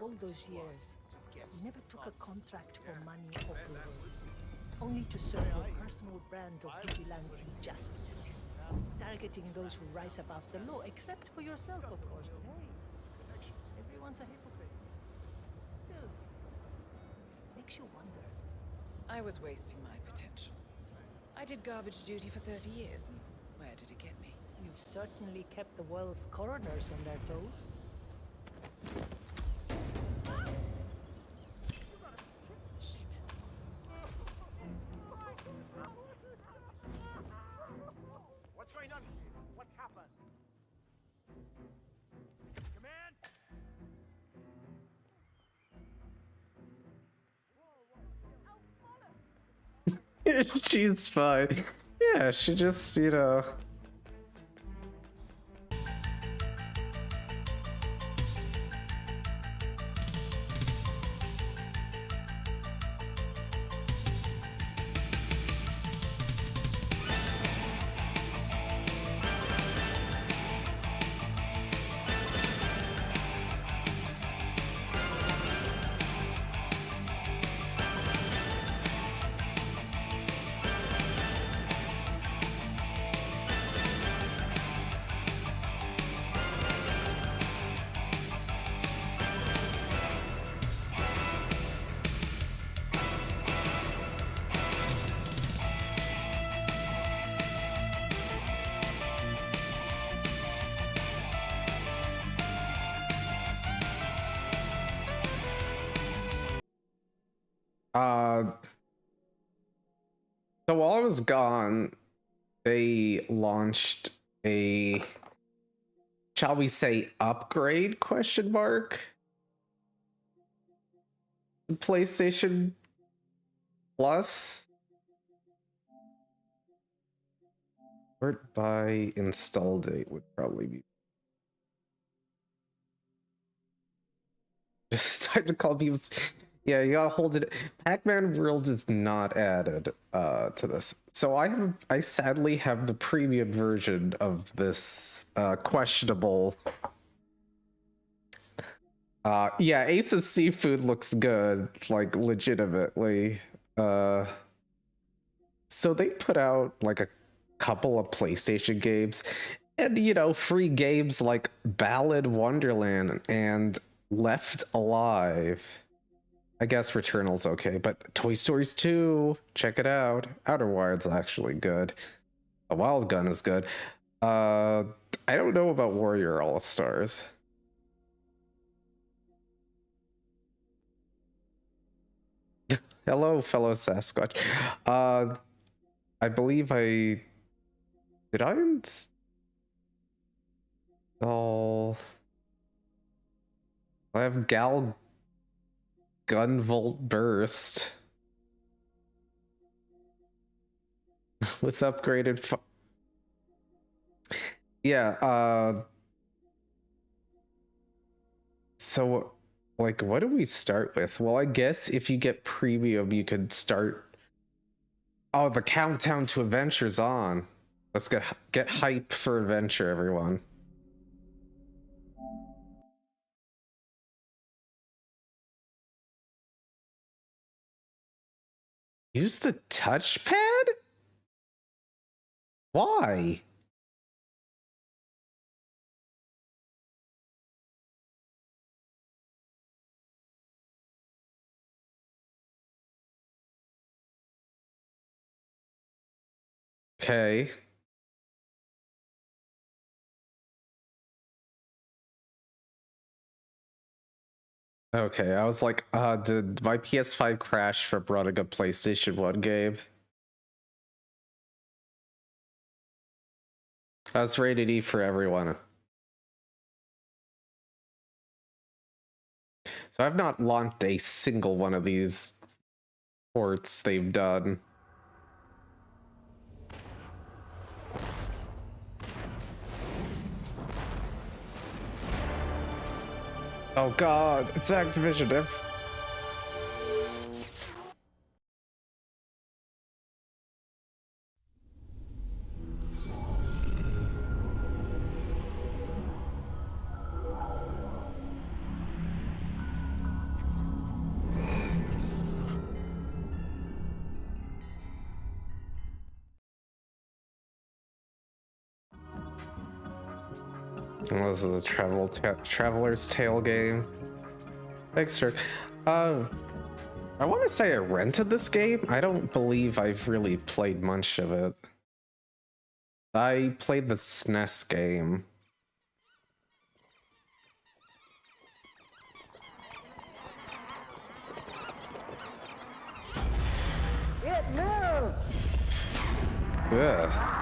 All those years, you never took a contract for money or glory, only to serve your personal brand of vigilante justice, targeting those who rise above the law, except for yourself, of course. But hey, everyone's a hypocrite. Still, makes you wonder. I was wasting my potential. I did garbage duty for 30 years, and where did it get me? You've certainly kept the world's coroners on their toes. Shit. What's going on here? What happened? Command! She's fine. Yeah, she just, so while I was gone, they launched a, shall we say, upgrade question mark? PlayStation Plus? Sort by install date would probably be just time to call people. Yeah, you gotta hold it. Pac-Man World is not added to this. So I sadly have the premium version of this questionable. Yeah, Ace's Seafood looks good, like legitimately. So they put out like a couple of PlayStation games, and you know, free games like Balan Wonderland and Left Alive. I guess Returnal's okay, but Toy Stories 2, check it out. Outer Wilds actually good. A Wild Gun is good. I don't know about Warrior All Stars. Hello, fellow Sasquatch. I believe I did I install. I have Gal Gunvolt Burst with upgraded. Yeah. So, like, what do we start with? Well, I guess if you get premium, you could start. Oh, the countdown to Adventure's on. Let's get hype for Adventure, everyone. Use the touchpad? Why? Okay. Okay, I was like, did my PS5 crash for running a PlayStation 1 game? That's rated E for everyone. So I've not launched a single one of these ports they've done. Oh god, it's Activision. Oh, this is a Traveler's Tale game. Thanks, sir. I want to say I rented this game. I don't believe I've really played much of it. I played the SNES game. It moved! Yeah.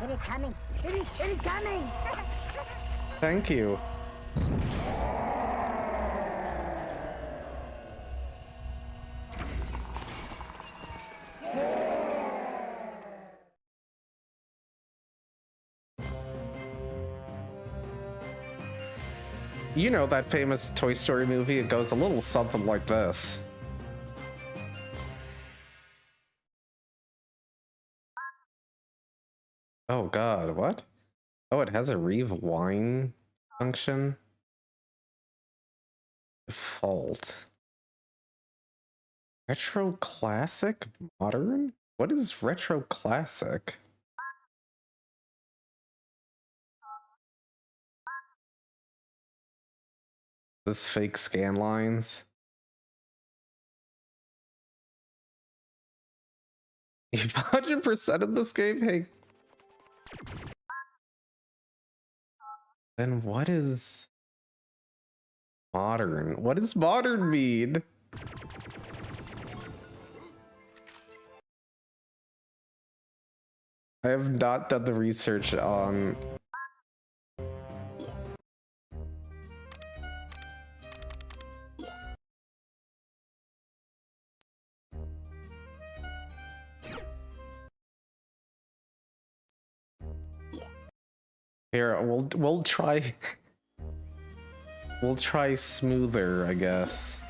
It is coming! It is coming! Thank you. You know that famous Toy Story movie? It goes a little something like this. Oh god, what? Oh, it has a rewind function? Default. Retro classic? Modern? What is retro classic? This fake scan lines? You've 100% of this game? Hey. Then what is modern? What does modern mean? I have not done the research on... Here, we'll try... We'll try smoother, I guess.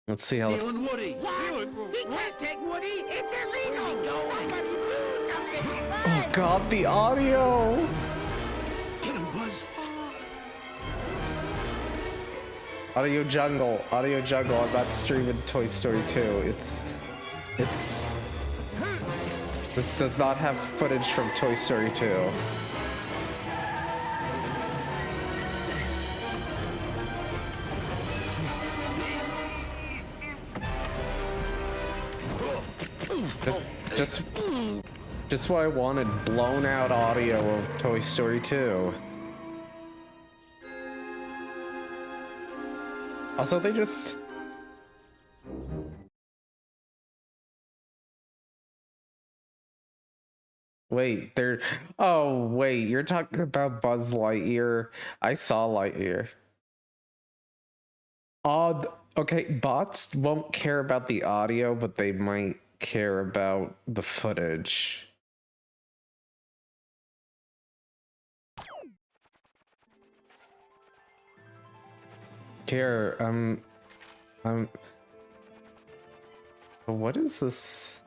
Let's see how... Stealing Woody! He can't take Woody! It's illegal! Somebody do something! Oh god, the audio! Get him, Buzz! Audio Jungle, I'm not streaming Toy Story 2. It's... This does not have footage from Toy Story 2. Just what I wanted, blown out audio of Toy Story 2. Also, they just... Wait, they're... Oh, wait, you're talking about Buzz Lightyear. I saw Lightyear. Odd. Okay, bots won't care about the audio, but they might care about the footage. Here, what is this?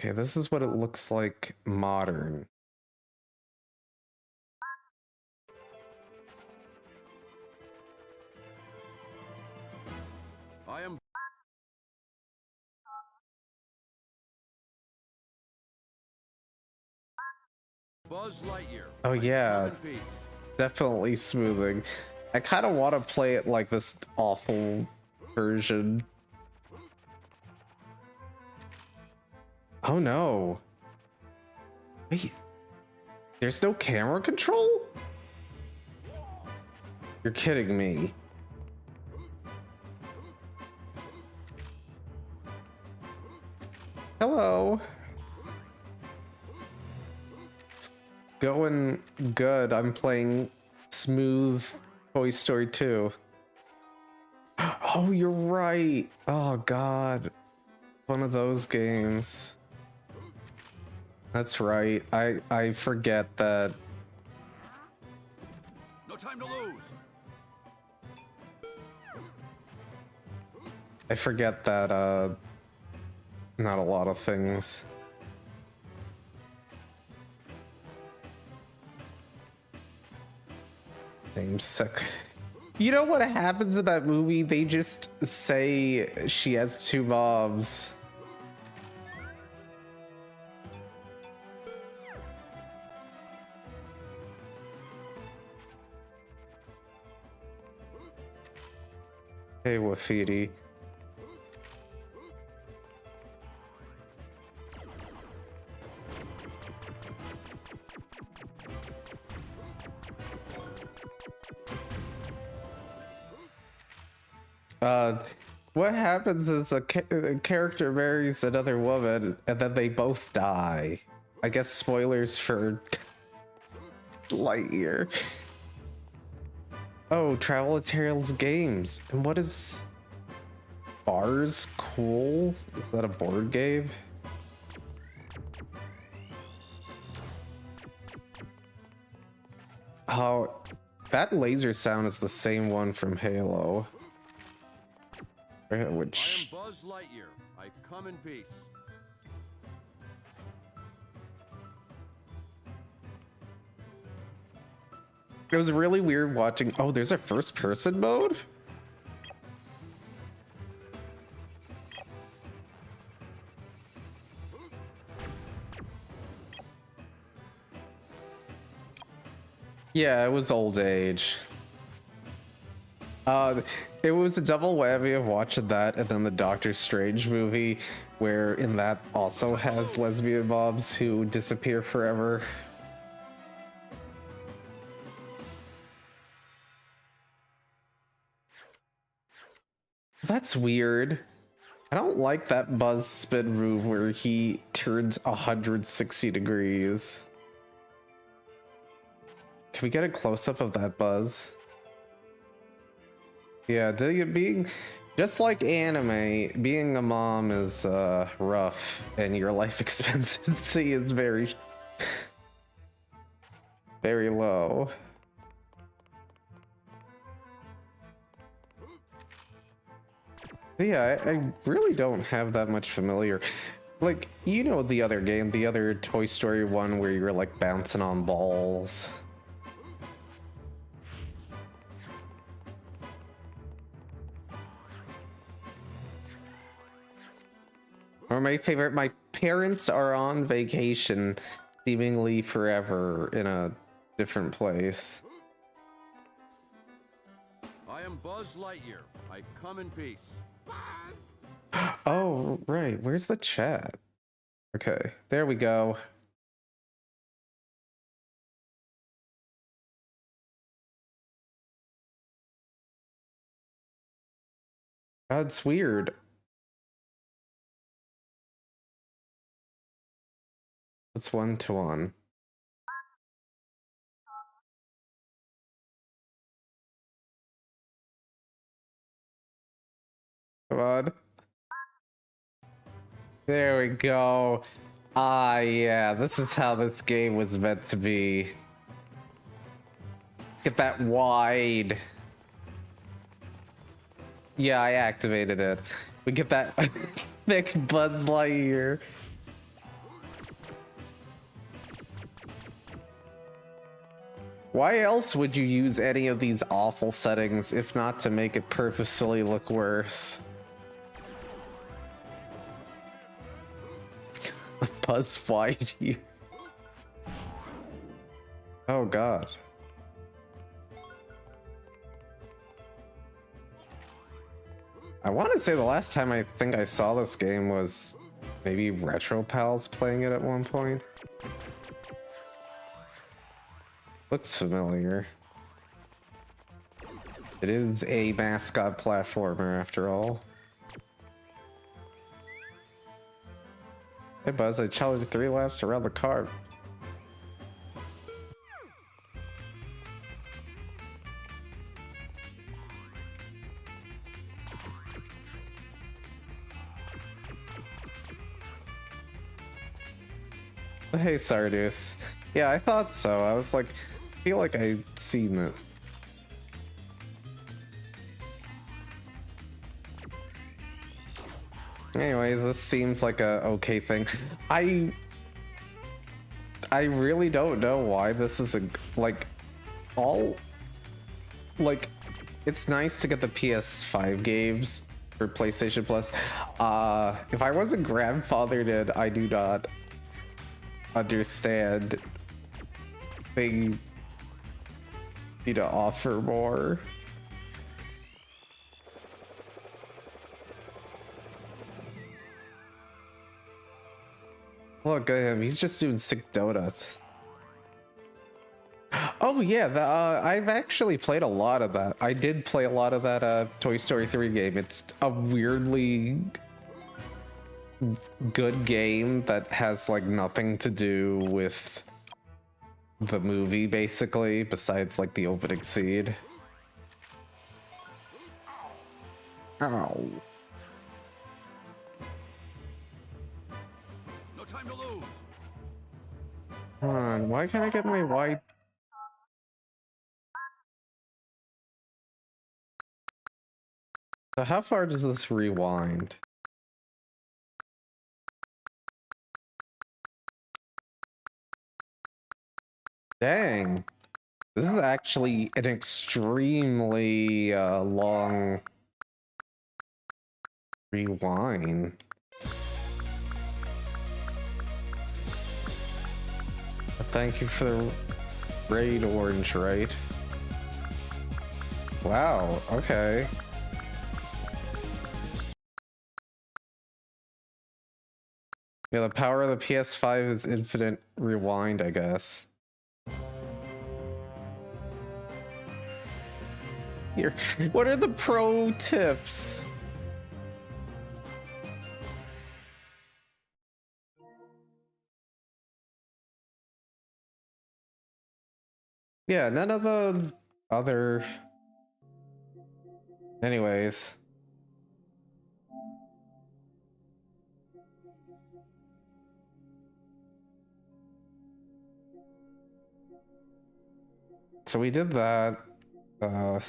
Okay, this is what it looks like modern. I am Buzz Lightyear. Oh yeah, Come in peace. definitely smoothing. I kind of want to play it like this awful version. Oh no. Wait, there's no camera control? You're kidding me. Hello. It's going good. I'm playing smooth Toy Story 2. Oh, you're right. Oh god. One of those games. That's right. I forget that. No time to lose. I forget that not a lot of things. Name's sick. You know what happens in that movie? They just say she has two moms. Hey, Wafidi. What happens is a character marries another woman and then they both die. I guess spoilers for Lightyear. Oh, Travel Tales games. And what is Bars Cool? Is that a board game? Oh, that laser sound is the same one from Halo. Which... I am Buzz Lightyear. I come in peace. It was really weird watching. Oh, there's a first person mode? Yeah, it was old age. It was a double whammy of watching that and then the Doctor Strange movie, where in that also has lesbian mobs who disappear forever. That's weird. I don't like that Buzz spin move where he turns 160 degrees. Can we get a close-up of that Buzz? Yeah, being just like anime, being a mom is rough, and your life expectancy is very low. Yeah, I really don't have that much familiar. Like, you know, the other game, the other Toy Story one where you're like bouncing on balls. Or my favorite, my parents are on vacation, seemingly forever, in a different place. I am Buzz Lightyear. I come in peace. Oh, right. Where's the chat? Okay, there we go. That's weird. It's 1-to-1. Come on. There we go. Ah, yeah, this is how this game was meant to be. Get that wide. Yeah, I activated it. We get that thick Buzz Lightyear. Why else would you use any of these awful settings if not to make it purposefully look worse? Buzz fight you. Oh god. I want to say the last time I think I saw this game was maybe Retro Pals playing it at one point. Looks familiar. It is a mascot platformer after all. Hey Buzz, I challenged 3 laps around the car. Hey Sardus. Yeah, I thought so. I was like, I feel like I'd seen it. Anyways, this seems like a okay thing. I really don't know why this is a it's nice to get the PS5 games for PlayStation Plus. If I wasn't grandfathered in, I do not understand they need to offer more. Look at him, he's just doing sick donuts. Oh yeah, I've actually played a lot of that. I did play a lot of that Toy Story 3 game. It's a weirdly good game that has like nothing to do with the movie basically, besides like the opening scene. Ow. No time to lose. Come on, why can't I get my white? So how far does this rewind? Dang. This is actually an extremely long rewind. Thank you for the raid orange, right? Wow, okay. Yeah, the power of the PS5 is infinite rewind, I guess. Here, what are the pro tips? Yeah, none of the other... Anyways. So we did that. I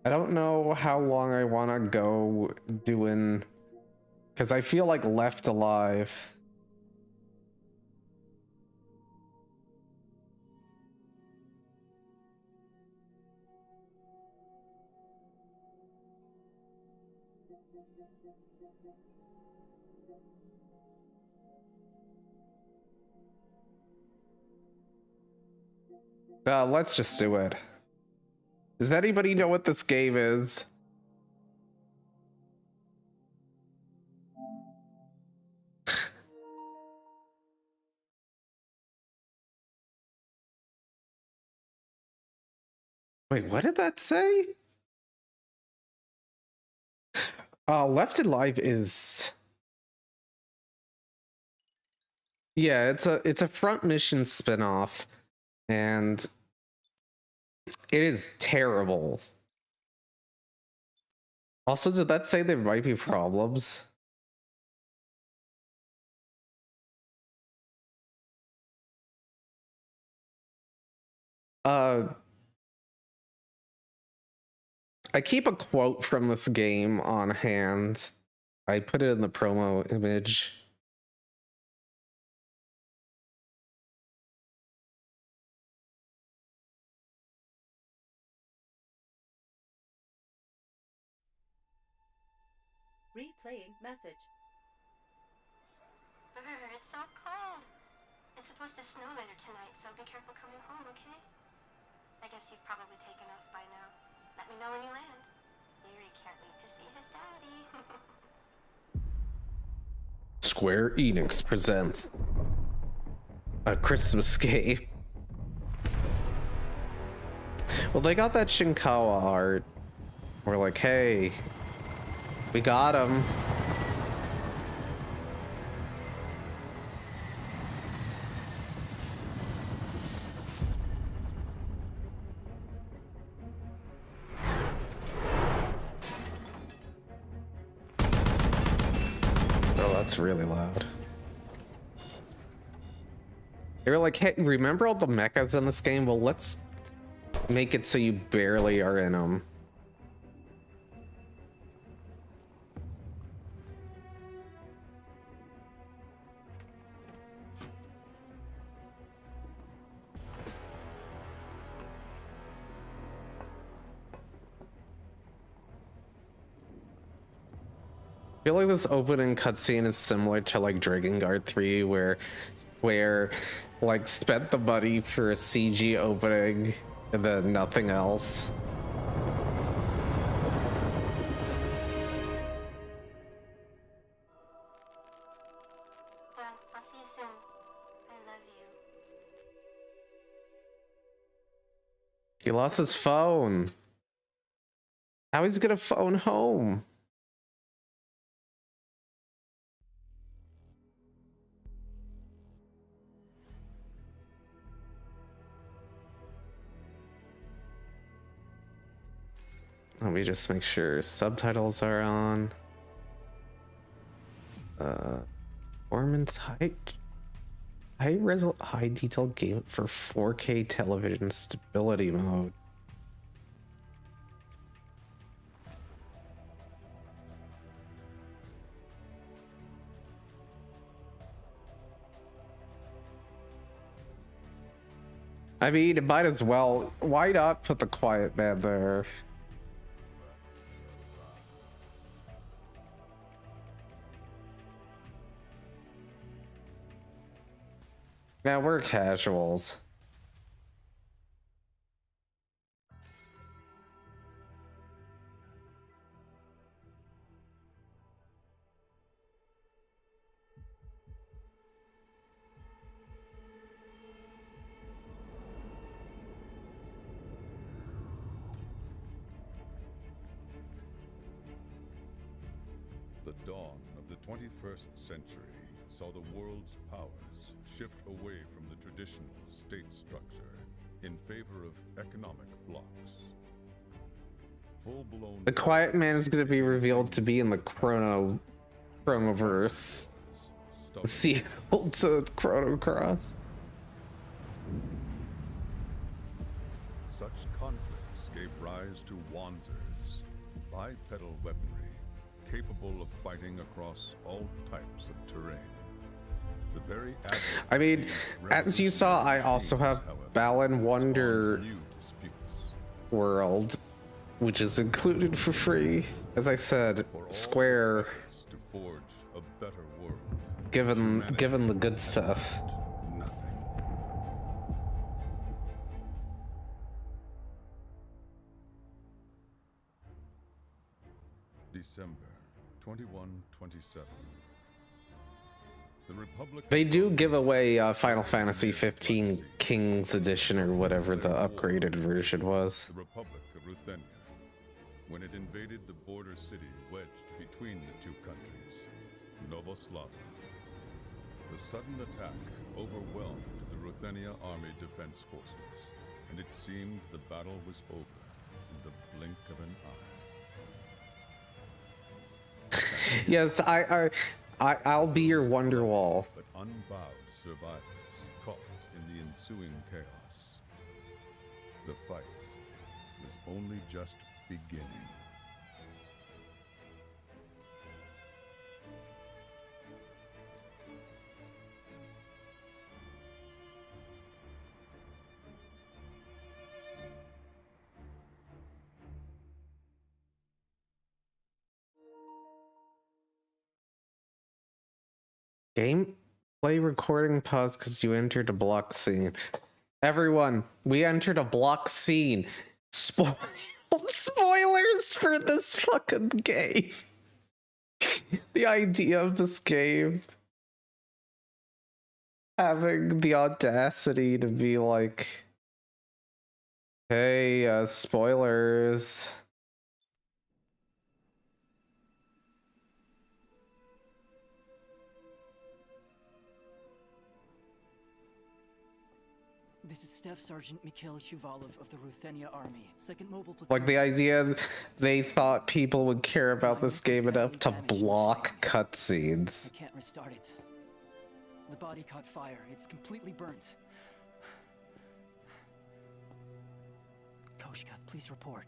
don't know how long I want to go doing... Because I feel like Left Alive. Let's just do it. Does anybody know what this game is? Wait, what did that say? Left Alive is... Yeah, it's a front mission spin-off, and it is terrible. Also, did that say there might be problems? I keep a quote from this game on hand. I put it in the promo image. Replaying message. It's so cold. It's supposed to snow later tonight, so be careful coming home, okay? I guess you've probably taken off by now. Let me know when you land. Yuri can't wait to see his daddy. Square Enix presents A Christmas Game. Well, they got that Shinkawa art. We're like, hey, we got him. Oh, that's really loud. They were like, hey, remember all the mechas in this game? Well, let's make it so you barely are in them. I feel like this opening cutscene is similar to like Dragon Guard 3, where like spent the money for a CG opening and then nothing else. I'll see you soon. I love you. He lost his phone. How he's gonna phone home? Let me just make sure subtitles are on. Performance high detail game for 4K television stability mode. I mean, it might as well. Why not put the Quiet Man there? Yeah, we're casuals. The dawn of the 21st century saw the world's powers shift away from the traditional state structure in favor of economic blocks. Full-blown. The Quiet Man is going to be revealed to be in the Chronoverse. The sequel to Chrono Cross. Such conflicts gave rise to Wanzers, bipedal weaponry capable of fighting across all types of terrain. The very I mean, as you saw, I also have Balan Wonderworld, which is included for free. As I said, Square, to forge a better world. given the good stuff. Nothing. December 2127. The Republic. They do give away Final Fantasy 15 King's Edition or whatever the upgraded version was. The Republic of Ruthenia, when it invaded the border city wedged between the two countries, Novoslava. The sudden attack overwhelmed the Ruthenia Army Defense Forces, and it seemed the battle was over in the blink of an eye. Yes, I'll be your Wonderwall. But unbowed survivors caught in the ensuing chaos. The fight was only just beginning. Gameplay recording pause because you entered a block scene. Everyone, we entered a block scene. Spoilers for this fucking game. The idea of this game having the audacity to be like, hey, spoilers. This is Staff Sergeant Mikhail Shuvalov of the Ruthenia Army, 2nd Mobile Platoon. Like the idea they thought people would care about this game enough to block cutscenes. We can't restart it. The body caught fire. It's completely burnt. Koshka, please report.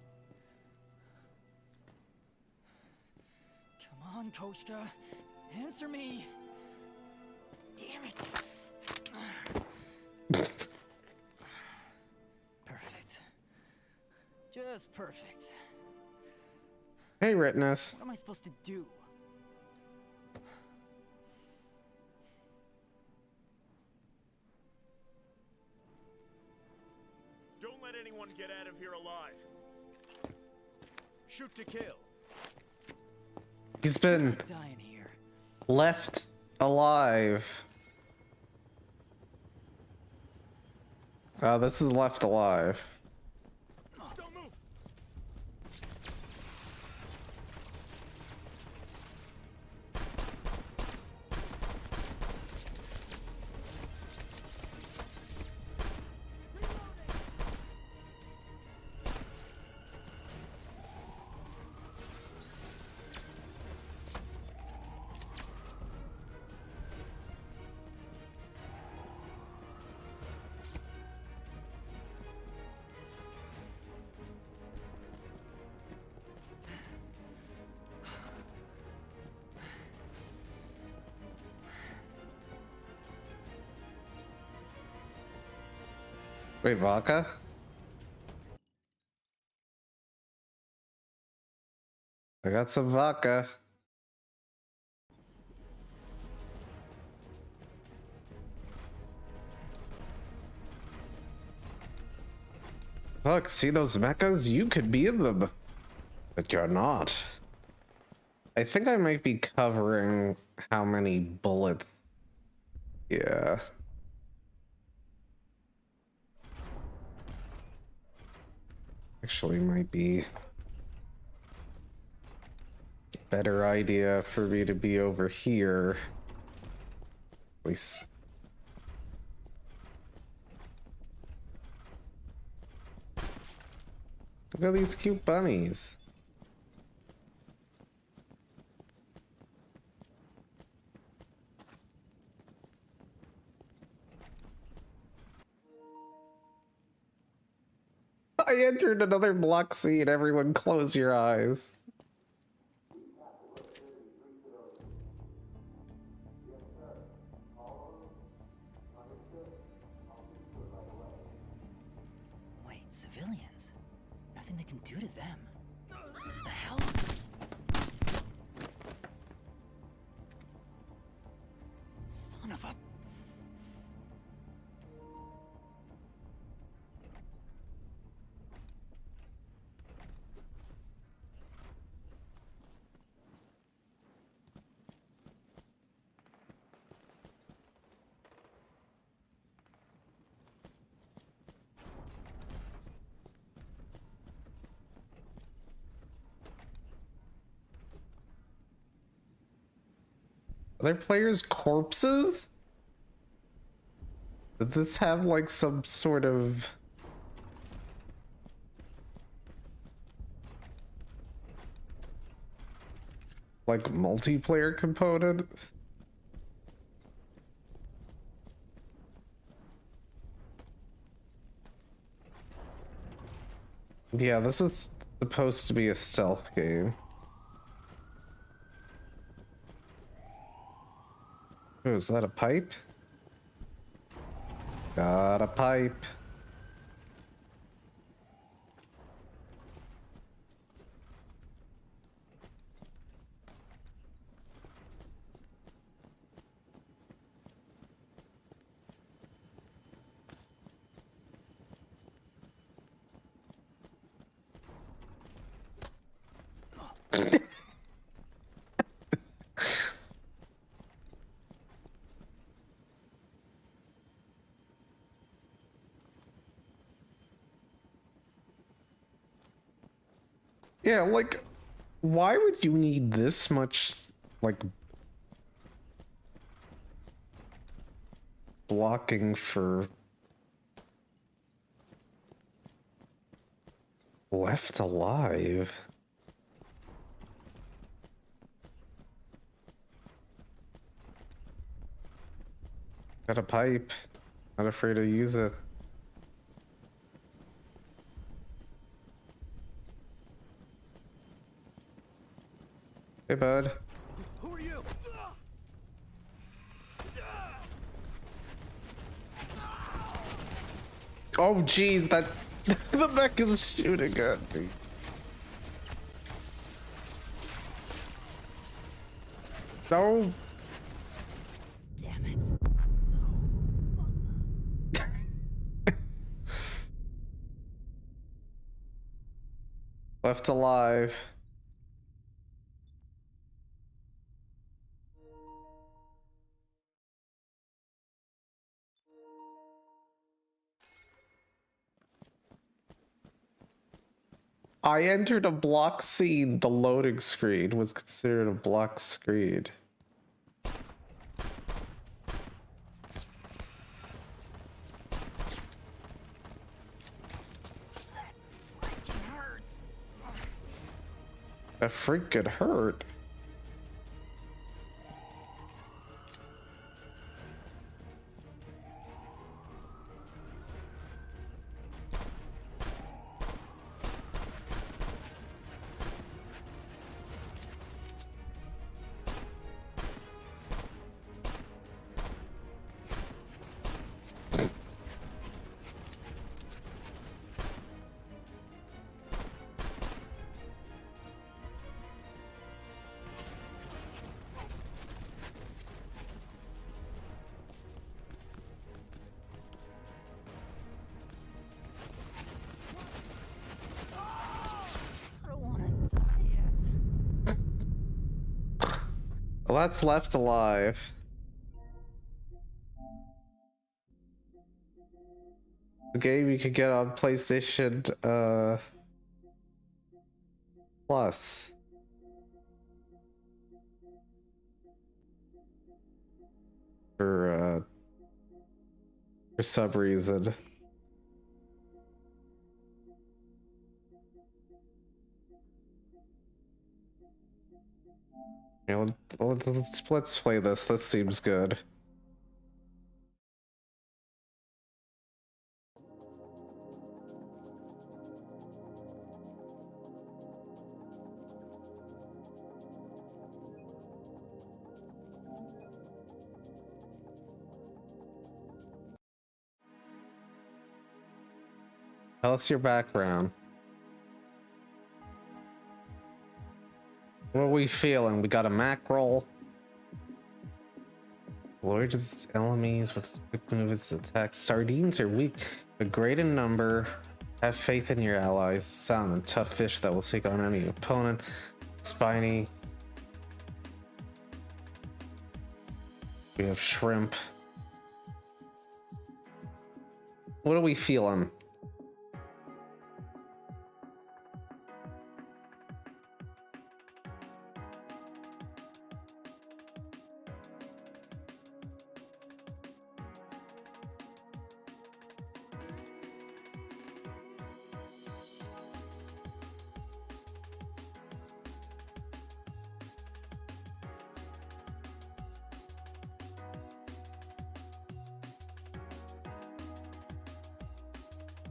Come on, Koshka. Answer me. Damn it. Perfect. Just perfect. Hey, Ritness. What am I supposed to do? Don't let anyone get out of here alive. Shoot to kill. He's been Dying here. left alive. This is Left Alive. Don't move. Wait, vodka? I got some vodka. Look, see those mechas? You could be in them. But you're not. I think I might be covering how many bullets. Yeah. Actually might be a better idea for me to be over here. At least. Look at these cute bunnies. I entered another block scene. Everyone close your eyes. Wait, civilians? Nothing they can do to them. What the hell? Son of a... Other players' corpses? Does this have like some sort of like multiplayer component? Yeah, this is supposed to be a stealth game. Oh, is that a pipe? Got a pipe. Yeah, like, why would you need this much, like, blocking for Left Alive? Got a pipe. Not afraid to use it. Hey, bud. Who are you? Oh, jeez, that the mech is shooting at me. No. Damn it. Left Alive. I entered a block scene. The loading screen was considered a block screen. That freaking hurt. Well, that's left alive. The game you could get on PlayStation Plus. For some reason. Yeah, let's play this. This seems good. Tell us your background. What are we feeling? We got a mackerel. Largest enemies with quick movements attack. Sardines are weak, but great in number. Have faith in your allies. Salmon, tough fish that will take on any opponent. Spiny. We have shrimp. What are we feeling?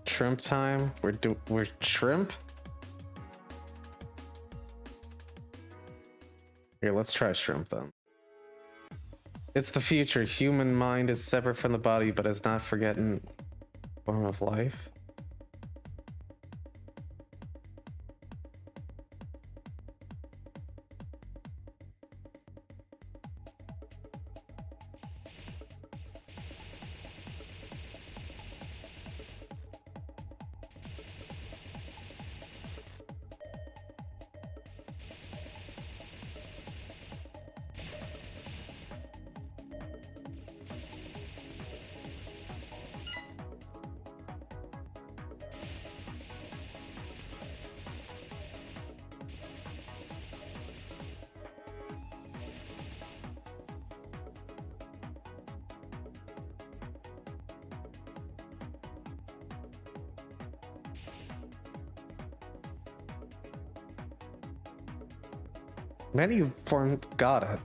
Shrimp time. We're shrimp. Here, let's try shrimp then. It's the future. Human mind is separate from the body, but is not forgotten form of life. Many formed got it.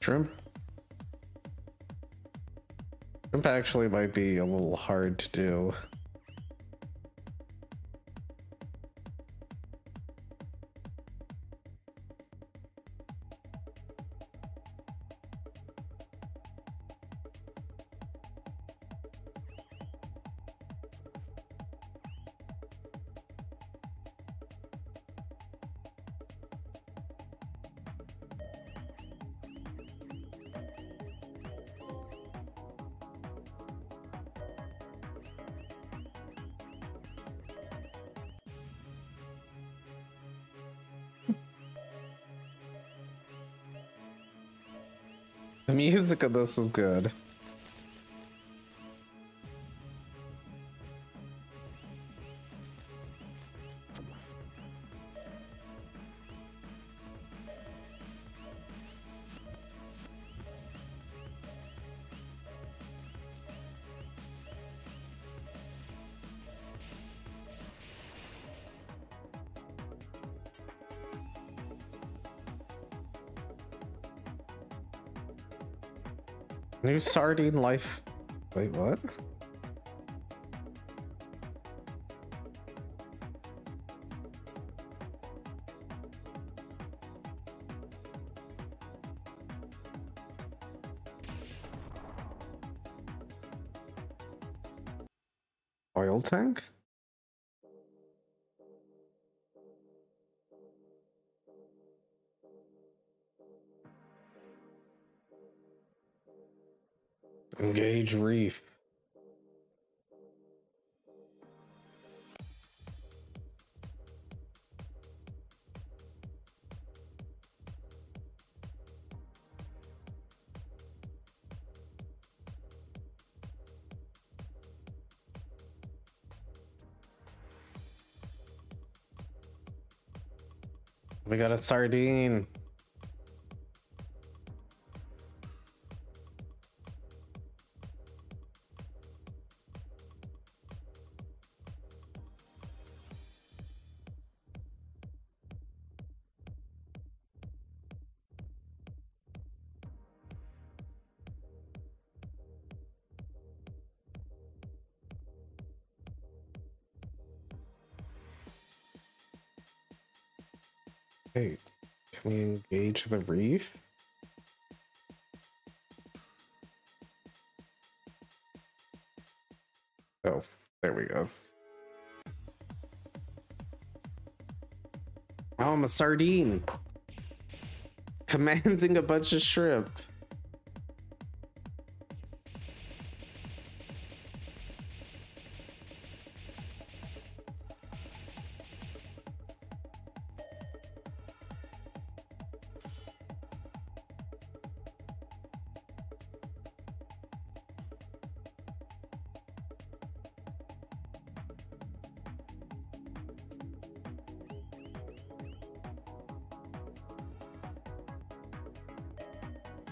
Shrimp. Shrimp actually might be a little hard to do. The music of this is good. New sardine life. Wait, what? Oil tank? Engage reef. We got a sardine. Hey, can we engage the reef? Oh, there we go. Now I'm a sardine. Commanding a bunch of shrimp.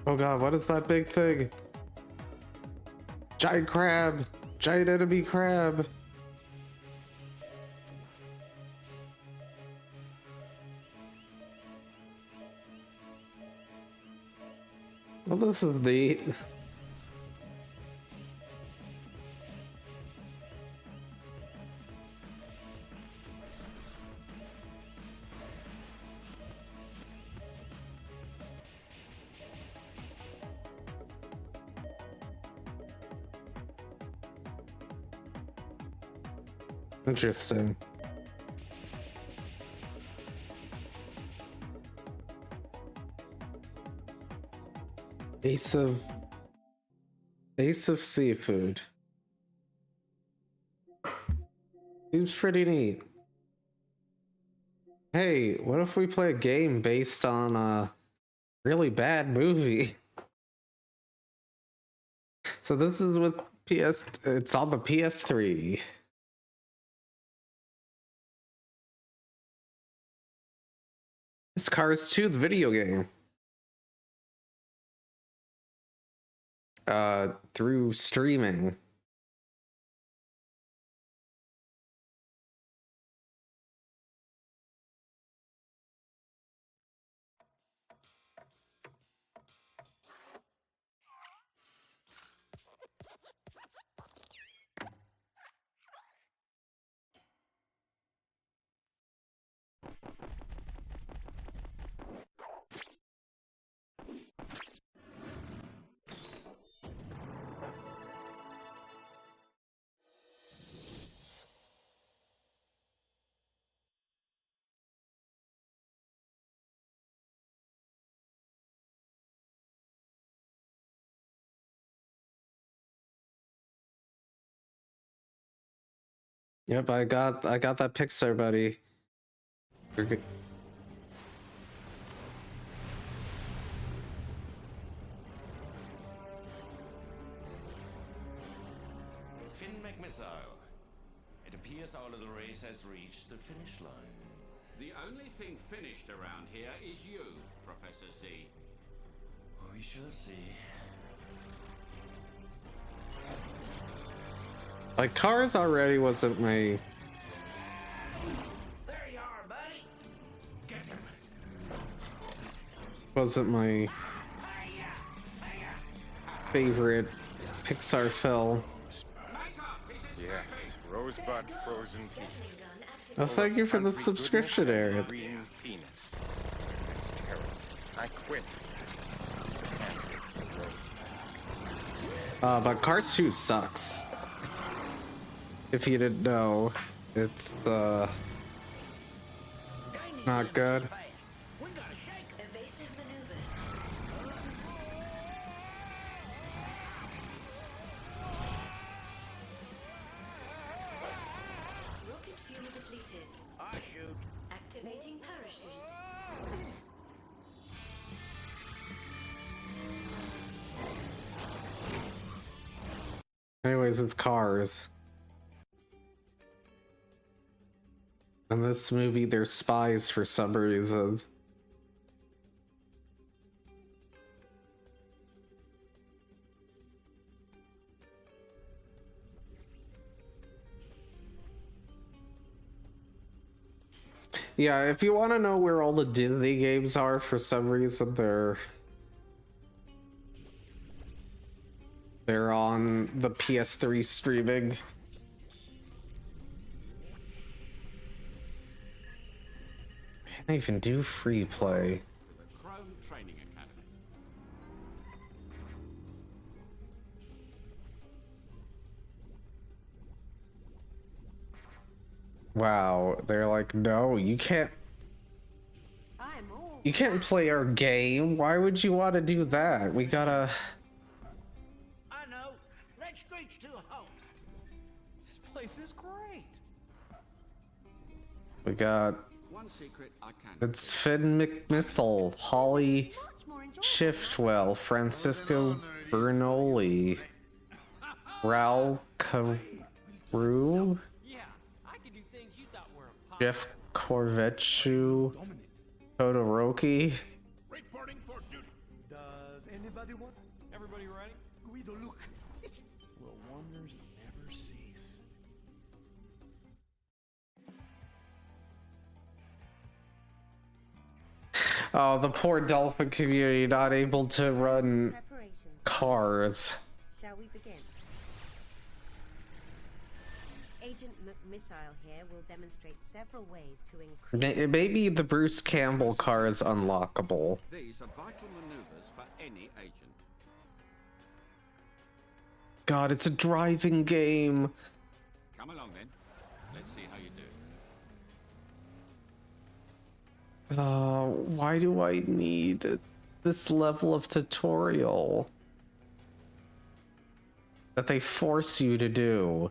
Oh god, what is that big thing? Giant crab! Giant enemy crab! Well, this is neat. Interesting. Ace of seafood. Seems pretty neat. Hey, what if we play a game based on a really bad movie? So this is with it's on the PS3. It's Cars 2, the video game. Through streaming. Yep, I got that Pixar, buddy. We're good. Missile. It appears our little race has reached the finish line. The only thing finished around here is you, Professor Z. We shall see. Like, Cars already wasn't my... There you are, buddy. Get him. Wasn't my favorite Pixar film. Yes, Rosebud frozen peas. Oh, thank you for the subscription, Aaron. Green penis. It's terrible. I quit. But Cars 2 sucks. If you didn't know, it's not good. Activating parachute. Anyways, it's Cars. In this movie, they're spies for some reason. Yeah, if you want to know where all the Disney games are, for some reason they're on the PS3 streaming. Can't even do free play. Wow, they're like, no, you can't play our game. Why would you want to do that? We gotta... I know. Let's screech to a halt. This place is great. We got... It's Finn McMissile, Holly Shiftwell, Francisco Bernoulli, Raul Carew, Jeff Corvetchu, Todoroki. Reporting for duty. Does anybody want? Everybody ready? Guido, look. Will wonders never cease? Oh, the poor dolphin community not able to run Cars. Shall we begin? Agent McMissile here will demonstrate several ways to increase... Maybe the Bruce Campbell car is unlockable. These are vital maneuvers for any agent. God, it's a driving game. Come along then. Let's see how you do. Why do I need this level of tutorial that they force you to do?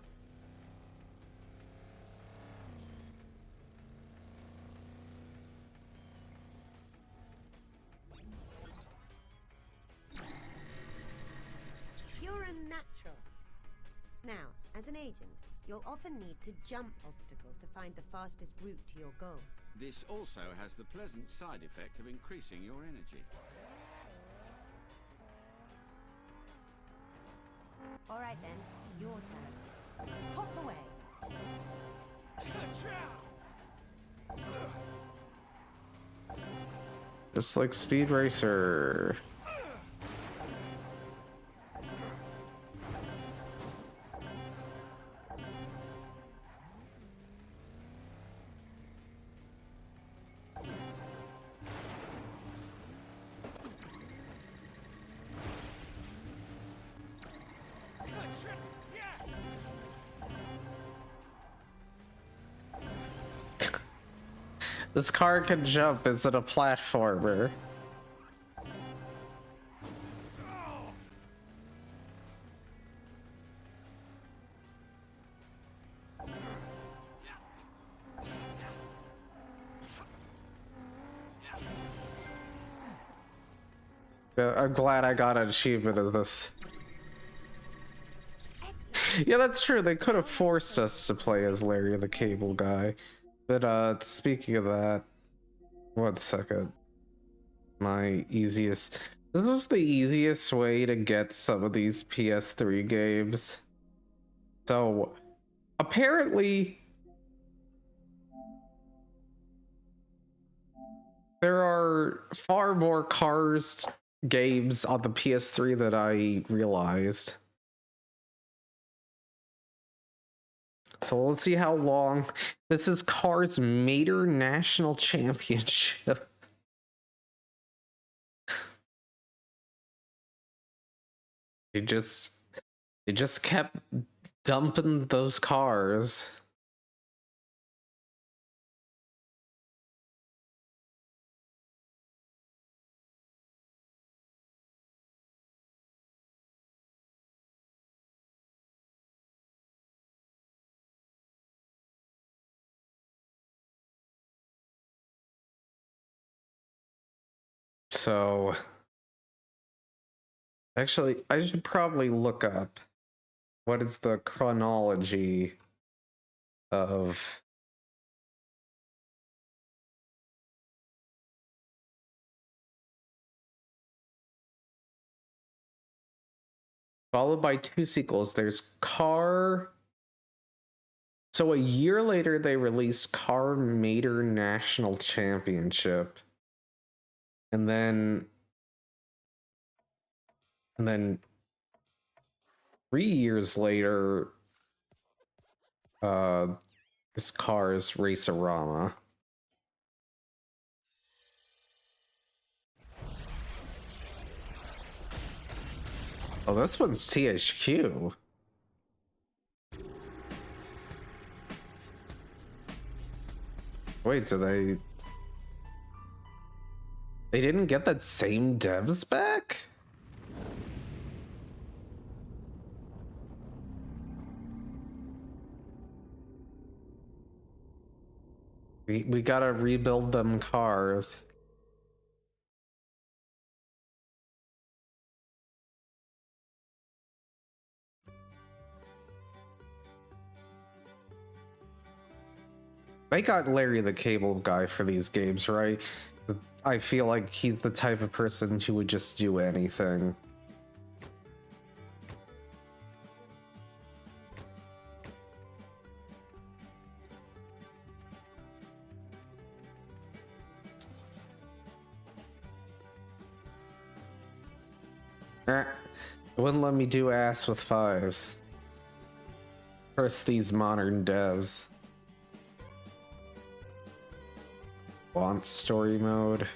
Now, as an agent, you'll often need to jump obstacles to find the fastest route to your goal. This also has the pleasant side effect of increasing your energy. All right then, your turn. Hop away. Just like Speed Racer. This car can jump. Is it a platformer? I'm glad I got an achievement of this. Yeah, that's true. They could have forced us to play as Larry the Cable Guy. But speaking of that, one second. This was the easiest way to get some of these PS3 games. So apparently there are far more Cars games on the PS3 than I realized. So let's see how long. This is Cars Mater National Championship. They just kept dumping those cars. So, actually, I should probably look up what is the chronology of followed by two sequels. There's Car. So a year later, they released Car Mater National Championship, and then 3 years later, this Cars Race-A-Rama. Oh, this one's THQ. Wait, do they didn't get that same devs back? We gotta rebuild them cars. They got Larry the Cable Guy for these games, right? I feel like he's the type of person who would just do anything. It wouldn't let me do ass with fives. Curse these modern devs. Want story mode.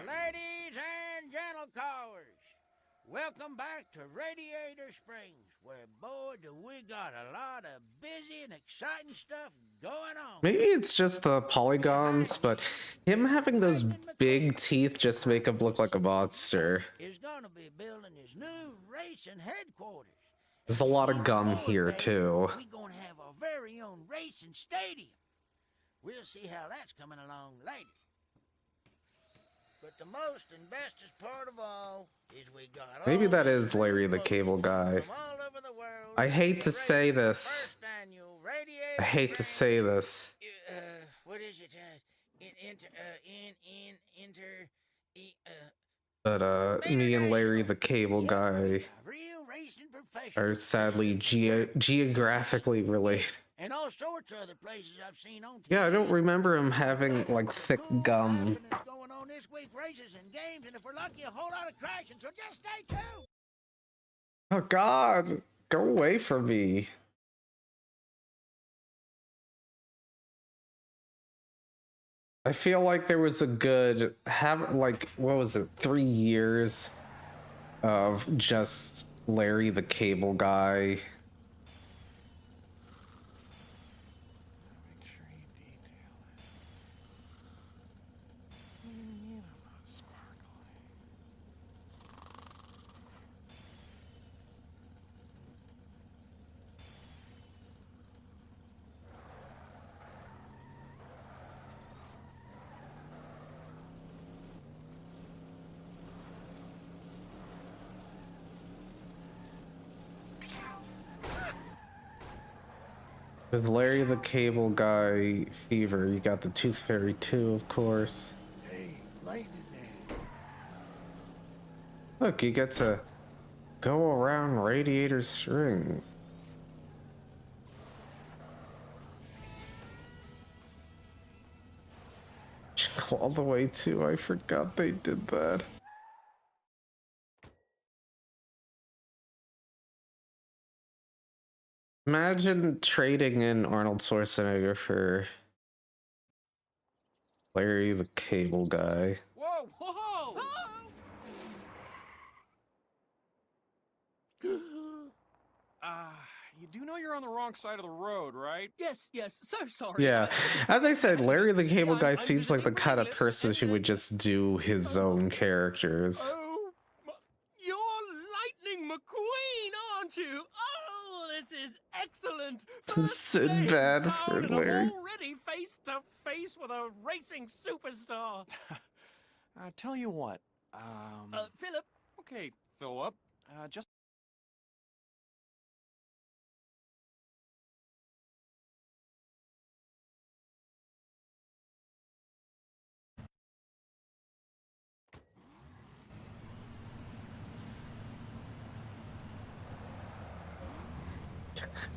Ladies and gentlecallers, welcome back to Radiator Springs, where, boy, do we got a lot of busy and exciting stuff going on. Maybe it's just the polygons, but him having those big teeth just make him look like a monster. Is gonna be building his new racing headquarters. There's a lot of gum here, too. We're gonna have our very own racing stadium. We'll see how that's coming along later. But the most and bestest part of all is we got Maybe all that these is Larry the people Cable Guy. from all over the world I hate to say the this. first annual Radiator I hate to say this. what is it? But me and Larry the Cable Guy real racing professional. are sadly geographically related. And all sorts of other places I've seen on TV. Yeah, I don't remember him having like thick gum. That's going on this week, races and games, and if we're lucky, a whole lot of crashing, so just stay tuned. Oh God, go away from me. I feel like there was a good, what was it, 3 years of just Larry the Cable Guy. With Larry the Cable Guy fever, you got the Tooth Fairy 2, of course. Hey, Lightning Man. Look, you get to go around Radiator Strings. All the way too, I forgot they did that. Imagine trading in Arnold Schwarzenegger for Larry the Cable Guy. Whoa, whoa! You do know you're on the wrong side of the road, right? Yes, so sorry. Yeah, as I said, Larry the Cable Guy I'm seems like the kind of person who would just do his own characters. Oh, you're Lightning McQueen, aren't you? Oh, this is excellent. Sinbad for Larry. I'm already face to face with a racing superstar. Tell you what, Philip. Okay, Philip, just...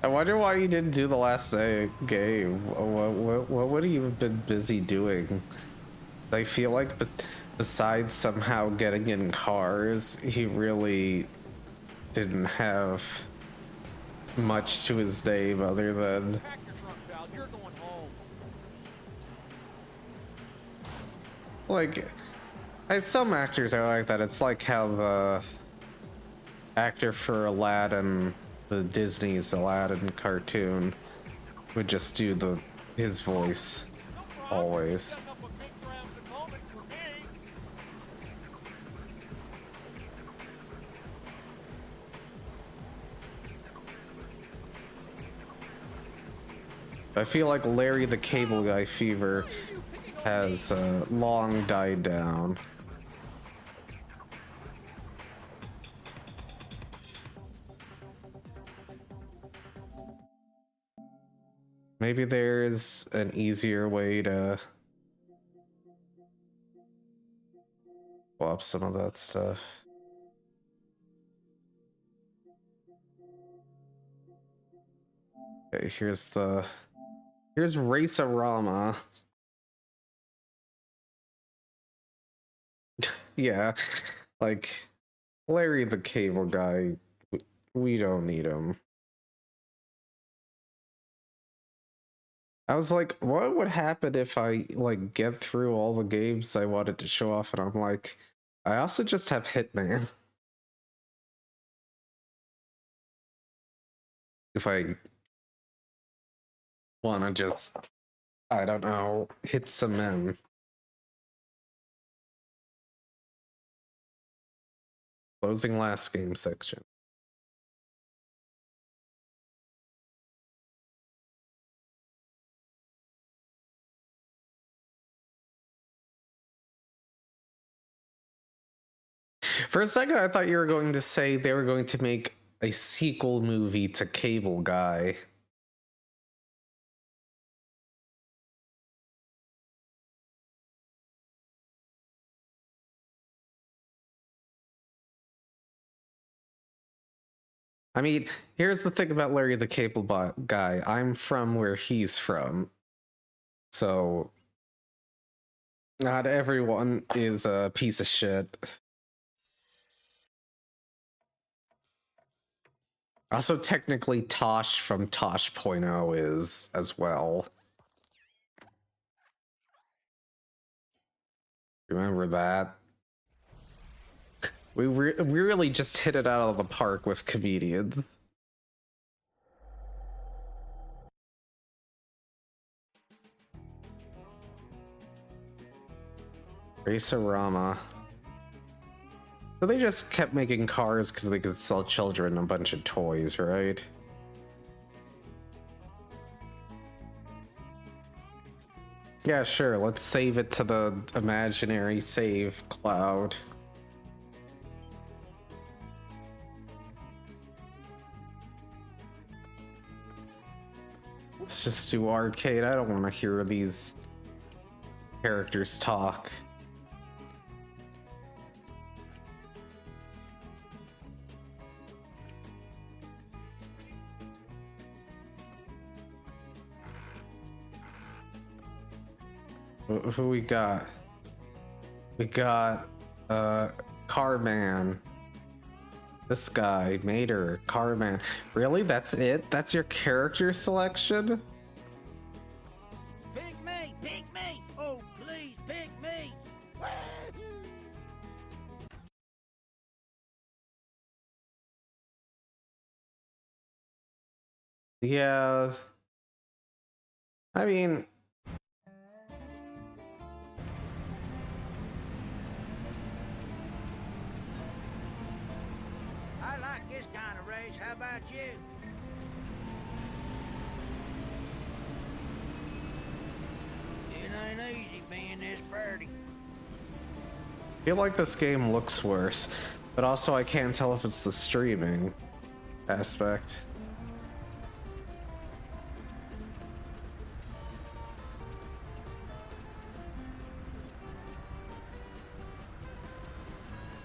I wonder why you didn't do the last game. What would he have been busy doing? I feel like besides somehow getting in cars, he really didn't have much to his name other than... Pack your trunk, pal. You're going home. Like, some actors are like that. It's like how the actor for Aladdin, the Disney's Aladdin cartoon, would just do his voice always. I feel like Larry the Cable Guy fever has long died down. Maybe there's an easier way to swap some of that stuff. Okay, here's Rama. Yeah, like Larry the Cable Guy, we don't need him. I was like, what would happen if I like get through all the games I wanted to show off, and I'm like, I also just have Hitman. If I want to just, I don't know, hit some men. Closing last game section. For a second, I thought you were going to say they were going to make a sequel movie to Cable Guy. I mean, here's the thing about Larry the Cable Guy. I'm from where he's from. So, not everyone is a piece of shit. Also, technically, Tosh from Tosh.0 is as well. Remember that? We really just hit it out of the park with comedians. Rama. So they just kept making cars because they could sell children a bunch of toys, right? Yeah, sure. Let's save it to the imaginary save cloud. Let's just do arcade. I don't want to hear these characters talk. Who we got? We got Carman. This guy, Mater, Carman. Really? That's it? That's your character selection? Pick me! Pick me! Oh, please, pick me! Yeah. I mean, I like this kind of race. How about you? It ain't easy being this birdie. I feel like this game looks worse, but also I can't tell if it's the streaming aspect.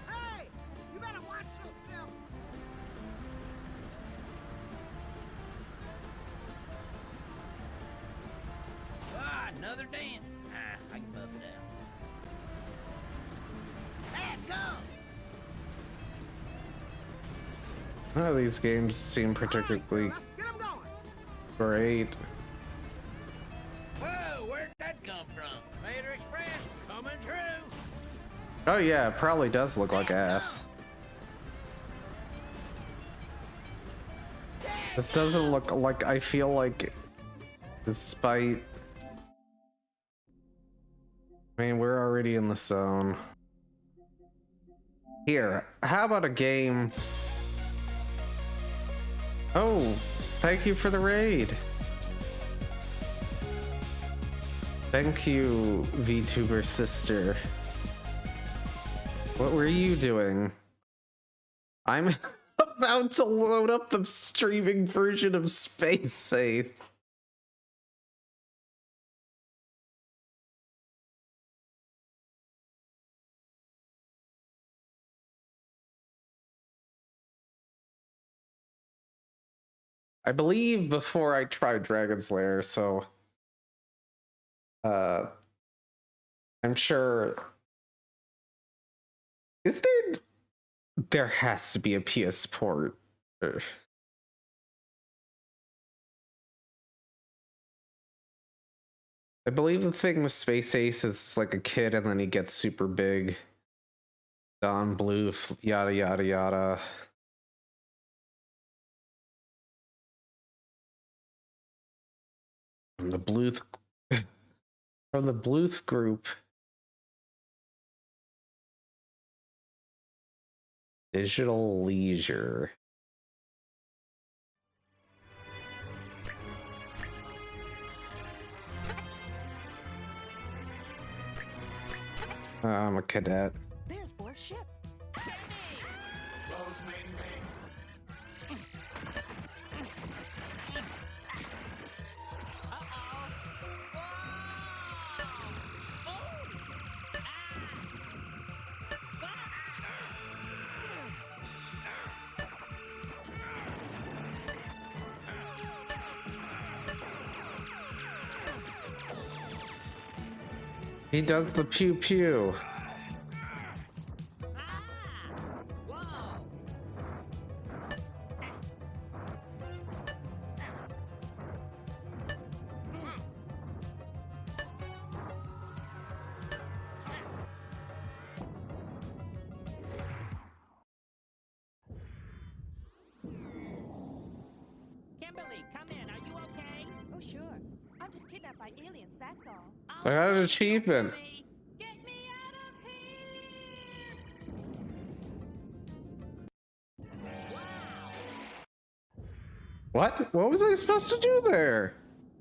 Hey, you better watch yourself. Ah, another dent. Ah, I can buff it out. Let's go! None of these games seem particularly great. Whoa, where'd that come from? Mater Express coming through. Oh yeah, it probably does look like ass. This doesn't look like, I feel like, despite... I mean, we're already in the zone. Here, how about a game? Oh, thank you for the raid. Thank you, VTuber sister. What were you doing? I'm about to load up the streaming version of Space Ace. I believe before I tried Dragon's Lair, so I'm sure. Is there? There has to be a PS port. I believe the thing with Space Ace is like a kid and then he gets super big. Don Bluth, yada yada yada. From the Bluth from the Bluth group. Digital Leisure. I'm a cadet. There's Bor's ship. He does the pew pew. Kimberly, come in. Are you okay? Oh, sure. I'm just kidnapped by aliens, that's all. I got an achievement. Get me out of here! What? What was I supposed to do there?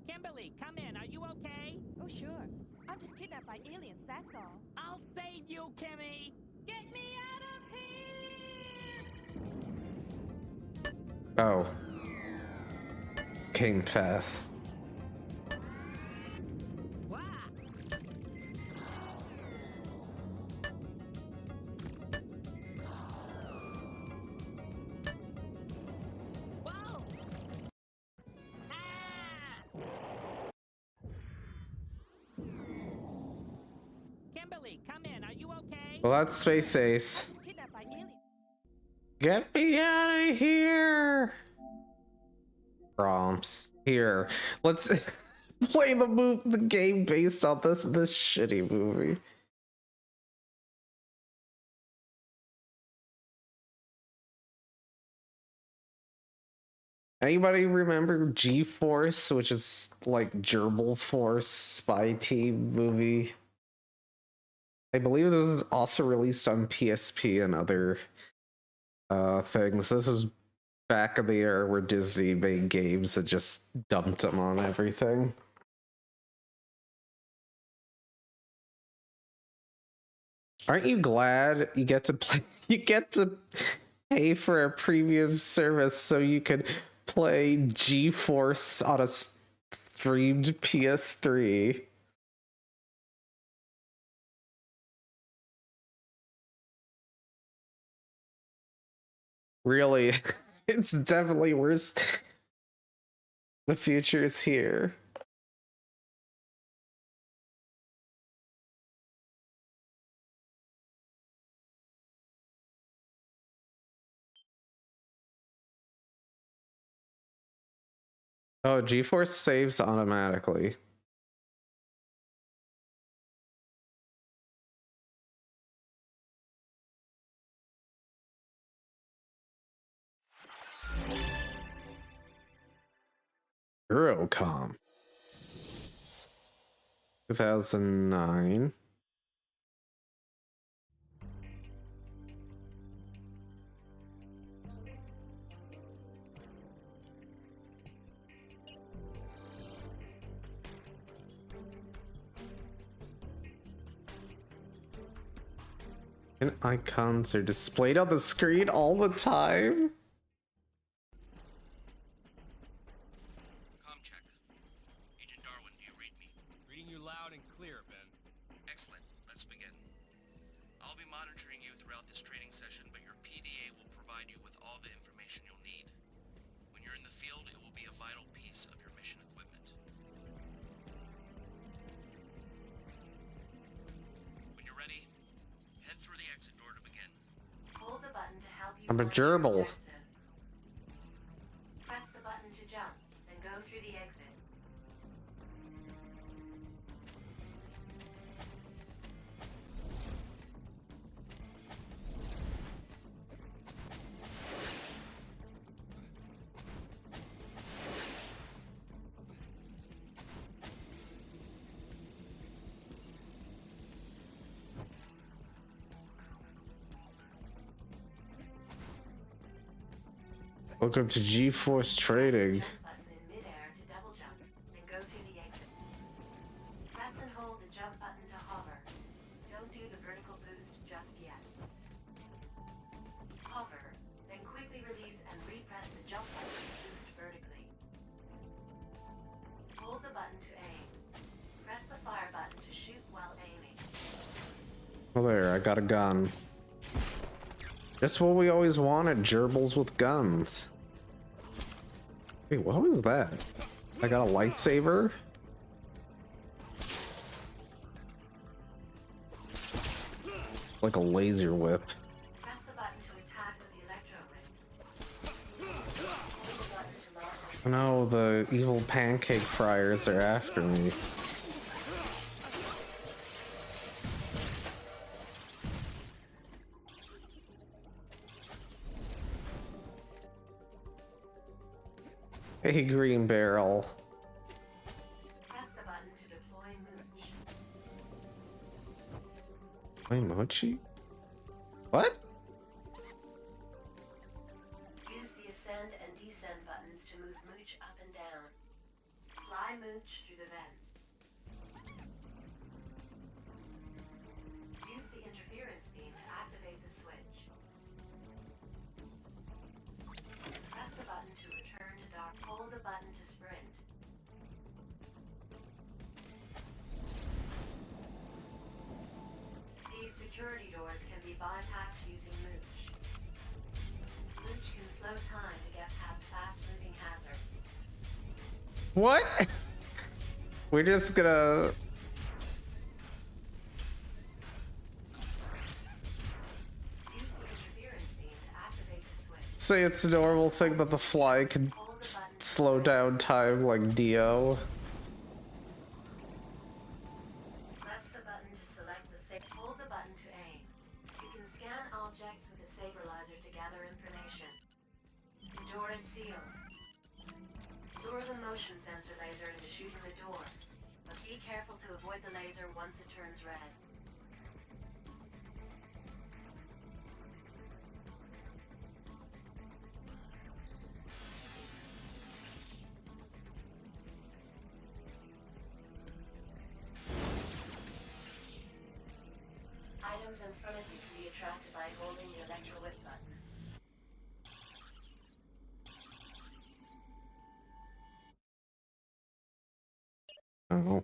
Kimberly, come in. Are you okay? Oh, sure. I'm just kidnapped by aliens, that's all. I'll save you, Kimmy! Get me out of here! Oh. King Pass. Kimberly, come in. Are you okay? Well, that's Space Ace. Kidnapped by aliens. Get me out of here! Prompts. Here. Let's play the game based on this shitty movie. Anybody remember G-Force, which is like Gerbil Force spy team movie? I believe this was also released on PSP and other things. This was back in the era where Disney made games and just dumped them on everything. Aren't you glad you get to play? You get to pay for a premium service so you can play G-Force on a streamed PS3. Really, it's definitely worse. The future is here. Oh, GeForce saves automatically. Eurocom. 2009. And icons are displayed on the screen all the time. Com check. Agent Darwin, do you read me? Reading you loud and clear, Ben. Excellent. Let's begin. I'll be monitoring you throughout this training session, but your PDA will provide you with all the information you'll need. When you're in the field, it will be a vital piece of your mission equipment. When you're ready, head through the exit door to begin. Hold the button to help you. I'm a gerbil. Press the button to jump, then go through the exit. Welcome to GeForce Trading. Button in midair to double jump, then go through the exit. Press and hold the jump button to hover. Don't do the vertical boost just yet. Hover, then quickly release and repress the jump button to boost vertically. Hold the button to aim. Press the fire button to shoot while aiming. Oh, there, I got a gun. That's what we always wanted, gerbils with guns. Wait, what was that? I got a lightsaber? Like a laser whip. Press the button to attack with the electro whip. Oh no, the evil pancake fryers are after me. Hey, Green Barrel. Press the button to deploy Mooch. Wait, Mochi? What? Use the ascend and descend buttons to move Mooch up and down. Fly Mooch through the vent. Use the interference beam to activate the switch. Press the button to return to dock. Hold the button to sprint. These security doors can be bypassed using Mooch. Mooch can slow time to get past fast-moving hazards. What? We're just gonna... say it's a normal thing that the fly can slow down time like Dio. Press the button to select the saber. Hold the button to aim. You can scan objects with a saberlizer to gather information. The door is sealed. Lure the motion sensor laser into shooting the door, but be careful to avoid the laser once it turns red. Items in front of you can be attracted by holding the electro whip button. Oh.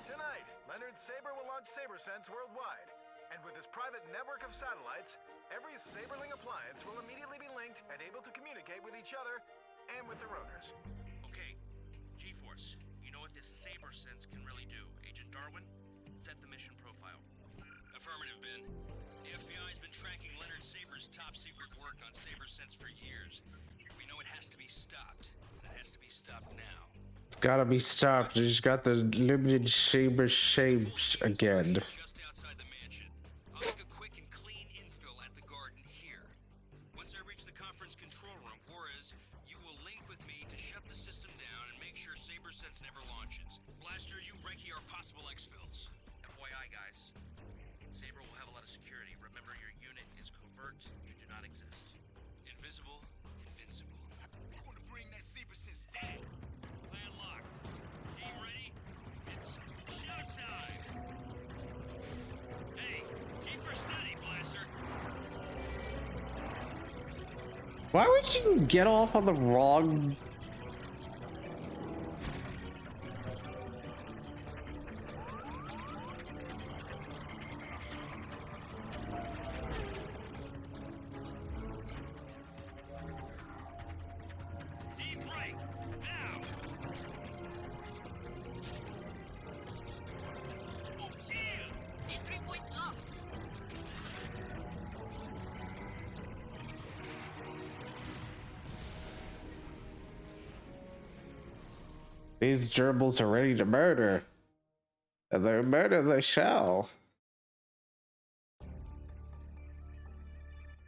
Tonight, Leonard Saber will launch SaberSense worldwide. And with his private network of satellites, every Saberling appliance will immediately be linked and able to communicate with each other and with their owners. Okay, G-Force, you know what this SaberSense can really do. Agent Darwin, set the mission profile. Affirmative, Ben. The FBI's been tracking Leonard Saber's top-secret work on SaberSense for years. We know it has to be stopped. It has to be stopped now. It's gotta be stopped. He's got the limited saber shapes again. Just outside the mansion. I'll make a quick and clean infill at the garden here. Once I reach the conference control room, Juarez, you will link with me to shut the system down and make sure SaberSense never launches. Blaster, you recce our possible exfils. FYI, guys. Saber will have a lot of security. Remember, your unit is covert. You do not exist. Invisible, invincible. We're gonna bring that SaberSense down. Plan locked. Team ready? It's showtime! Hey, keep her steady, Blaster. Why would you get off on the wrong? Team break, now! Oh yeah! Entry point locked. These gerbils are ready to murder. And they murder they shall.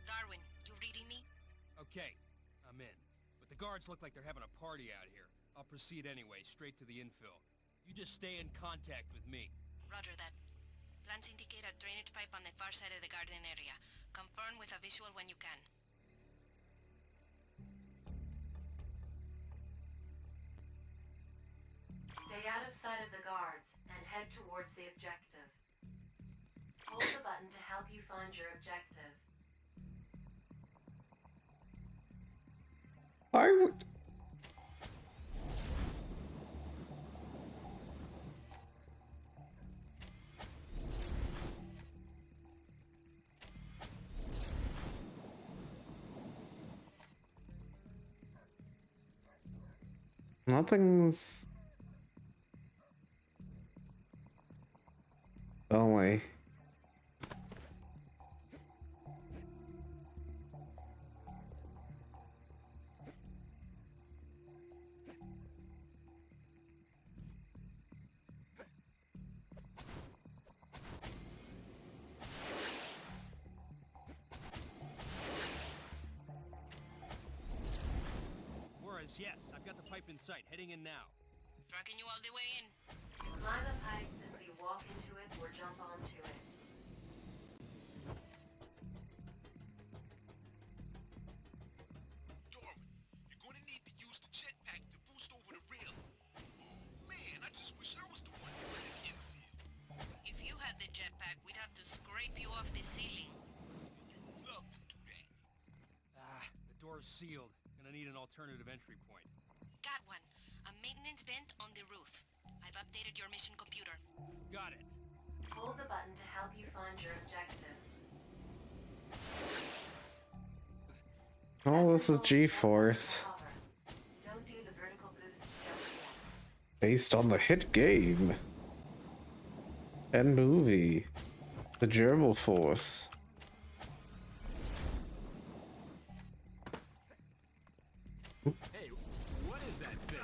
Darwin, you reading me? Okay, I'm in. But the guards look like they're having a party out here. I'll proceed anyway, straight to the infill. You just stay in contact with me. Roger that. Plans indicate a drainage pipe on the far side of the garden area. Confirm with a visual when you can. Stay out of sight of the guards and head towards the objective. Hold the button to help you find your objective. Why would... Nothing's... Only... Juarez, yes, I've got the pipe in sight, heading in now. Tracking you all the way in. Climb the pipe, simply walk into it or jump onto it. Darwin, you're going to need to use the jetpack to boost over the rail. Man, I just wish I was the one doing this infield. If you had the jetpack, we'd have to scrape you off the ceiling. You'd love to do that. Ah, the door's sealed. Gonna need an alternative entry point. Got one. A maintenance vent on the roof. I've updated your mission computer. Got it. Hold the button to help you find your objective. Oh, this is G-Force. Don't do the vertical boost just yet. Based on the hit game and movie, The Gerbil Force. Hey, what is that thing?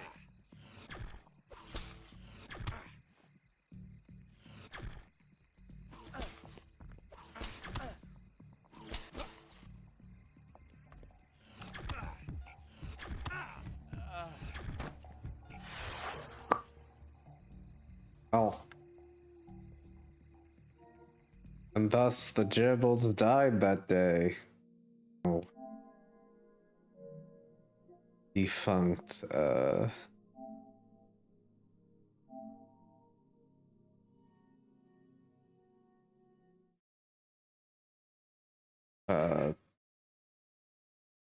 Oh. And thus the gerbils died that day. Oh. Defunct,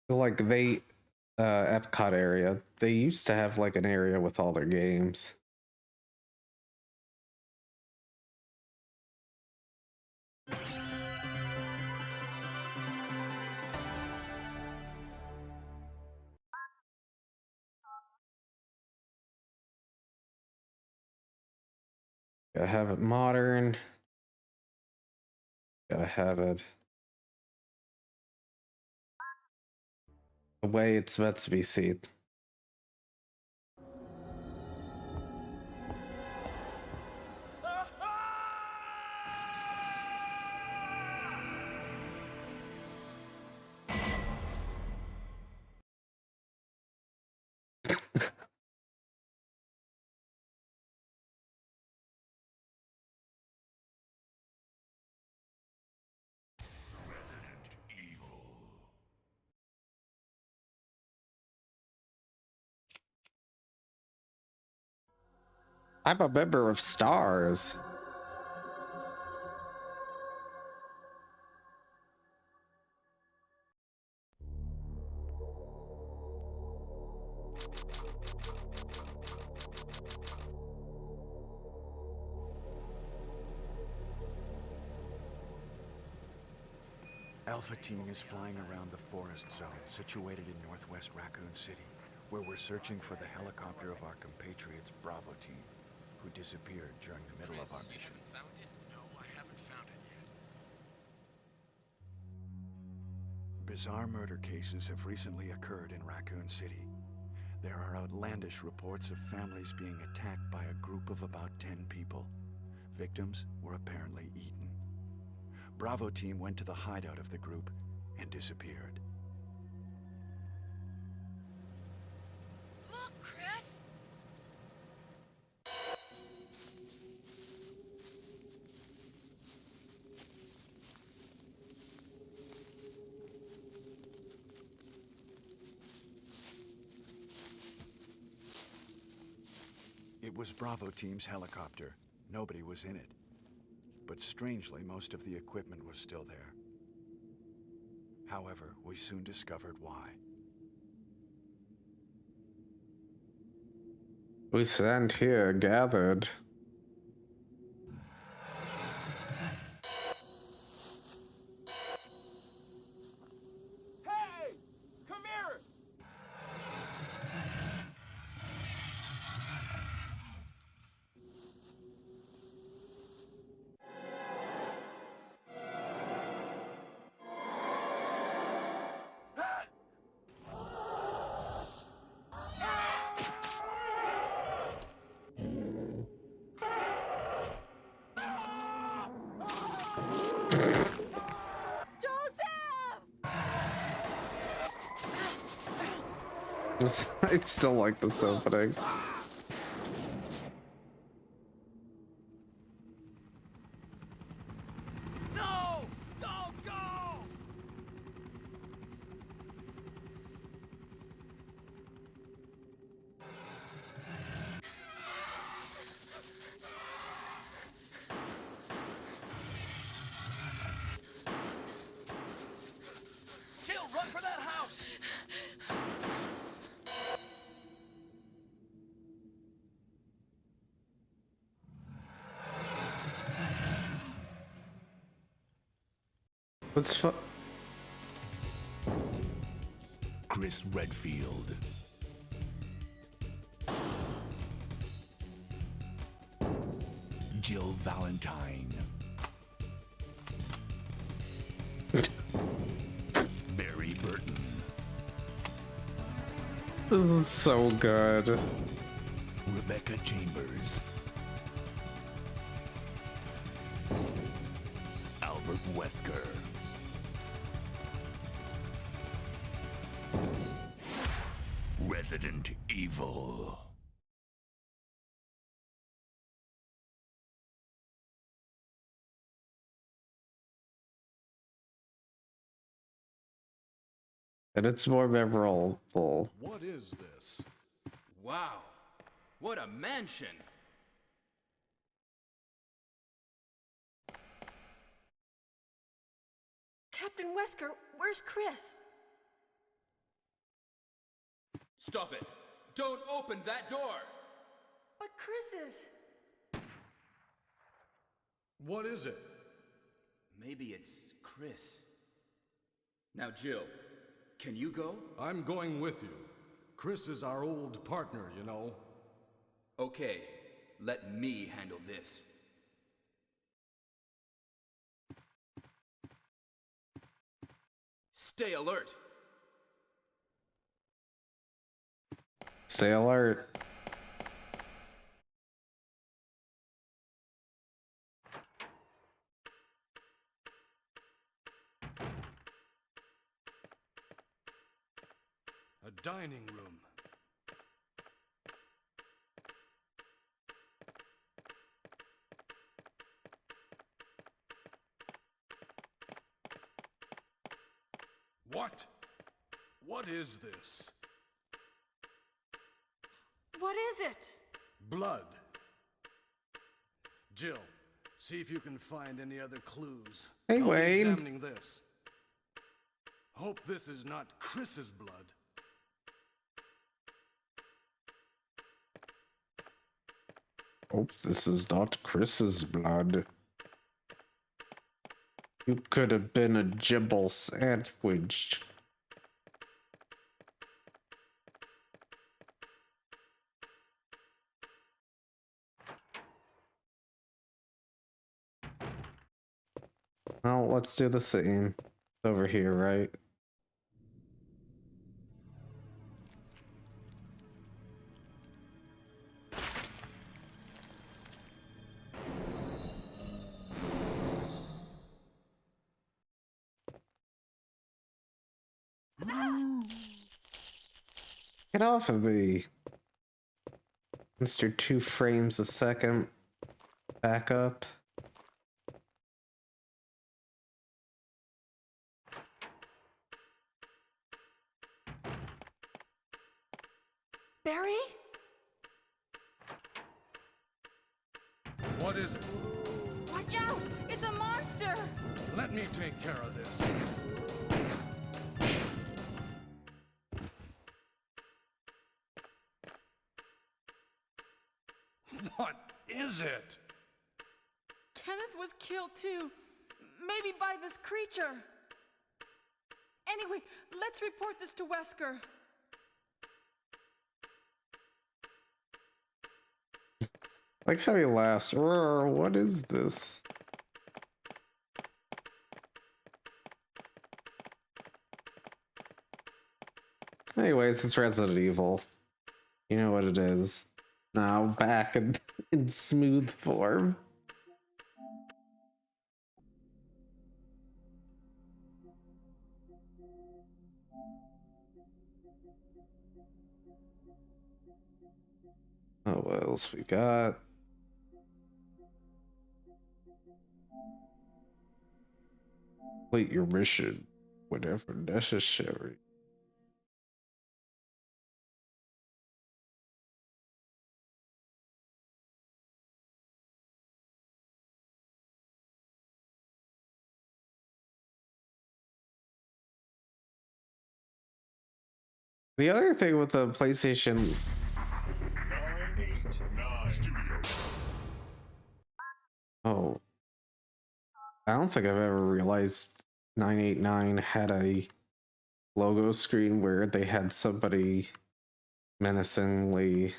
like they, Epcot area, they used to have like an area with all their games. Gotta have it modern. Gotta have it the way it's meant to be seen. I'm a member of Stars. Alpha Team is flying around the forest zone situated in northwest Raccoon City, where we're searching for the helicopter of our compatriots Bravo Team, who disappeared during the middle of our mission. No, I haven't found it yet. Bizarre murder cases have recently occurred in Raccoon City. There are outlandish reports of families being attacked by a group of about 10 people. Victims were apparently eaten. Bravo Team went to the hideout of the group and disappeared. Look, Chris! It was Bravo Team's helicopter. Nobody was in it. But strangely, most of the equipment was still there. However, we soon discovered why. We stand here gathered. Hey! Come here! I still like this opening. No! Don't go! Jill, run for that house! What's fun? Chris Redfield. Jill Valentine. Barry Burton. This is so good. Rebecca Chambers. Albert Wesker. Resident Evil. And it's more memorable. What is this? Wow, what a mansion! Captain Wesker, where's Chris? Stop it! Don't open that door! But Chris is... What is it? Maybe it's Chris. Now, Jill, can you go? I'm going with you. Chris is our old partner, you know. Okay, let me handle this. Stay alert! Stay alert. A dining room. What? What is this? What is it? Blood. Jill, see if you can find any other clues. Hey, I'll be Wayne. examining this. Hope this is not Chris's blood. Hope this is not Chris's blood. You could have been a Jibble sandwich. Well, let's do the same. It's over here, right? Get off of me, Mr. 2 frames a second. Back up. Barry? What is it? Watch out! It's a monster! Let me take care of this. What is it? Kenneth was killed too. Maybe by this creature. Anyway, let's report this to Wesker. Like how he laughs. Roar, what is this? Anyways, it's Resident Evil. You know what it is. Now back in smooth form. Oh, what else we got? Complete your mission whenever necessary. The other thing with the PlayStation 989 Studios. Oh, I don't think I've ever realized 989 had a logo screen where they had somebody menacingly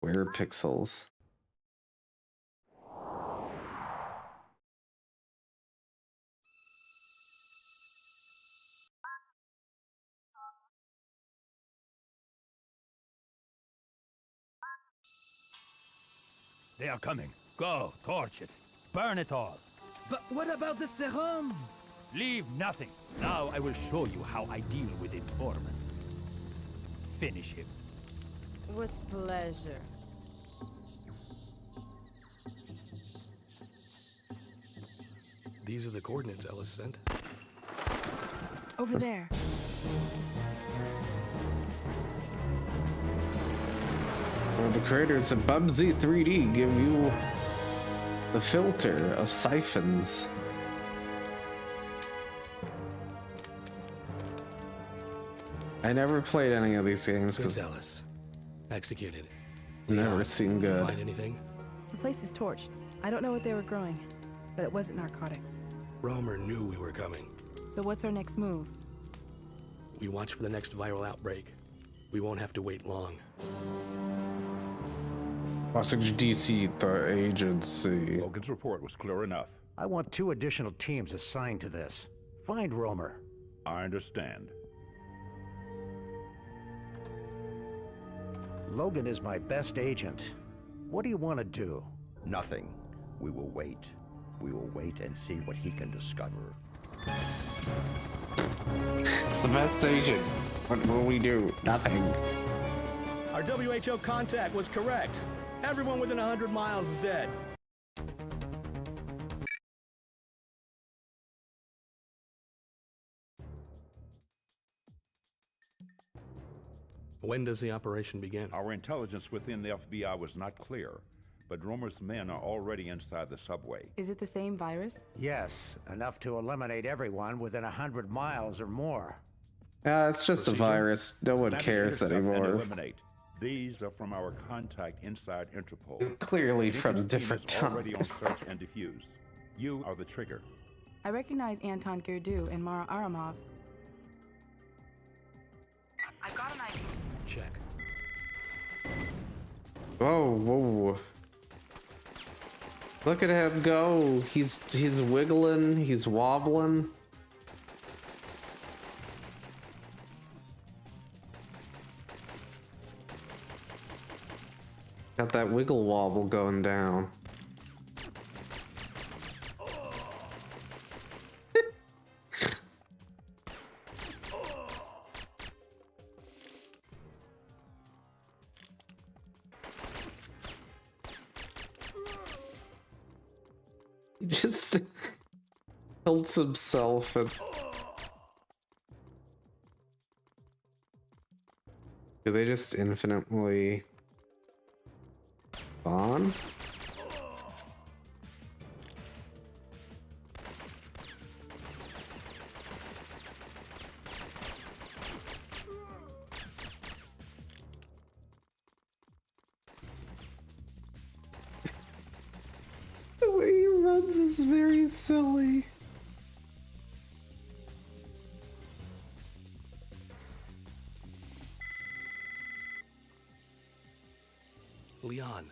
wear pixels. They are coming. Go, torch it. Burn it all. But what about the serum? Leave nothing. Now I will show you how I deal with informants. Finish him. With pleasure. These are the coordinates Ellis sent. Over there. Well, the creators of Bubsy 3D give you the filter of Syphons. I never played any of these games because Ellis executed. Never seen good. Find anything? The place is torched. I don't know what they were growing, but it wasn't narcotics. Romer knew we were coming. So what's our next move? We watch for the next viral outbreak. We won't have to wait long. Osage DC, the agency. Logan's report was clear enough. I want 2 additional teams assigned to this. Find Romer. I understand. Logan is my best agent. What do you want to do? Nothing. We will wait. We will wait and see what he can discover. It's the best agent. What will we do? Nothing. Our WHO contact was correct. Everyone within 100 miles is dead. When does the operation begin? Our intelligence within the FBI was not clear, but Romer's men are already inside the subway. Is it the same virus? Yes, enough to eliminate everyone within 100 miles or more. It's just a virus. No one cares anymore. Eliminate. These are from our contact inside Interpol. Clearly from different times. Already on search and defuse. You are the trigger. I recognize Anton Gerdu and Mara Aramov. I've got an idea. Check. Whoa, whoa. Look at him go. He's wiggling, he's wobbling. Got that wiggle wobble going down. He just tilts himself and... Do they just infinitely spawn? The way he runs is very silly. Leon,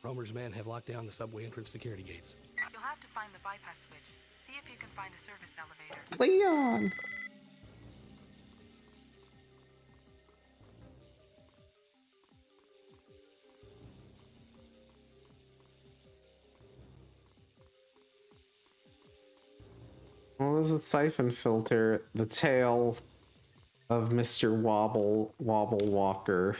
Romer's men have locked down the subway entrance security gates. You'll have to find the bypass switch. See if you can find a service elevator. Leon! Well, this is a siphon filter, the tail of Mr. Wobble Walker.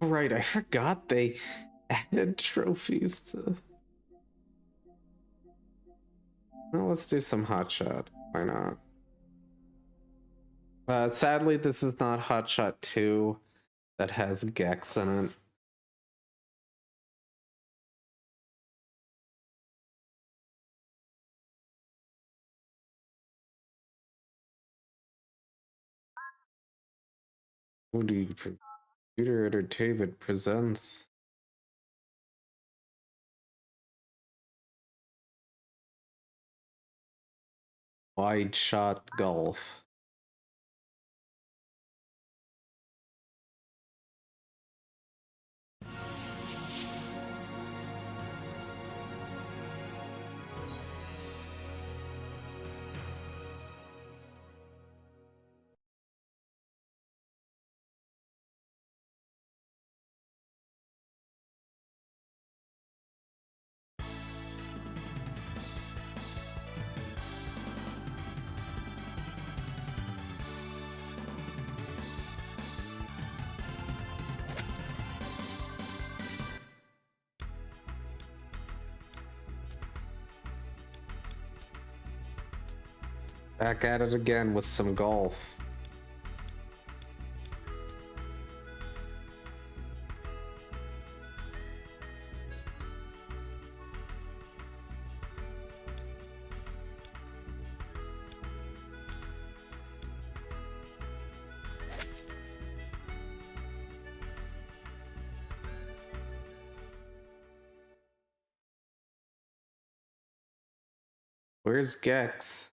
Right, I forgot they added trophies to... Well, let's do some hotshot. Why not? Sadly, this is not Hotshot 2 that has Gex in it. Woody Computer Entertainment presents Wide Shot Golf. Back at it again with some golf. Where's Gex?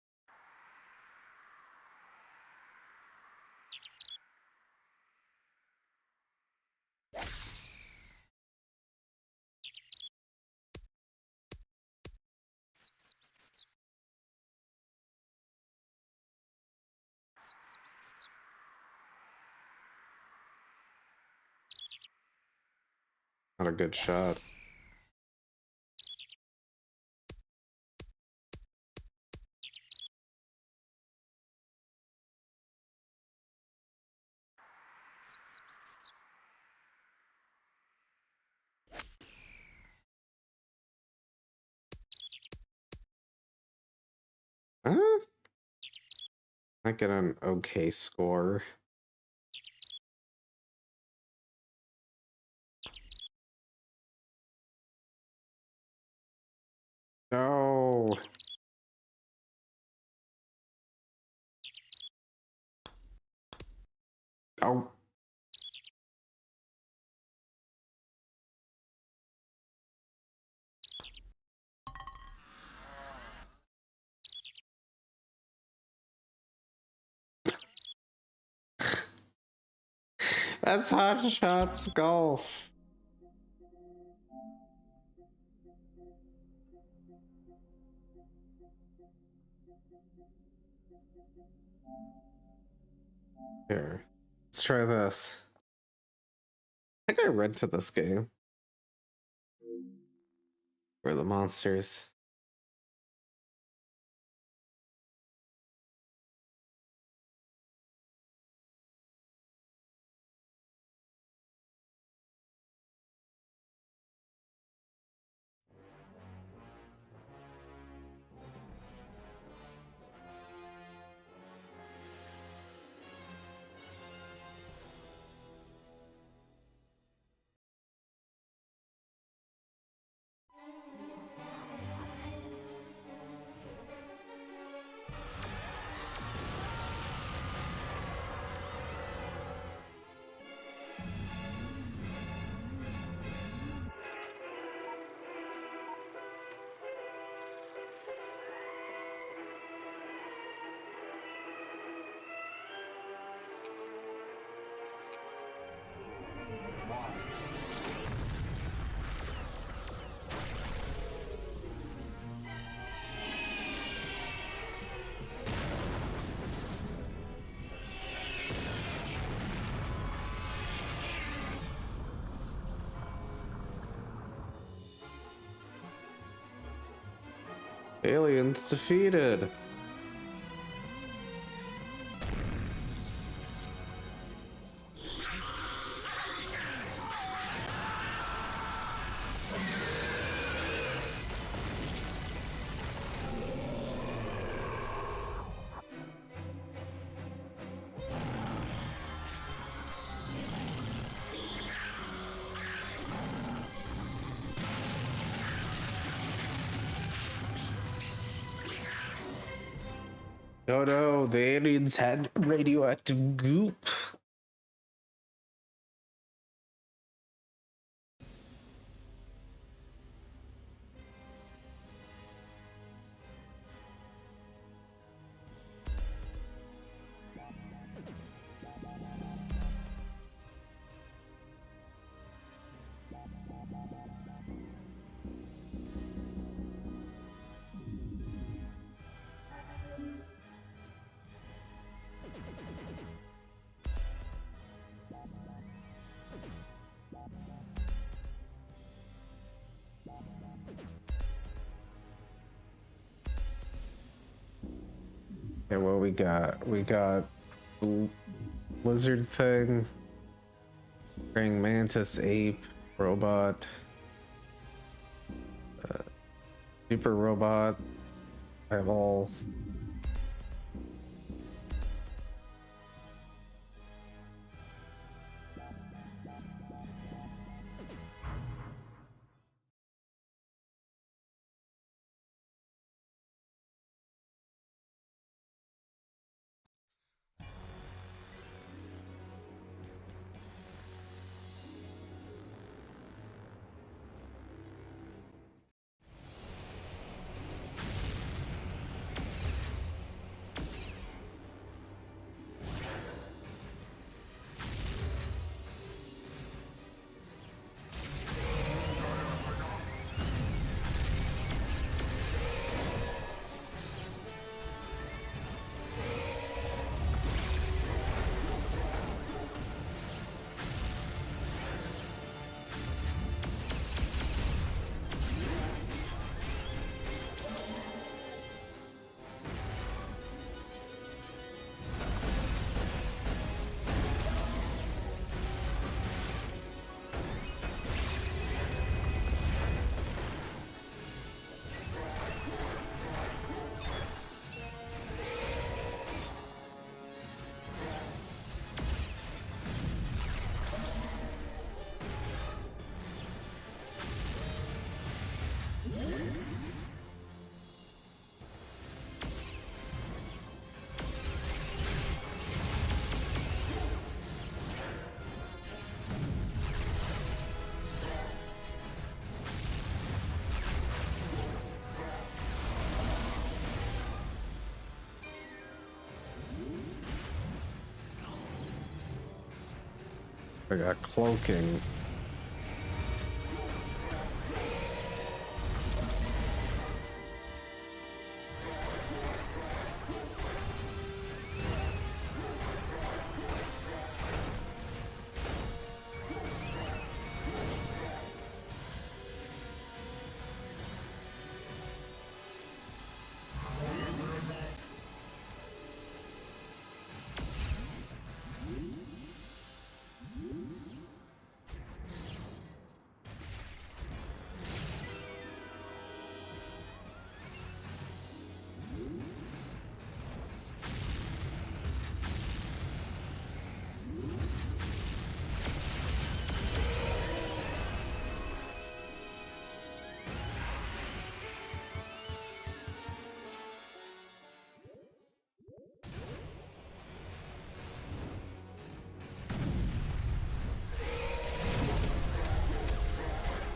Not a good shot. I get an okay score. No. Oh. That's Hot Shots Golf. Here, let's try this. I think I rented this game. Where are the monsters? Aliens defeated. Oh no, the aliens had radioactive goop. Okay, what we got? We got lizard thing, praying mantis, ape, robot, super robot. I have all I got cloaking.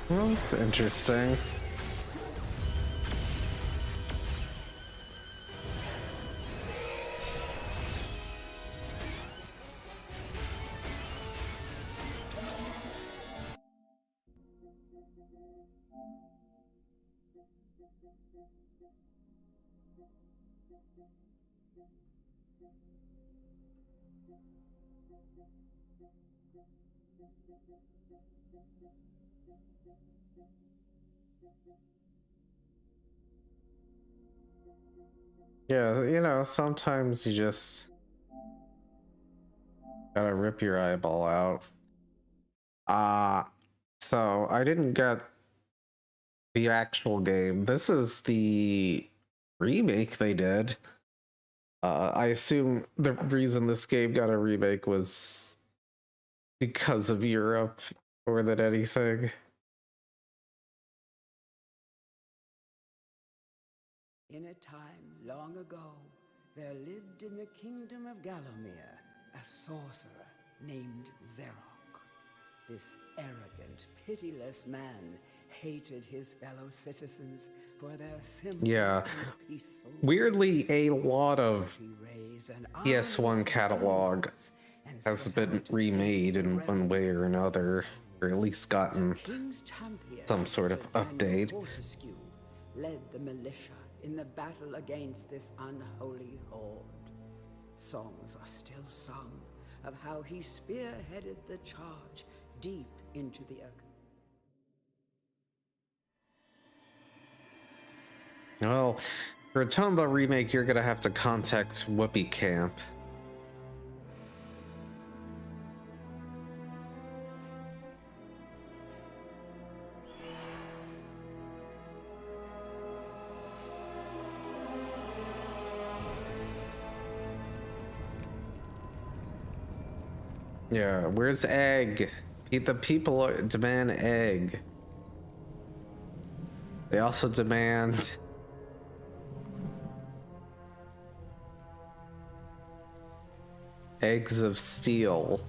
Well, that's interesting. Yeah, you know, sometimes you just gotta rip your eyeball out. So I didn't get the actual game. This is the remake they did. I assume the reason this game got a remake was because of Europe more than anything. In a time long ago, there lived in the kingdom of Gallowmere a sorcerer named Xerok. This arrogant, pitiless man hated his fellow citizens for their simple and peaceful. Weirdly, a lot of PS1 catalog has been remade in one way or another, or at least gotten some sort of update. Led the militia in the battle against this unholy horde. Songs are still sung of how he spearheaded the charge deep into the earth. Well, for a Tomba remake, you're gonna have to contact Whoopi Camp. Yeah, where's Egg? The people demand Egg. They also demand eggs of steel.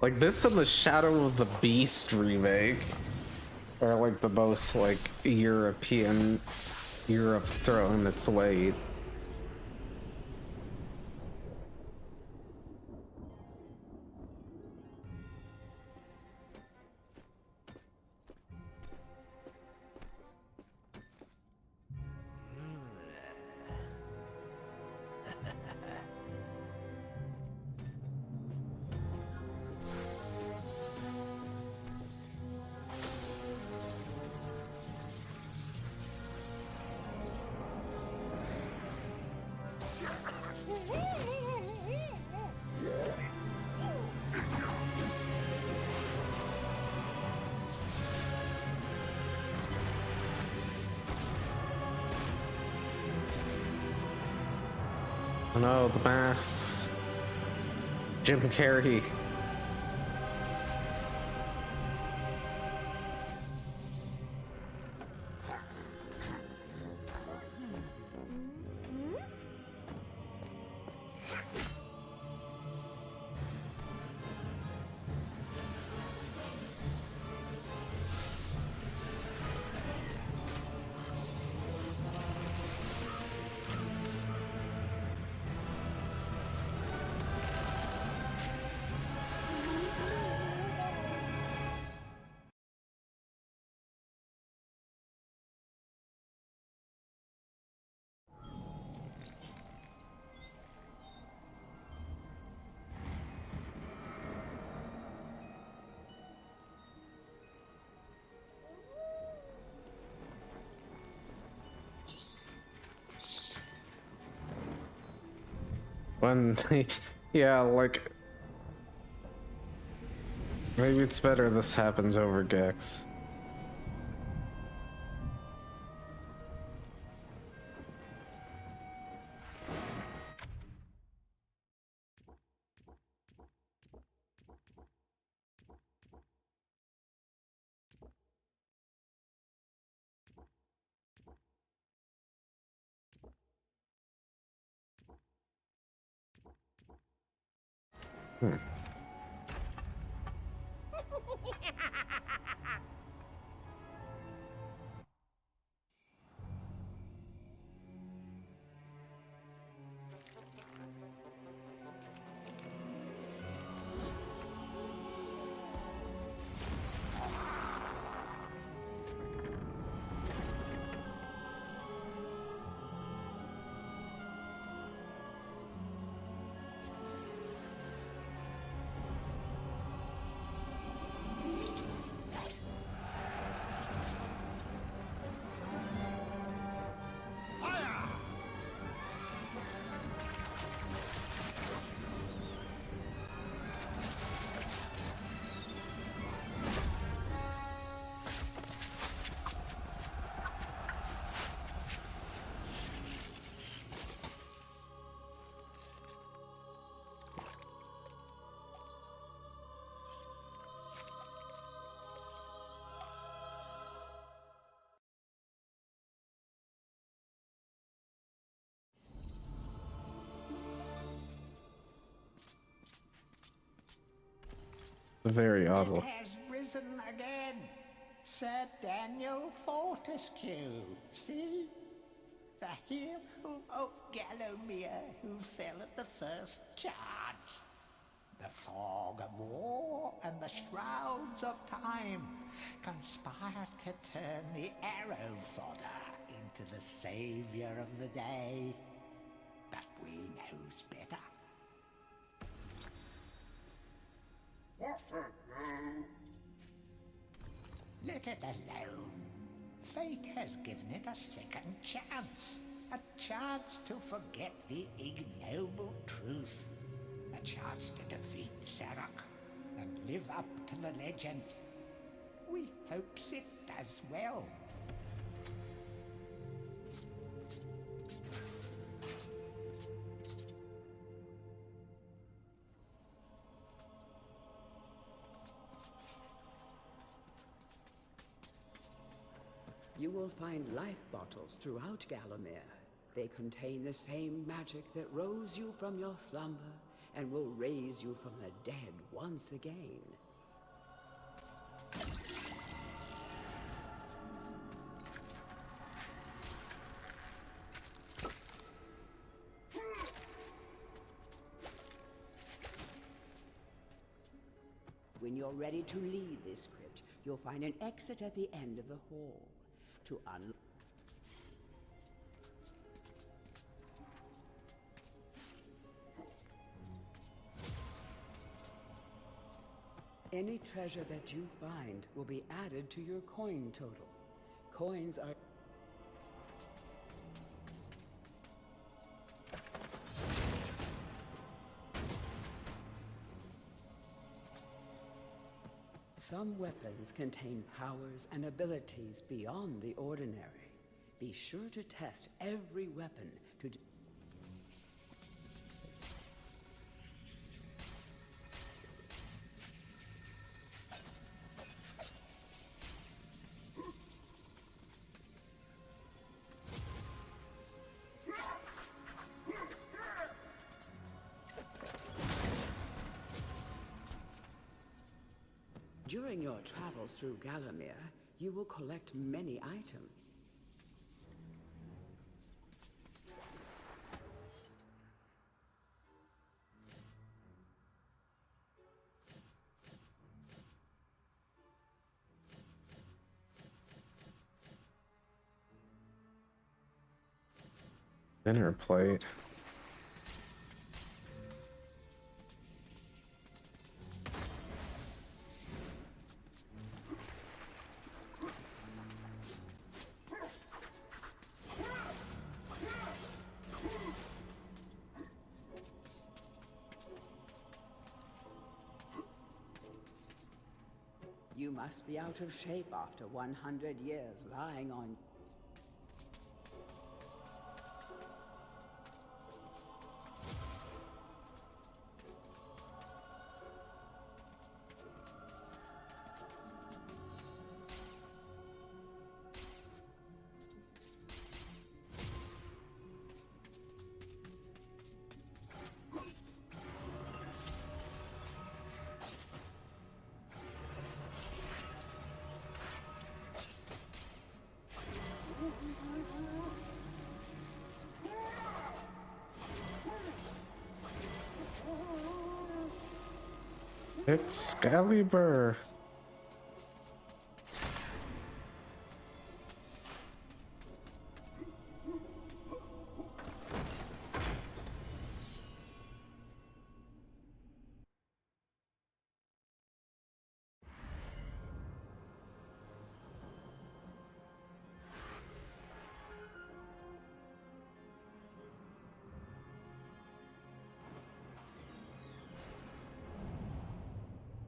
Like this and the Shadow of the Beast remake are like the most like Europe throwing its weight. Oh no, the masks. Jim Carrey. When, yeah, like, maybe it's better this happens over Gex. Very odd It one. has risen again. Sir Daniel Fortescue, see? The hero of Gallowmere who fell at the first charge. The fog of war and the shrouds of time conspire to turn the arrow fodder into the savior of the day. But we knows better. Let it alone. Fate has given it a second chance. A chance to forget the ignoble truth. A chance to defeat Zarok and live up to the legend. We hopes it does well. You will find life bottles throughout Gallowmere. They contain the same magic that rose you from your slumber and will raise you from the dead once again. When you're ready to leave this crypt, you'll find an exit at the end of the hall. To unlock any treasure that you find will be added to your coin total. Coins are some weapons contain powers and abilities beyond the ordinary. Be sure to test every weapon to During your travels through Gallowmere, you will collect many items. Dinner plate. You must be out of shape after 100 years lying on... Excalibur.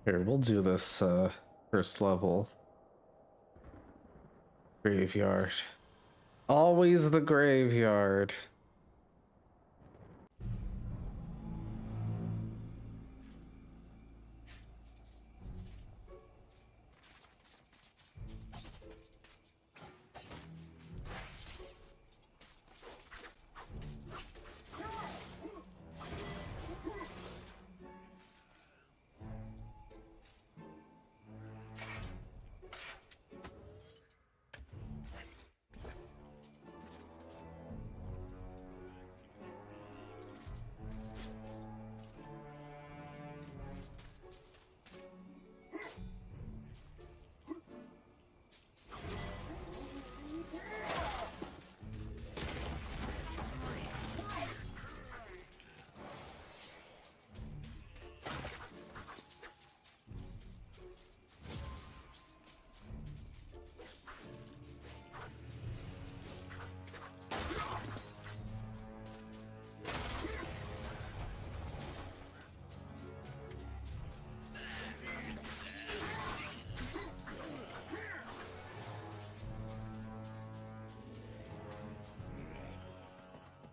Here, we'll do this first level. Graveyard. Always the graveyard.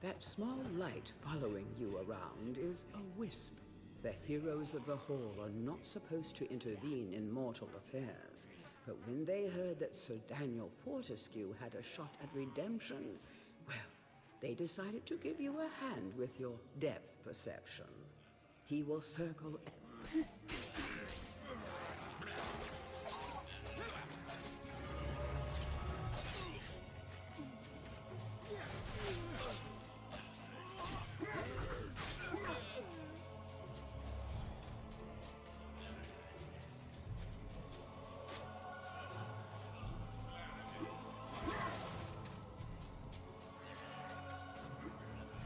That small light following you around is a wisp. The heroes of the Hall are not supposed to intervene in mortal affairs, but when they heard that Sir Daniel Fortescue had a shot at redemption, well, they decided to give you a hand with your depth perception. He will circle...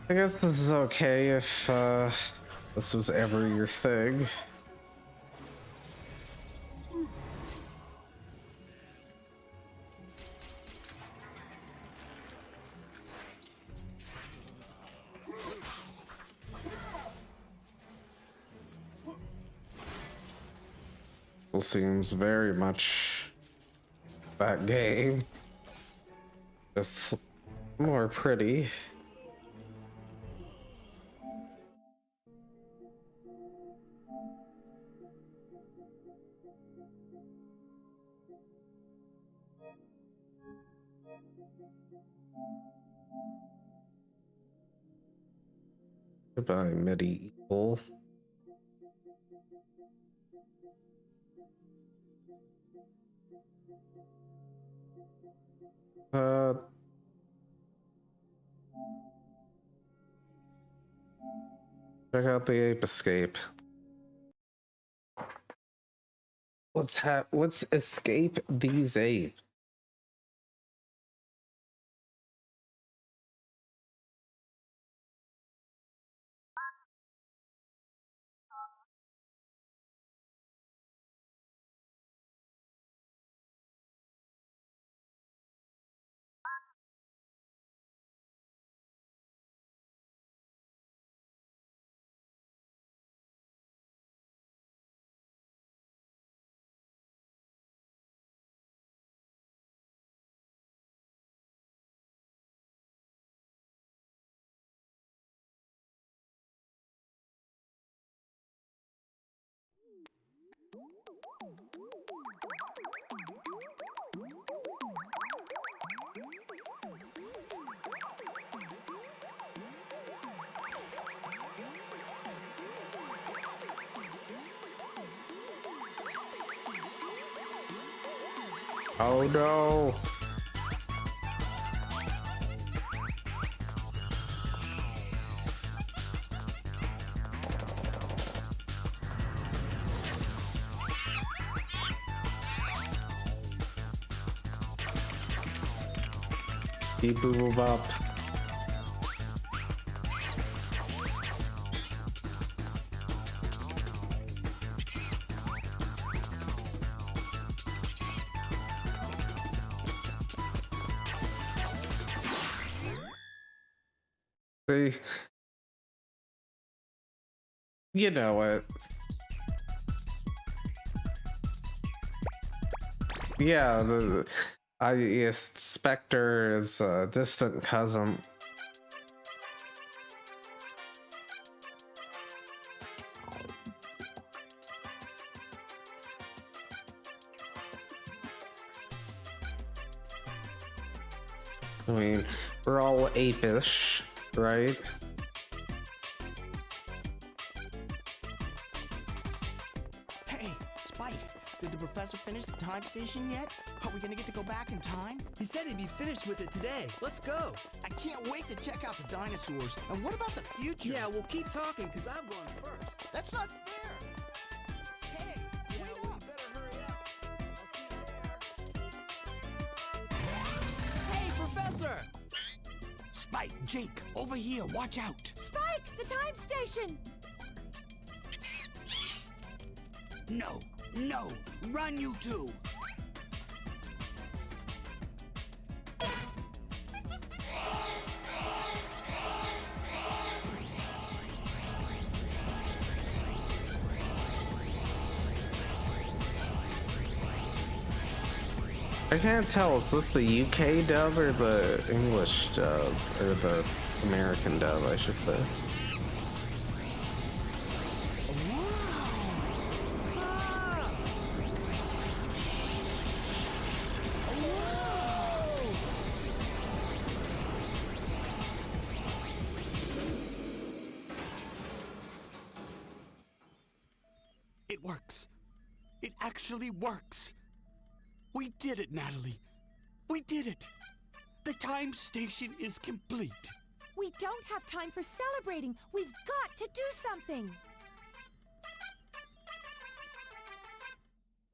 I guess this is okay if this was ever your thing. It seems very much that game. Just more pretty. Goodbye, Medieval. Check out the ape escape. Let's escape these apes. Oh no! Keep move up. See? You know it. Yeah, Spectre is a distant cousin. I mean, we're all apish, right? Hey, Spike, did the professor finish the time station yet? Are we gonna get to go back in time? He said he'd be finished with it today. Let's go. I can't wait to check out the dinosaurs. And what about the future? Yeah, we'll keep talking because I'm going first. That's not fair. Hey, wait up. You better hurry up. I'll see you there. Hey, Professor! Spike, Jake, over here, watch out! Spike, the time station! No, no, run you two! I can't tell, is this the UK dub or the English dub? Or the American dub, I should say. It works. It actually works. We did it, Natalie. We did it. The time station is complete. We don't have time for celebrating. We've got to do something.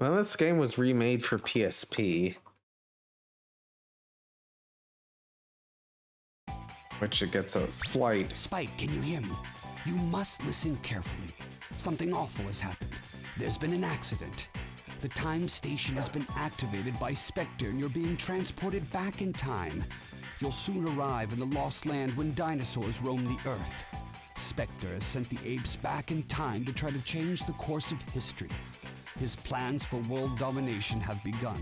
Well, this game was remade for PSP. Which it gets a slight... Spike, can you hear me? You must listen carefully. Something awful has happened. There's been an accident. The time station has been activated by Spectre and you're being transported back in time. You'll soon arrive in the lost land when dinosaurs roam the Earth. Spectre has sent the apes back in time to try to change the course of history. His plans for world domination have begun.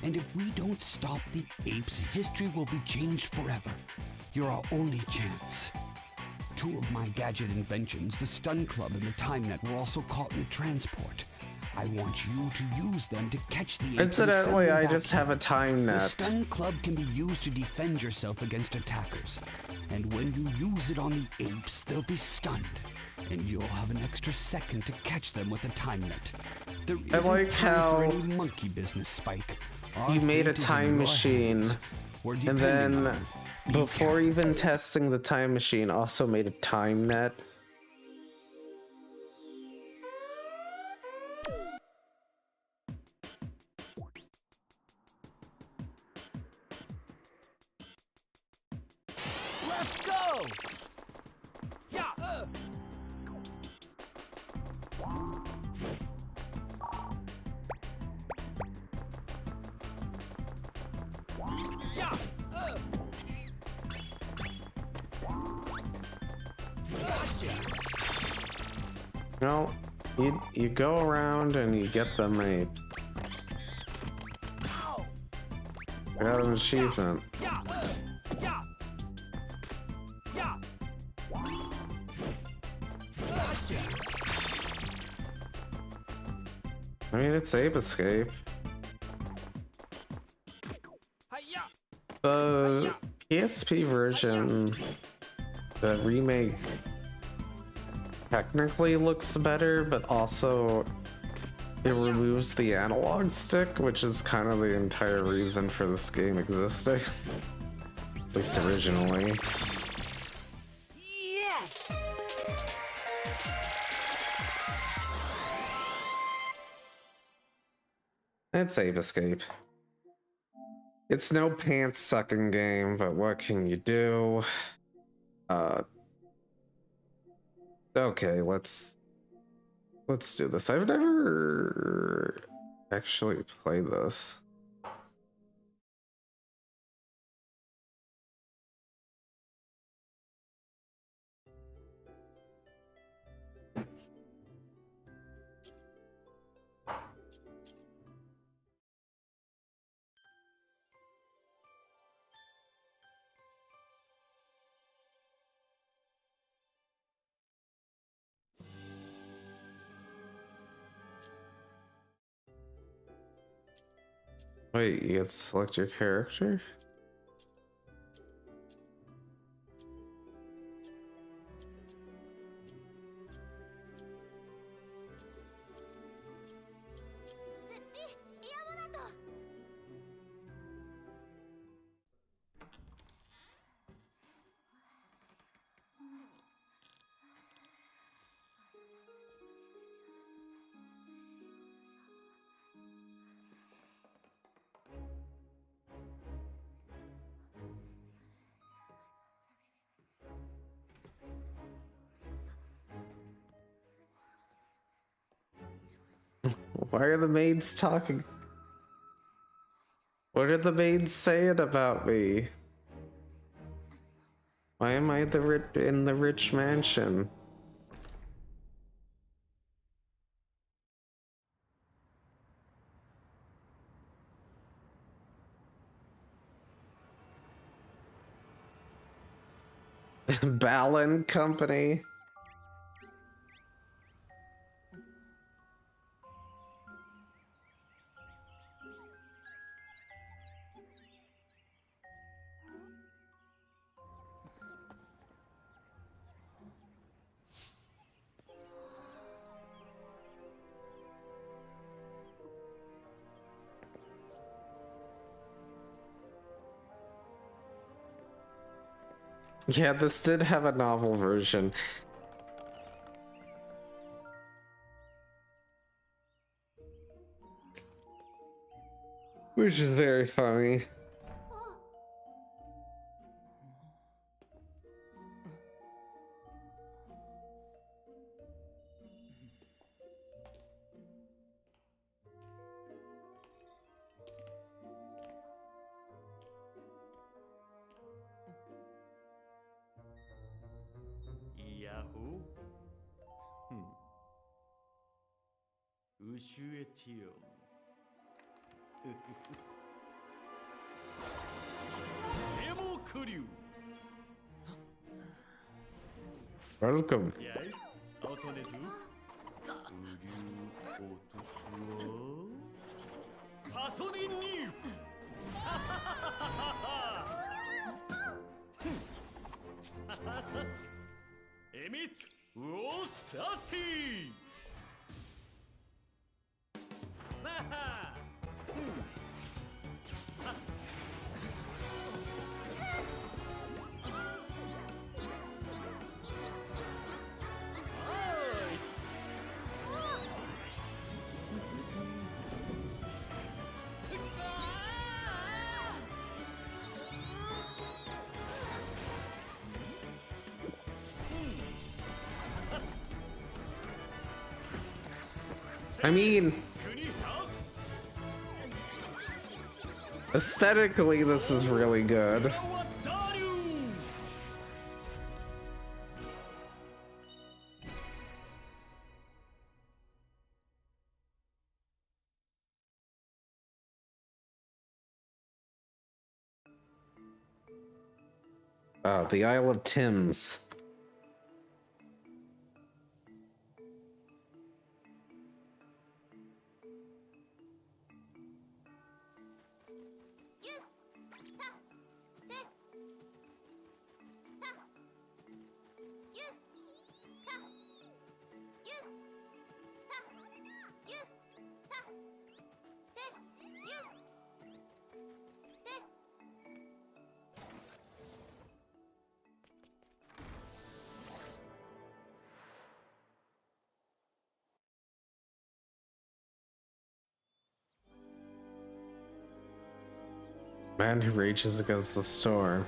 And if we don't stop the apes, history will be changed forever. You're our only chance. Two of my gadget inventions, the Stun Club and the Time Net, were also caught in the transport. I want you to use them to catch the apes. Incidentally, I just have a time net. The Stun Club can be used to defend yourself against attackers. And when you use it on the apes, they'll be stunned. And you'll have an extra second to catch them with the Time Net. There isn't time for any monkey business, Spike. you made a fate is in time your machine, hands. We're and depending on then you. Be before careful. even testing the time machine, also made a time net. Let's go! Yeah! Yeah! Gotcha! No, you go around and you get them made. I got an achievement. Yeah! Yeah! Yeah! Gotcha! I mean, it's Ape Escape. Hi-ya! The PSP version, the remake, technically looks better, but also it removes the analog stick, which is kind of the entire reason for this game existing. At least originally. Yes! It's Ape Escape. It's no pants sucking game, but what can you do? Okay, let's do this. I've never actually played this. Wait, you get to select your character? Why are the maids talking? What are the maids saying about me? Why am I in the rich mansion? Balan Company. Yeah, this did have a novel version. Which is very funny. Yahoo? Ushuetio. Demo Kuryu. Welcome. Yay? Autonezu? Kuryu Otosuo? Pasoni New! Emit Osasi! I mean, aesthetically, this is really good. Oh, the Isle of Thames. Man who rages against the storm.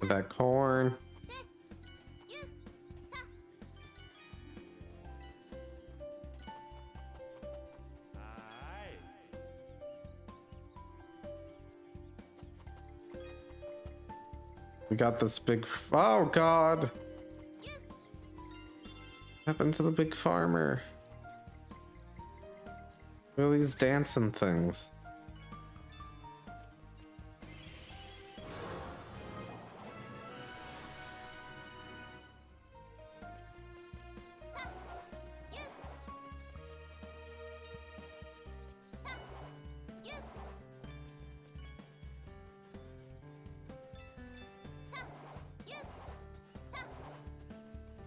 That corn. We got this big. Oh God! What happened to the big farmer? All these dancing things.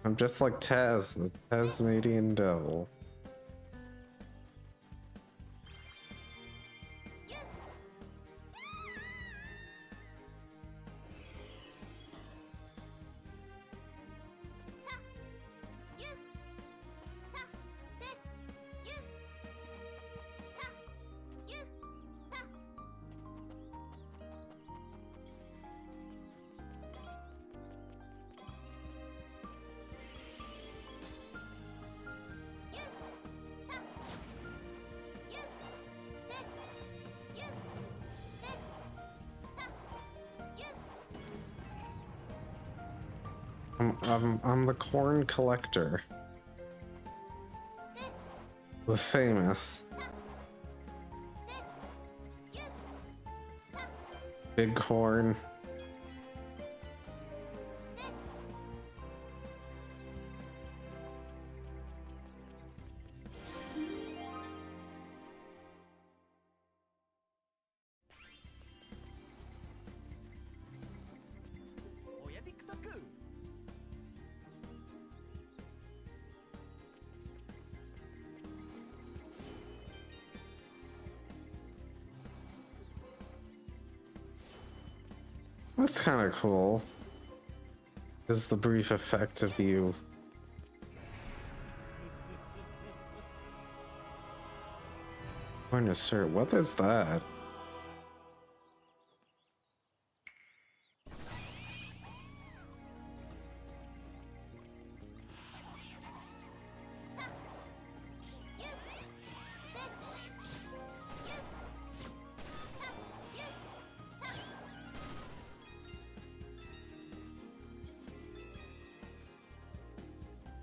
I'm just like Taz, the Tasmanian devil. I'm the corn collector. The famous. Big corn. That's kind of cool. Is the brief effect of you. Sir, what is that?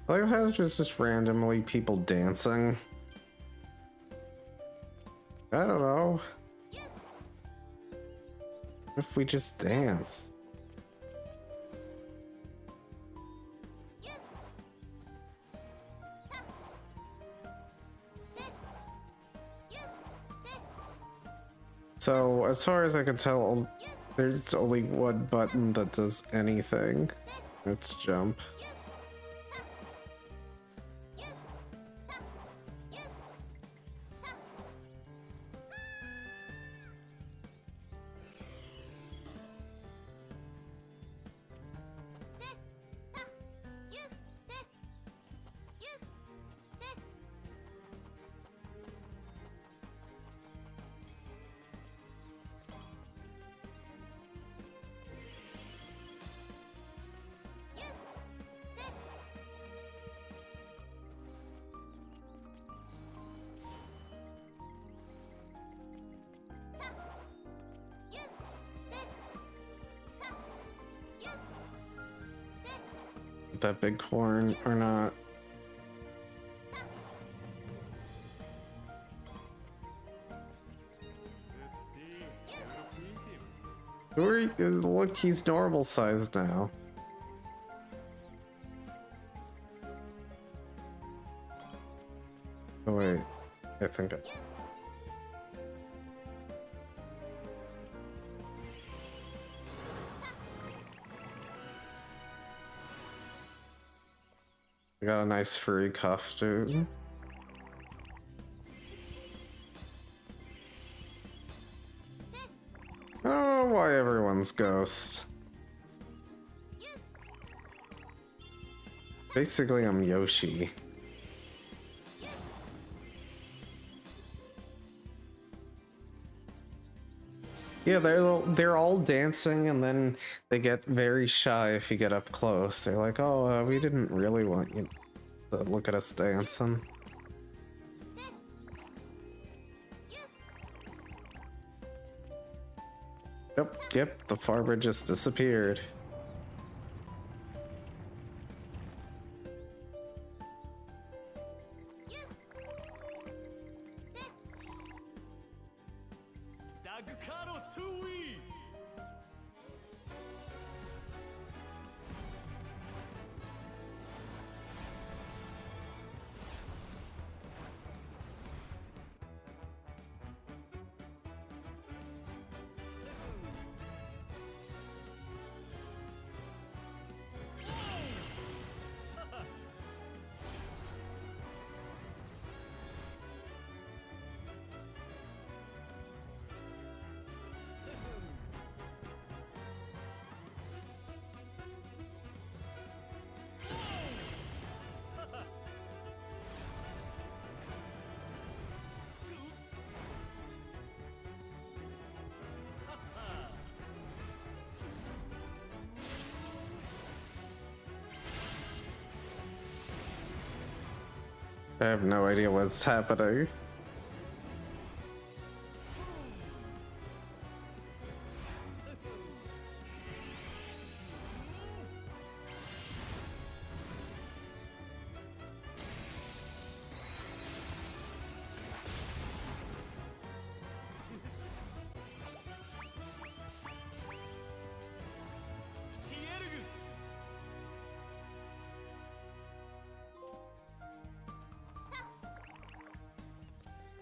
Like how there's just randomly people dancing. I don't know. If we just dance. So, as far as I can tell, there's only one button that does anything. It's jump. eat that big corn or not. Look, he's normal sized now. Oh wait, I think it. I got a nice furry cuff, dude. I don't know why everyone's ghost. Basically, I'm Yoshi. Yeah, they're all dancing, and then they get very shy if you get up close. They're like, "Oh, we didn't really want you to look at us dancing." Yep, the farmer just disappeared. I have no idea what's happening.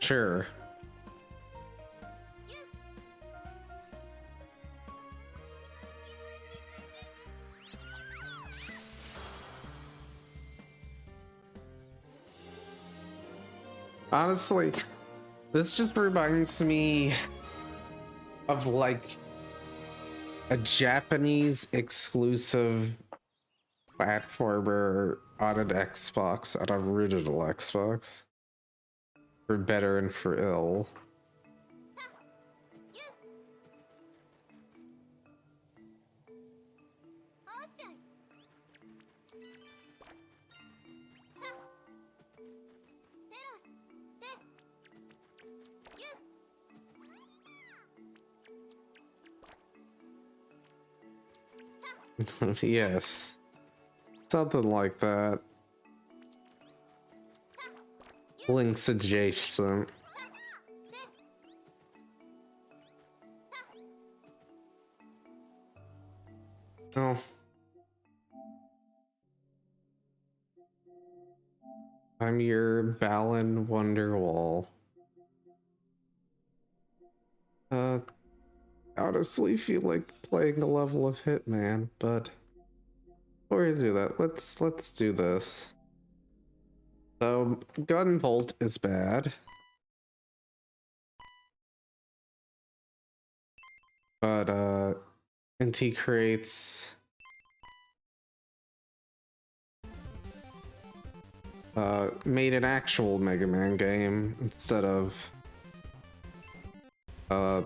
Sure. Honestly, this just reminds me of like a Japanese exclusive platformer on an Xbox, on a original Xbox. For better and for ill. Yes. Something like that. Link's adjacent. Oh. I'm your Balan Wonderwall. Honestly feel like playing a level of Hitman, but before we do that, let's do this. So, Gunvolt is bad. But, NT creates... made an actual Mega Man game instead of... the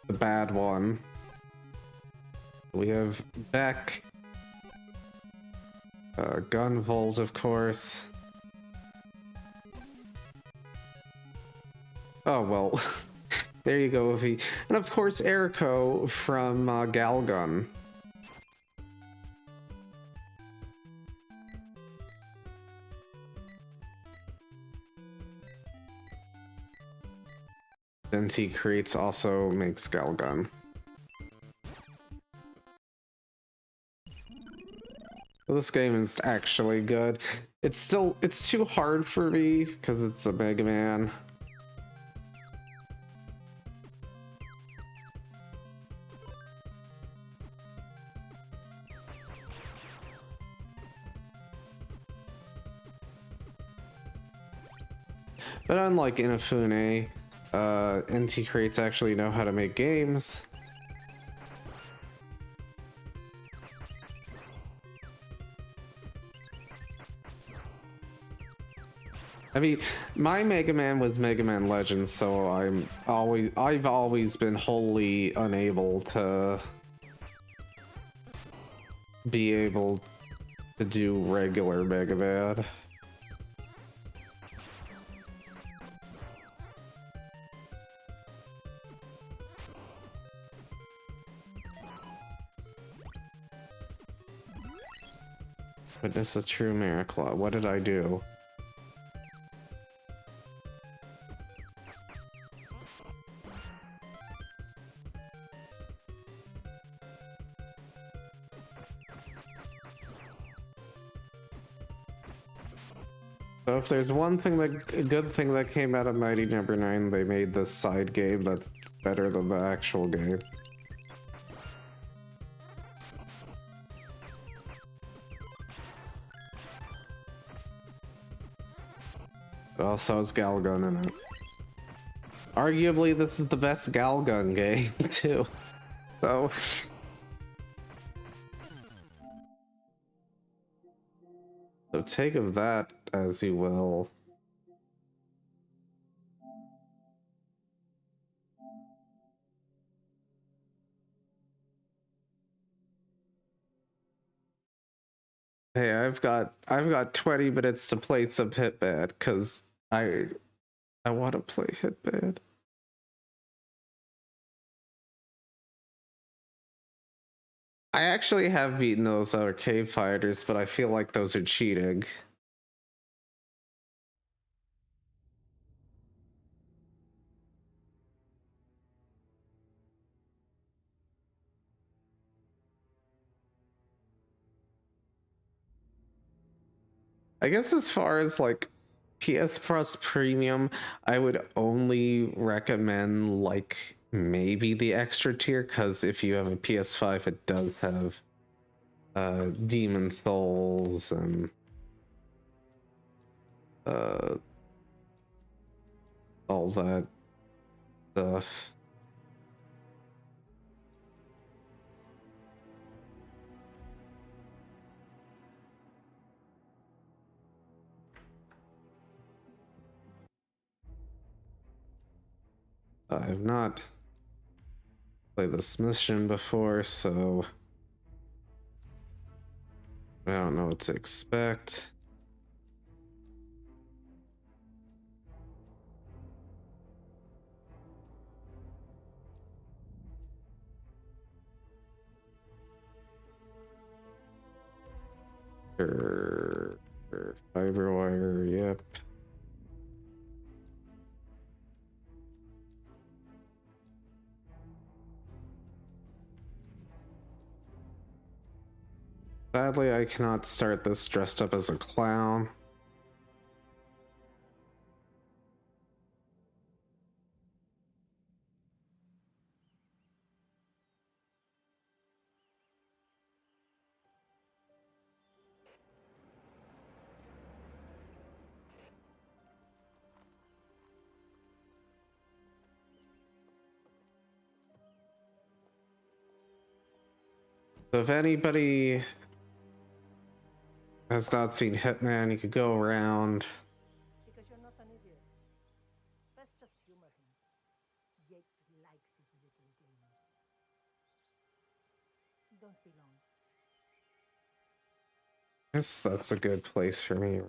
bad one. We have Beck. Gunvolt, of course. Oh, well. There you go, Iffy. And of course, Erico from Galgun. NT Creates also makes Galgun. This game is actually good. It's too hard for me because it's a Mega Man. But unlike Inafune, NT Creates actually know how to make games. I mean, my Mega Man was Mega Man Legends, so I've always been wholly unable to be able to do regular Mega Man. Witness a true miracle. What did I do? So if there's one thing a good thing that came out of Mighty Number 9, they made this side game that's better than the actual game. It also has Galgun in it. Arguably, this is the best Galgun game, too. So... So take of that as you will. Hey, I've got 20 minutes to play some Hitman because I want to play Hitman. I actually have beaten those arcade fighters, but I feel like those are cheating. I guess as far as like PS Plus Premium, I would only recommend like maybe the extra tier, because if you have a PS5, it does have Demon Souls and all that stuff. I have not played this mission before, so I don't know what to expect. Fiber wire, yep. Sadly, I cannot start this dressed up as a clown. So if anybody has not seen Hitman, you could go around. Because you're not an idiot. Let's just humor him. Yates likes his little games. Don't be long. Guess that's a good place for me.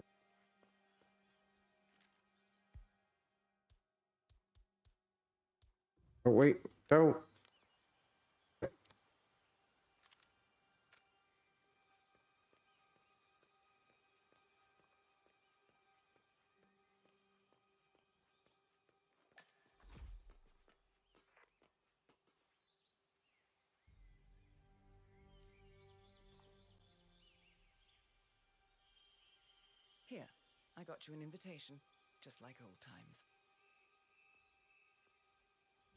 Oh wait, don't. I got you an invitation, just like old times.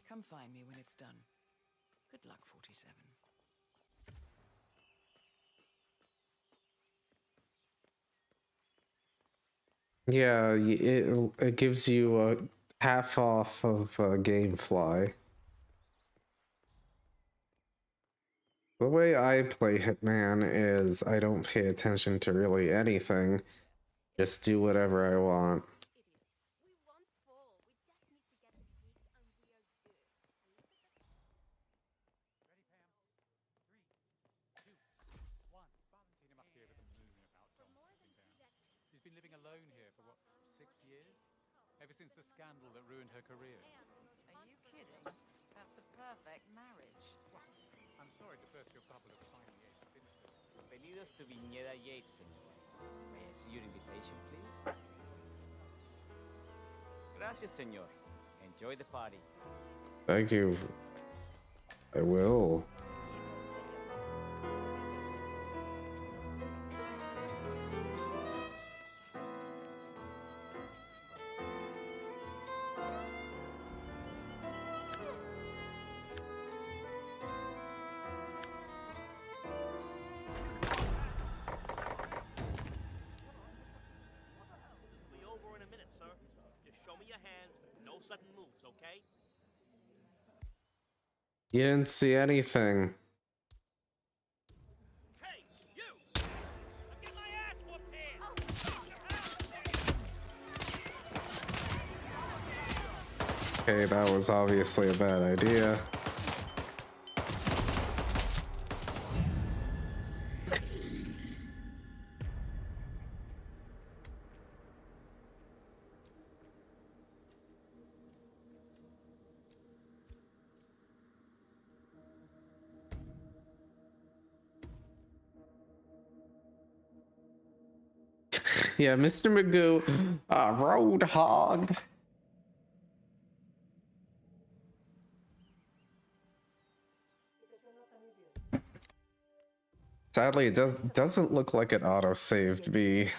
Come find me when it's done. Good luck, 47. Yeah, it gives you a half off of GameFly. The way I play Hitman is I don't pay attention to really anything. Just do whatever I want. She's been living alone here for, what, 6 years? Ever since the scandal that ruined her career. Are you kidding? That's the perfect marriage. Well, I'm sorry to burst your bubble of fine Yates. Bienvenidos to Viñeda Yates, señor. May I see your invitation, please? Gracias, señor. Enjoy the party. Thank you. I will. Be over in a minute, sir. Just show me your hands. No sudden moves, okay? You didn't see anything. Hey, you! I get my ass whooped here! Okay, that was obviously a bad idea. Yeah, Mr. Magoo, Roadhog. Sadly, it doesn't look like it auto-saved me.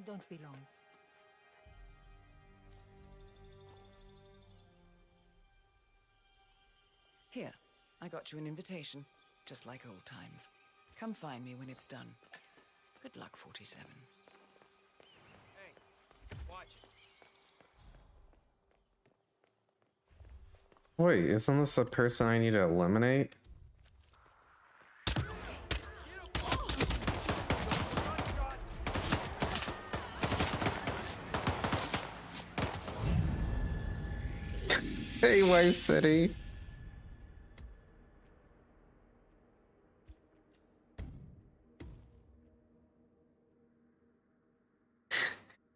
Don't be long. Here, I got you an invitation, just like old times. Come find me when it's done. Good luck, 47. Hey, watch it. Wait, isn't this the person I need to eliminate? Hey, Wife City.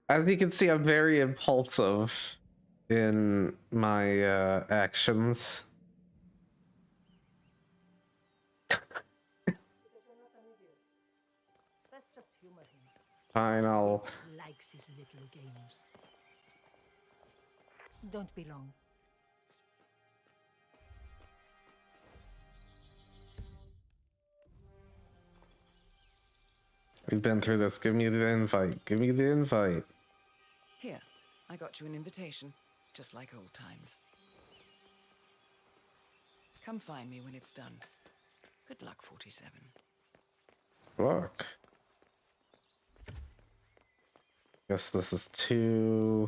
As you can see, I'm very impulsive in my actions. Let's just humor him. Fine, I'll... Likes his little games. Don't be long. We've been through this. Give me the invite. Give me the invite. Here, I got you an invitation, just like old times. Come find me when it's done. Good luck, 47. Look. Guess this is too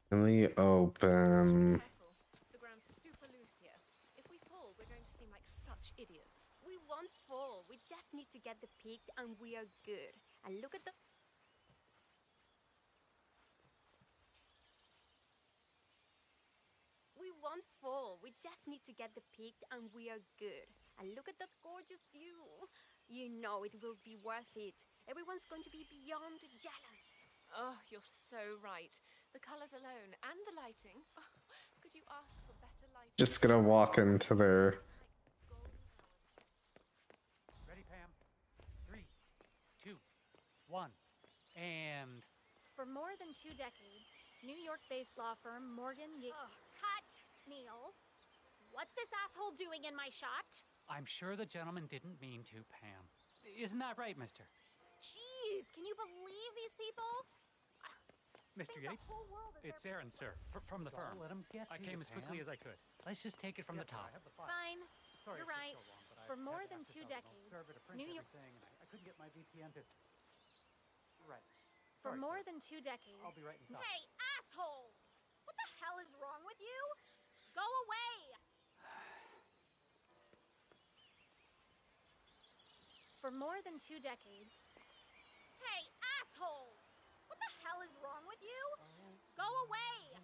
in the open. The ground's super loose here. If we fall, we're going to seem like such idiots. We won't fall. We just need to get the peak and we are good. And look at the... We won't fall. We just need to get the peak and we are good. And look at that gorgeous view. You know it will be worth it. Everyone's going to be beyond jealous. Oh, you're so right. The colors alone and the lighting. Oh, could you ask for better lighting? Just gonna walk into their... Ready, Pam? 3, 2, 1, and... For more than 2 decades, New York-based law firm Morgan Yates... Cut, Neil. What's this asshole doing in my shot? I'm sure the gentleman didn't mean to, Pam. Isn't that right, mister? Jeez, can you believe these people? Mr. Yates? It's Aaron, sir, from the firm. Let him get I to came you, as quickly Pam. as I could. Let's just take it from the top. Fine. Sorry You're it took right. so long, but I For more had to than have 2 this out decades, on server to print New York. everything, and I couldn't get my VPN to... Right. For Sorry, more sir. than 2 decades. I'll be right inside. Hey, asshole! What the hell is wrong with you? Go away! For more than 2 decades. Hey, asshole! What the hell is wrong with you? Go away!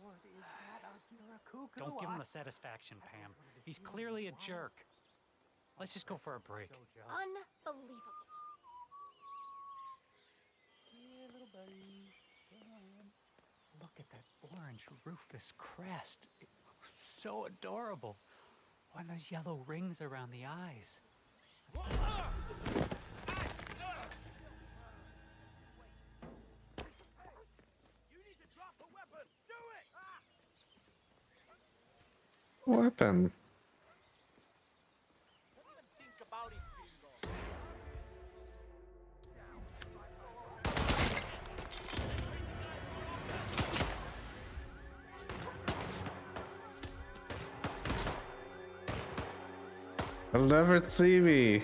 Don't give him the satisfaction, Pam. He's clearly a jerk. Let's just go for a break. Unbelievable. Yeah, little buddy. Come on. Look at that orange rufous crest. So adorable. Why those yellow rings around the eyes? Weapon. They'll never see me.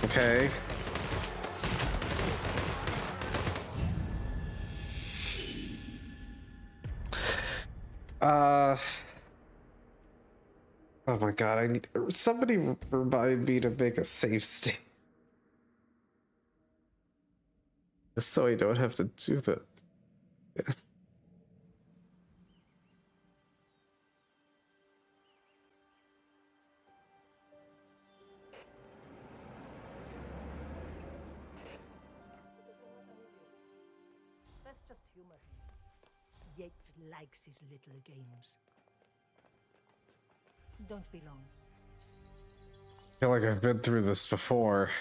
Okay. Oh my god, I need somebody remind me to make a save state. Just so I don't have to do that. Yeah. Let's just humor him. Yates likes his little games. Don't be long. I feel like I've been through this before.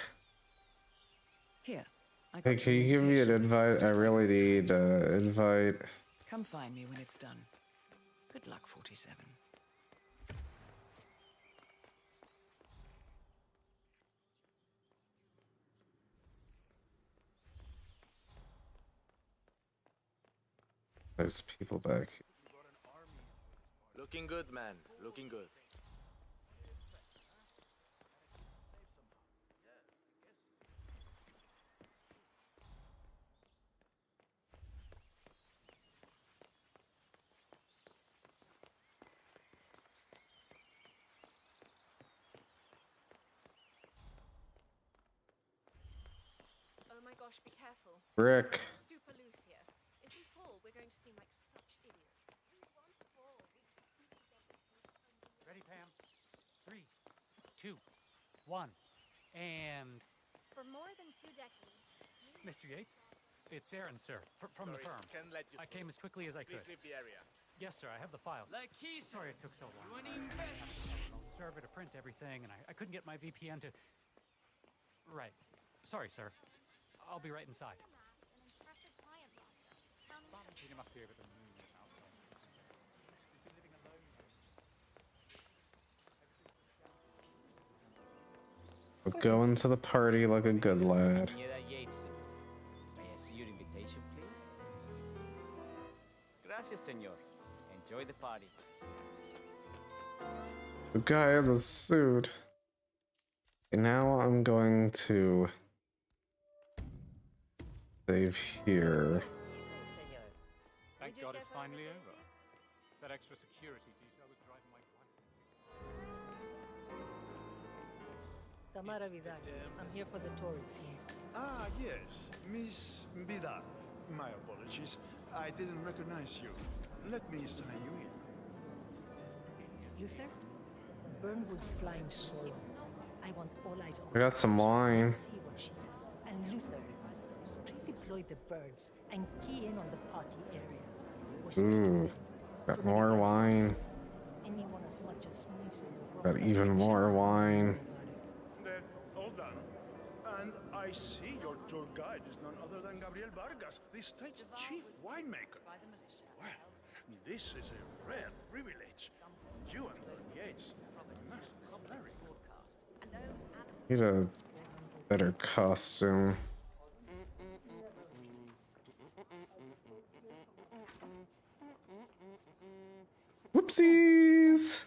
Here, I Hey, got can you you give me an invitation, invite? I just like really old need times. an invite. Come find me when it's done. Good luck, 47. There's people back. Looking good, man. Looking good. Oh my gosh, be careful. Rick. It's super loose here. If we fall, we're going to seem like such idiots. We won't fall. Ready, Pam? 3, 2, 1, and... For more than 2 decades. Mr. Yates? It's Aaron, sir, from the Sorry, firm. can't let you I came as quickly as I could. Please leave the area. Yes, sir, I have the file. Like he said, Sorry it took so long. you an invest. Server to print everything, and I couldn't get my VPN to... Right. Sorry, sir. I'll be right inside. You must be over the moon now. You've been living alone. But going to the party like a good lad. Niñera Yates, may I see your invitation, please? Gracias, señor. Enjoy the party. The guy in the suit. Okay, now I'm going to save here. Thank God it's finally over. That extra security detail was driving my wife. Tamara Vidal. I'm here for the tour, it seems. Ah, yes. Miss Vidal. My apologies. I didn't recognize you. Let me sign you in. Luther? Burnwood's flying solo. I want all eyes on I got some wine. See what she does. And Luther, redeploy the birds and key in on the party area. Ooh, got more wine. Anyone as much as sneezing. Got even more wine. Then, all done. And I see your tour guide is none other than Gabriel Vargas, the state's chief winemaker. Well, this is a rare privilege. You and Lord Yates must be very Need a better costume. Whoopsies!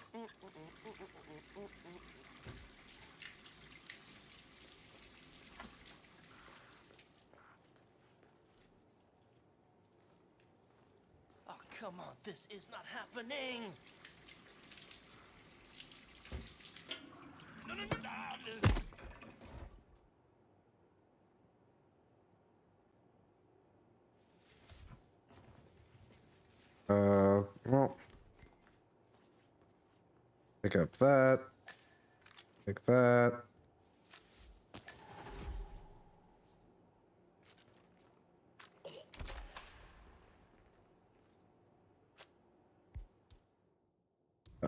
Oh, come on, this is not happening! No, no, no, no! Well, pick up that. Pick that.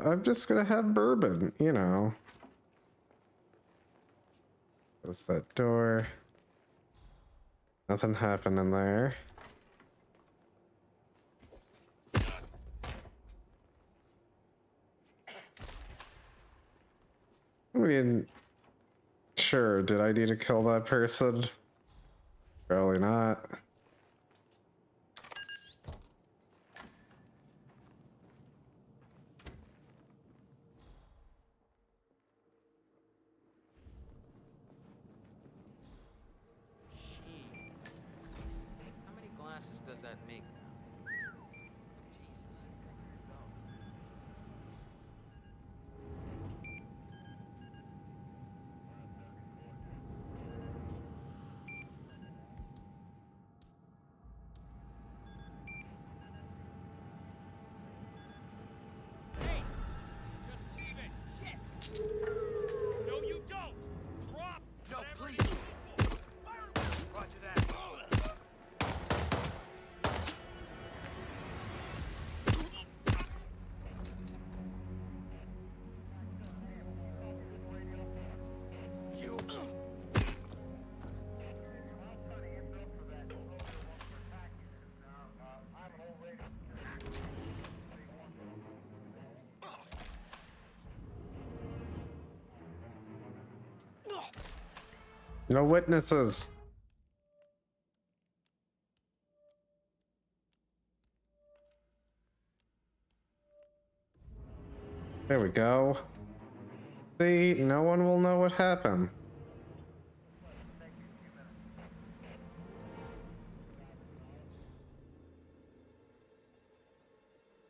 I'm just gonna have bourbon, you know. Close that door. Nothing happening there. I mean, sure, did I need to kill that person? Probably not. How many glasses does that make now? Hey! Just leave it! Shit! No, you don't! Drop! No, whatever please! it is. Roger that. You. No witnesses. There we go. See, no one will know what happened.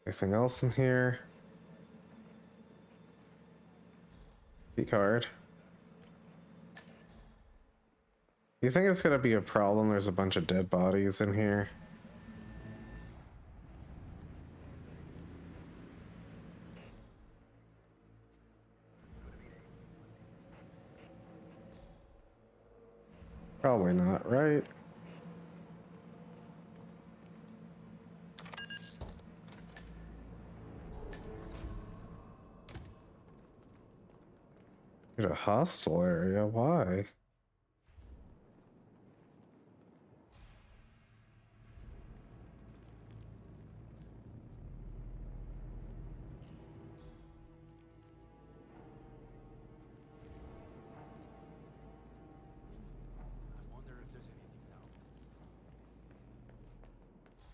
Anything else in here? Key card. You think it's gonna be a problem? There's a bunch of dead bodies in here. Probably not, right? Get a hostile area, why?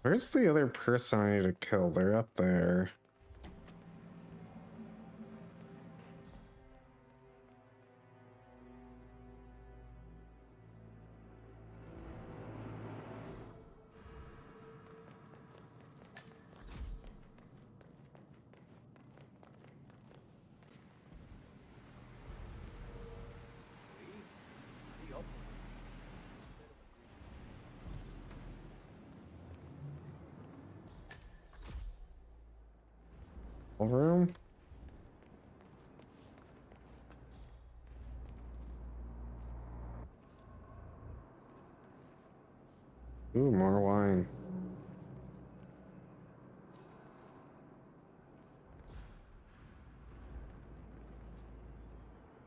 Where's the other person I need to kill? They're up there. Room? Ooh, more wine.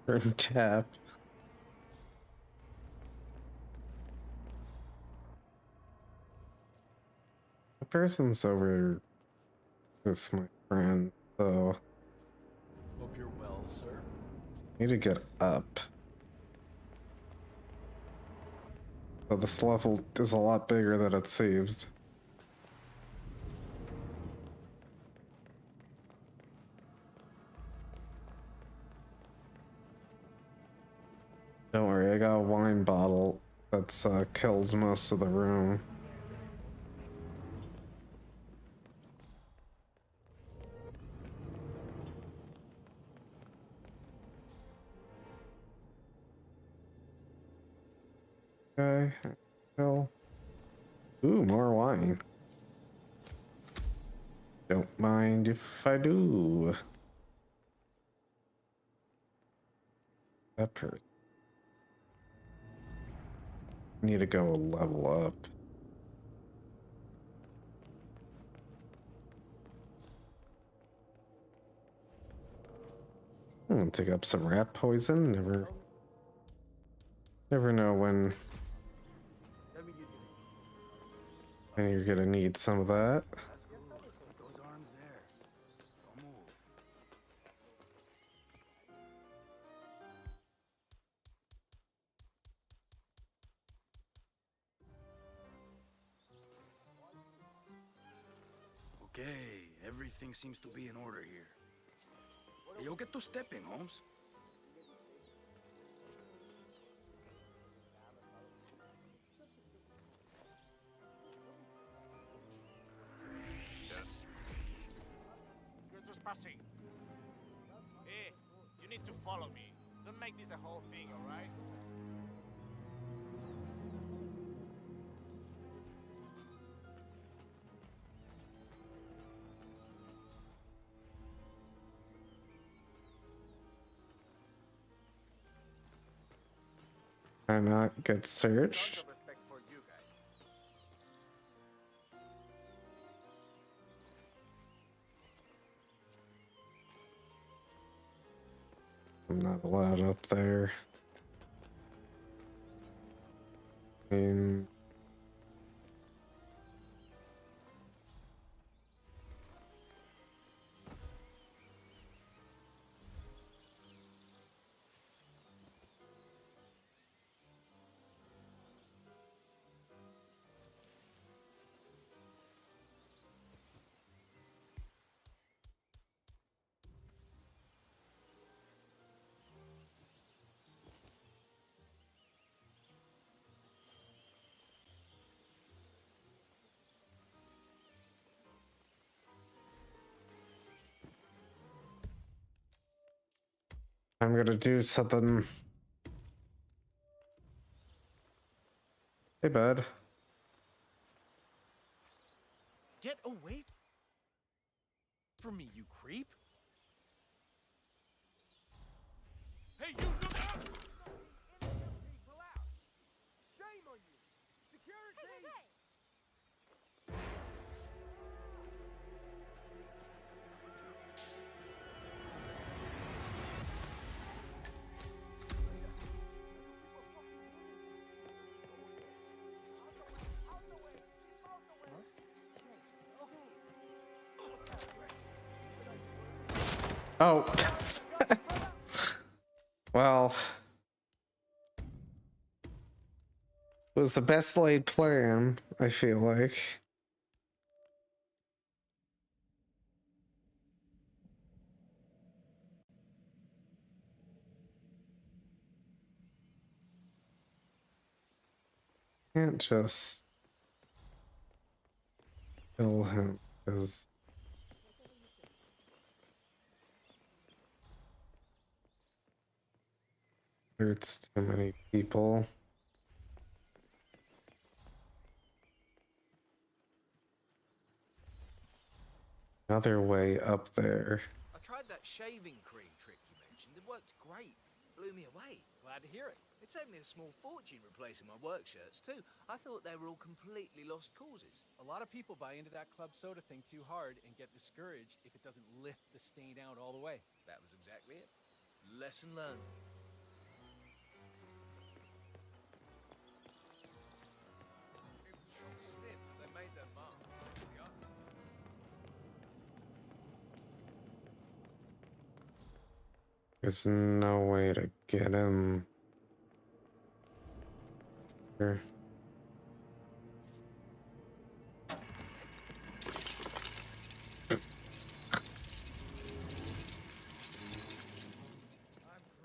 Turn tap. The person's over with my friend, so Hope you're well, sir. I need to get up. So this level is a lot bigger than it seems. Don't worry, I got a wine bottle that's killed most of the room. Okay, well, ooh, more wine. Don't mind if I do. That person. Need to go level up. Take up some rat poison. Never know when you're gonna need some of that. Those arms there. Don't move. Okay, everything seems to be in order here. Hey, yo, get to stepping, Holmes. You're just passing. Hey, you need to follow me. Don't make this a whole thing, alright? I not get searched. I'm not allowed up there. I'm gonna do something. Hey, bud. Get away from me, you creep! Hey, you look out! Shame on you! Security! Oh. Well, it was the best laid plan, I feel like. Can't just kill him because hurts too many people. Another way up there. I tried that shaving cream trick you mentioned. It worked great. Blew me away. Glad to hear it. It saved me a small fortune replacing my work shirts, too. I thought they were all completely lost causes. A lot of people buy into that club soda thing too hard and get discouraged if it doesn't lift the stain out all the way. That was exactly it. Lesson learned. It was a strong sniff. They made their mark. The There's no way to get him here.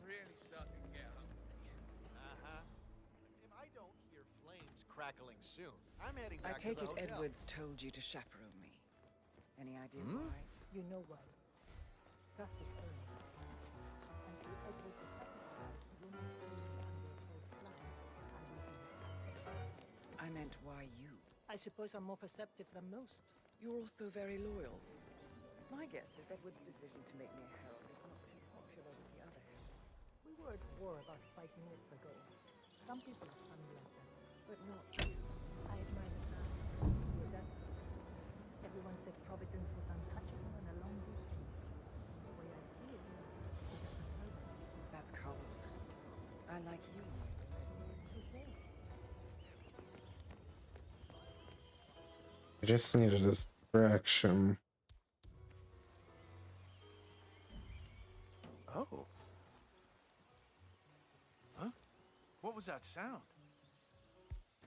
Really starting to get hungry. If I don't hear flames crackling soon, I'm heading I back take to it the hotel. Edwards told you to chaperone me. Any idea why? You know why. Traffic only. And to Edward's sacrifice, room 3 under a false flag. I meant why you. I suppose I'm more perceptive than most. You're also very loyal. My guess is Edward's decision to make me a herald is not too popular with the other heralds. We were at war about 5 minutes ago. Some people are funny like that. But not you. I admire the man. The audacity. Everyone said Providence was untouchable and along this street. The way I see it, it doesn't hurt. That's cold. I like you. Okay. I just needed a distraction. Oh. Huh? What was that sound?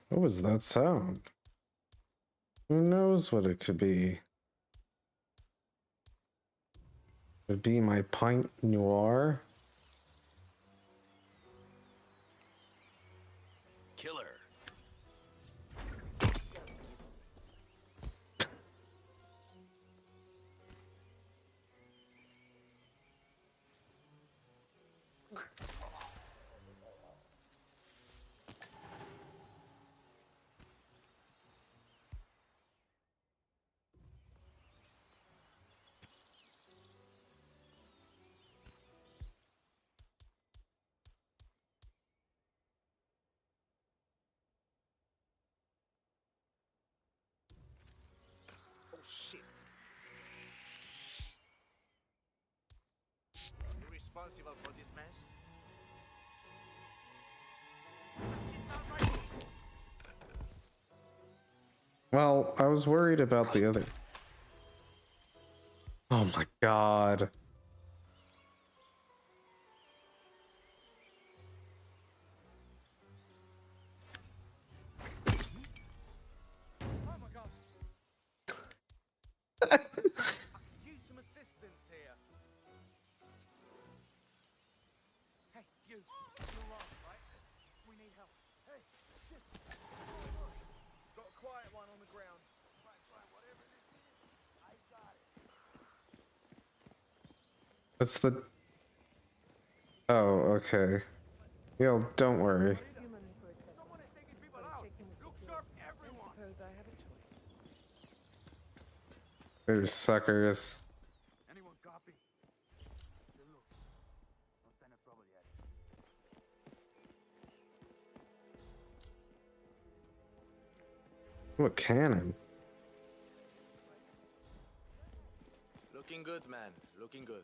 What was that sound? Who knows what it could be? Could it be my pint noir? Killer. Oh shit. You're responsible for this mess? Well, I was worried about the other. Oh my god. Use some assistance here. Hey, you. You're wrong, right? We need help. Hey, shit. Got a quiet one on the ground. Fine, whatever this is, I got it. What's the... Oh, okay. Yo, don't worry. Someone is taking people out. Look sharp, everyone. I suppose I have a choice. They're suckers. Anyone copy? Look. No sign of trouble yet. What cannon? Looking good, man. Looking good.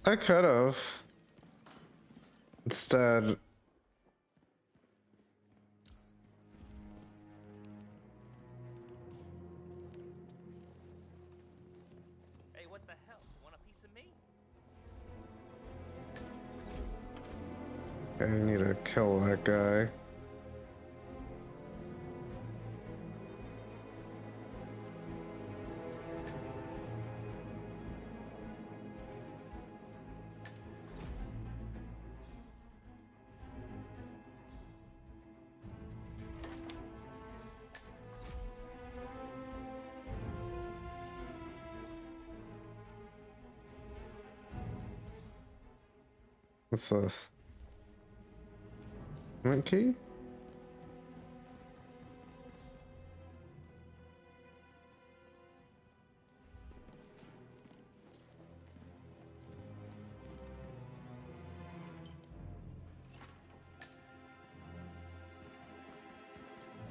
I could have. Instead. Hey, what the hell? Want a piece of me? I need to kill that guy. What's this? Key?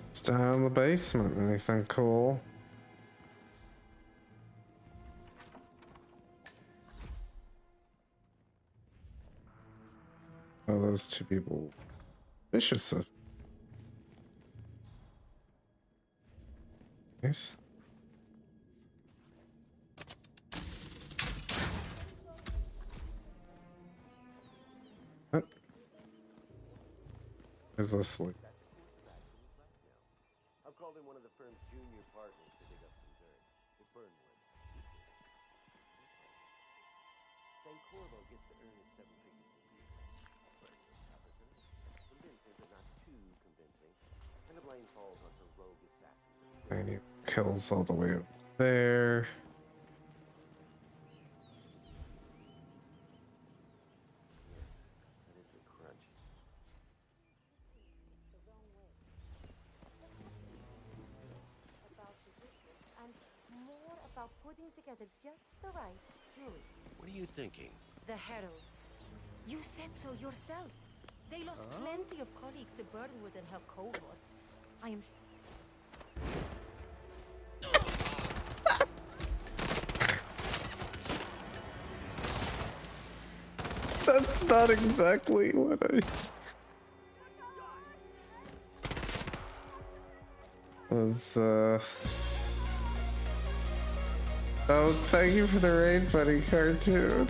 It's down in the basement. Anything cool? Oh, those two people. Vicious. Nice. What? Is this like? I've called in one of the firm's junior partners to dig up some dirt. It burned wood. San Corvo gets to earn his 7 figures. Convincing, but not too convincing. And the blame falls on her rogue assassin. I need kills all the way up there. That is the crunch. About your business and more about putting together just the right jury. What are you thinking? The heralds. You said so yourself. They lost plenty of colleagues to Burnwood and her cohorts. I am... That's not exactly what I was, Oh, thank you for the raid, buddy cartoon.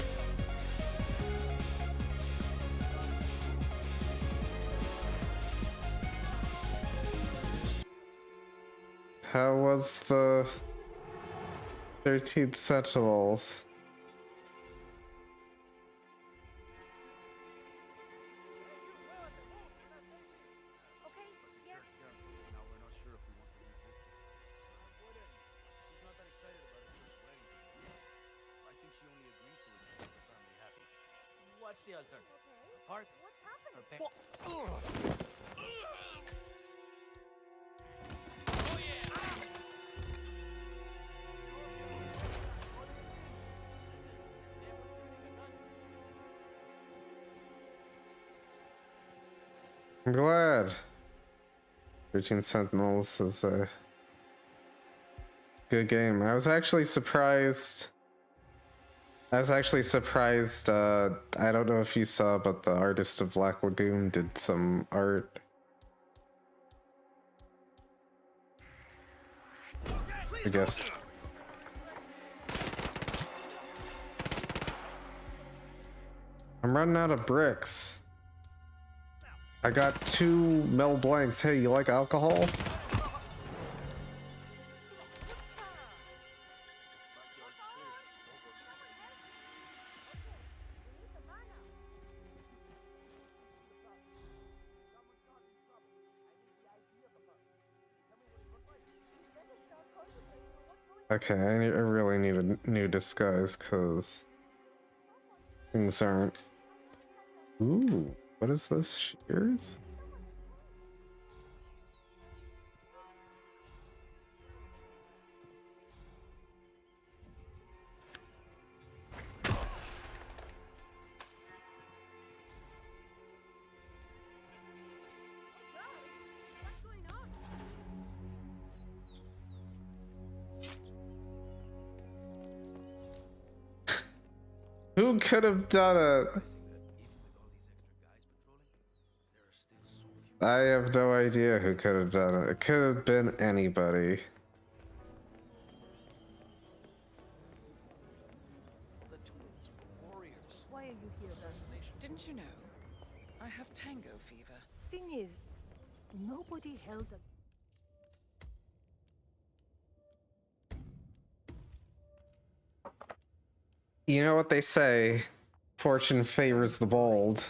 How was the 13th Sentinels? What's the alternative? A park? What happened? Or I'm glad 13 Sentinels is a good game. I was actually surprised. I don't know if you saw, but the artist of Black Lagoon did some art. I guess. I'm running out of bricks. I got 2 Mel Blancs. Hey, you like alcohol? Okay, I really need a new disguise because things aren't. Ooh, what is this? Shears? Who could have done it? I have no idea who could have done it. It could have been anybody. Why are you here? Didn't you know? I have tango fever. Thing is, nobody held a... You know what they say, fortune favors the bold.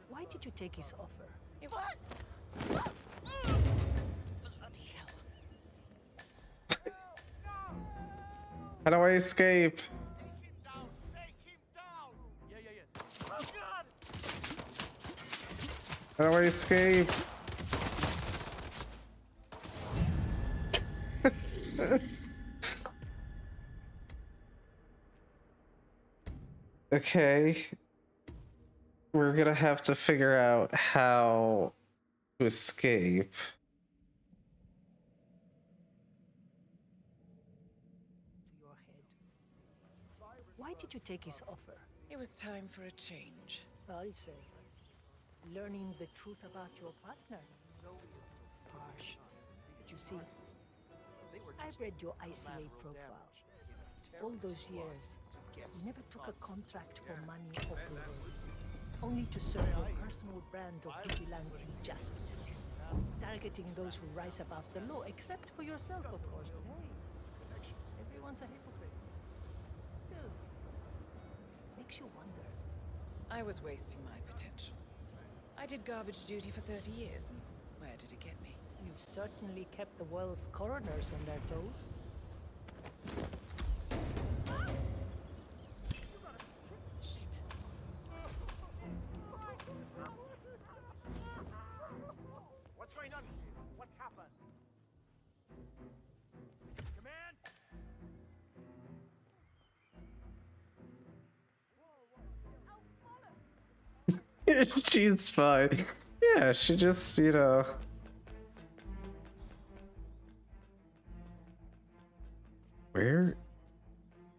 Why did you take his offer? What? Bloody hell. How do I escape? How do I escape? Okay. We're gonna have to figure out how to escape. Why did you take his offer? It was time for a change. I'll say. Learning the truth about your partner. Harsh. But you see, I've read your ICA profile. All those years, you never took a contract for money or glory, only to serve your personal brand of vigilante justice, targeting those who rise above the law, except for yourself, of course. But hey, everyone's a hypocrite. Still, makes you wonder. I was wasting my potential. I did garbage duty for 30 years, and where did it get me? You've certainly kept the world's coroners on their toes. Shit. What's going on here? What happened? Command! She's fine. Yeah, she just, you know. Where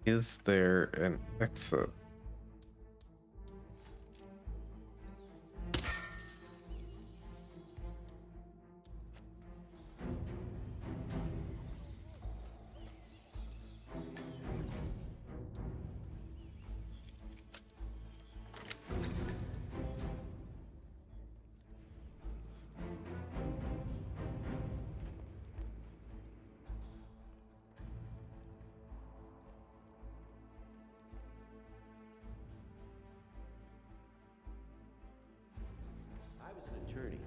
is there an exit? I was an attorney.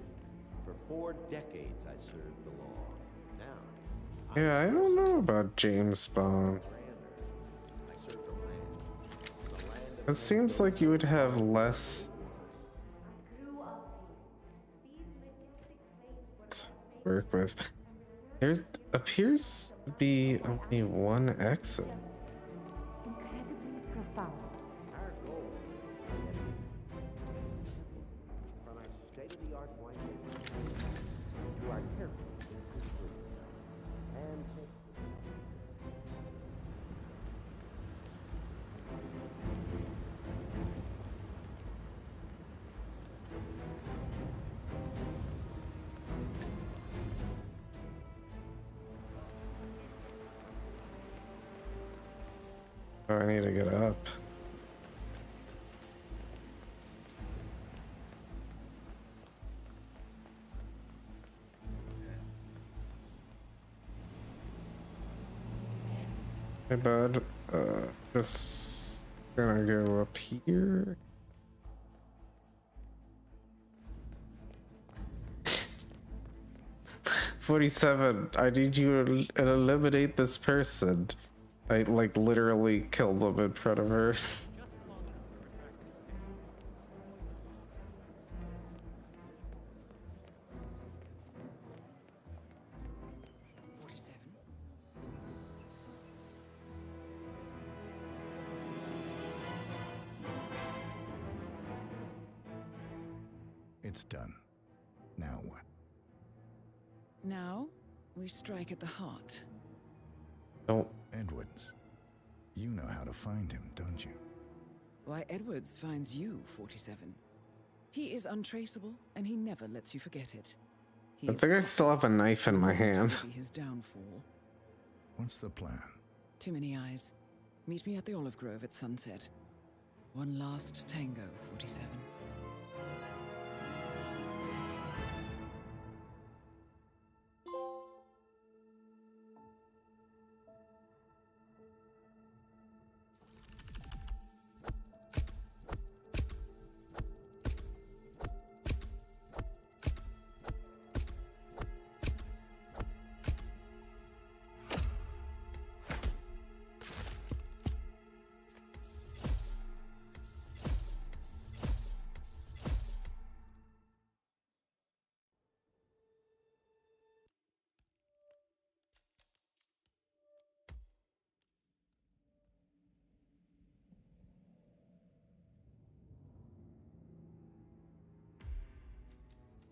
For 4 decades, I served the law. Now, Yeah, I don't know about James Bond. I serve the land. It seems like you would have less to work with. There appears to be only one exit. Incredibly profound. Our goal from our state-of-the-art winemaking to our careful and Oh, I need to get up. Hey, bud. Just gonna go up here. $47. I need you to eliminate this person. I like literally killed them in front of her. It's done. Now what? Now, we strike at the heart. Oh. Edwards. You know how to find him, don't you? Why, Edwards finds you, 47. He is untraceable, and he never lets you forget it. He I think I still have a knife in my hand. be his downfall. What's the plan? Too many eyes. Meet me at the olive grove at sunset. One last tango, 47.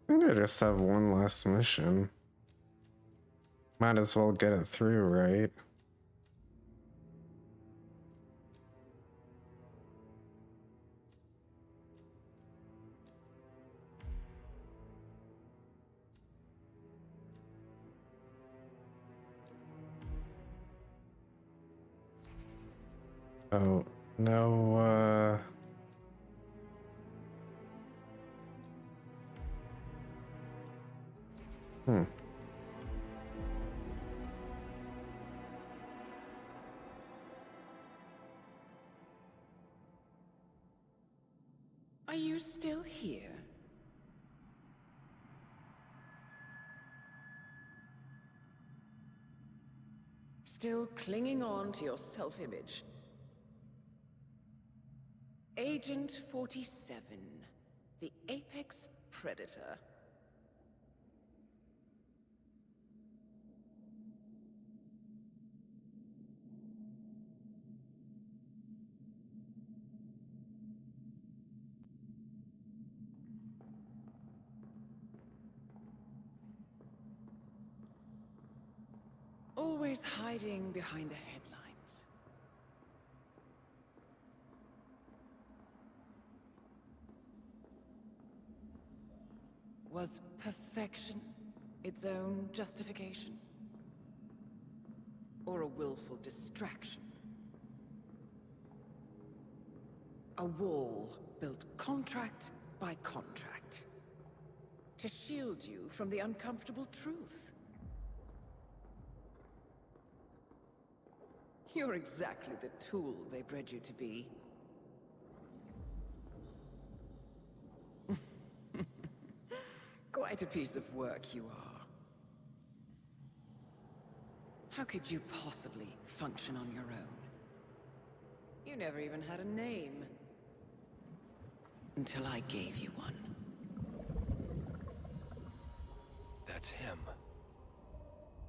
I think I just have one last mission. Might as well get it through, right? Oh, no, Are you still here? Still clinging on to your self-image? Agent 47, the apex predator. Always hiding behind the headlines. Was perfection its own justification? Or a willful distraction? A wall built contract by contract to shield you from the uncomfortable truth. You're exactly the tool they bred you to be. Quite a piece of work you are. How could you possibly function on your own? You never even had a name. Until I gave you one. That's him.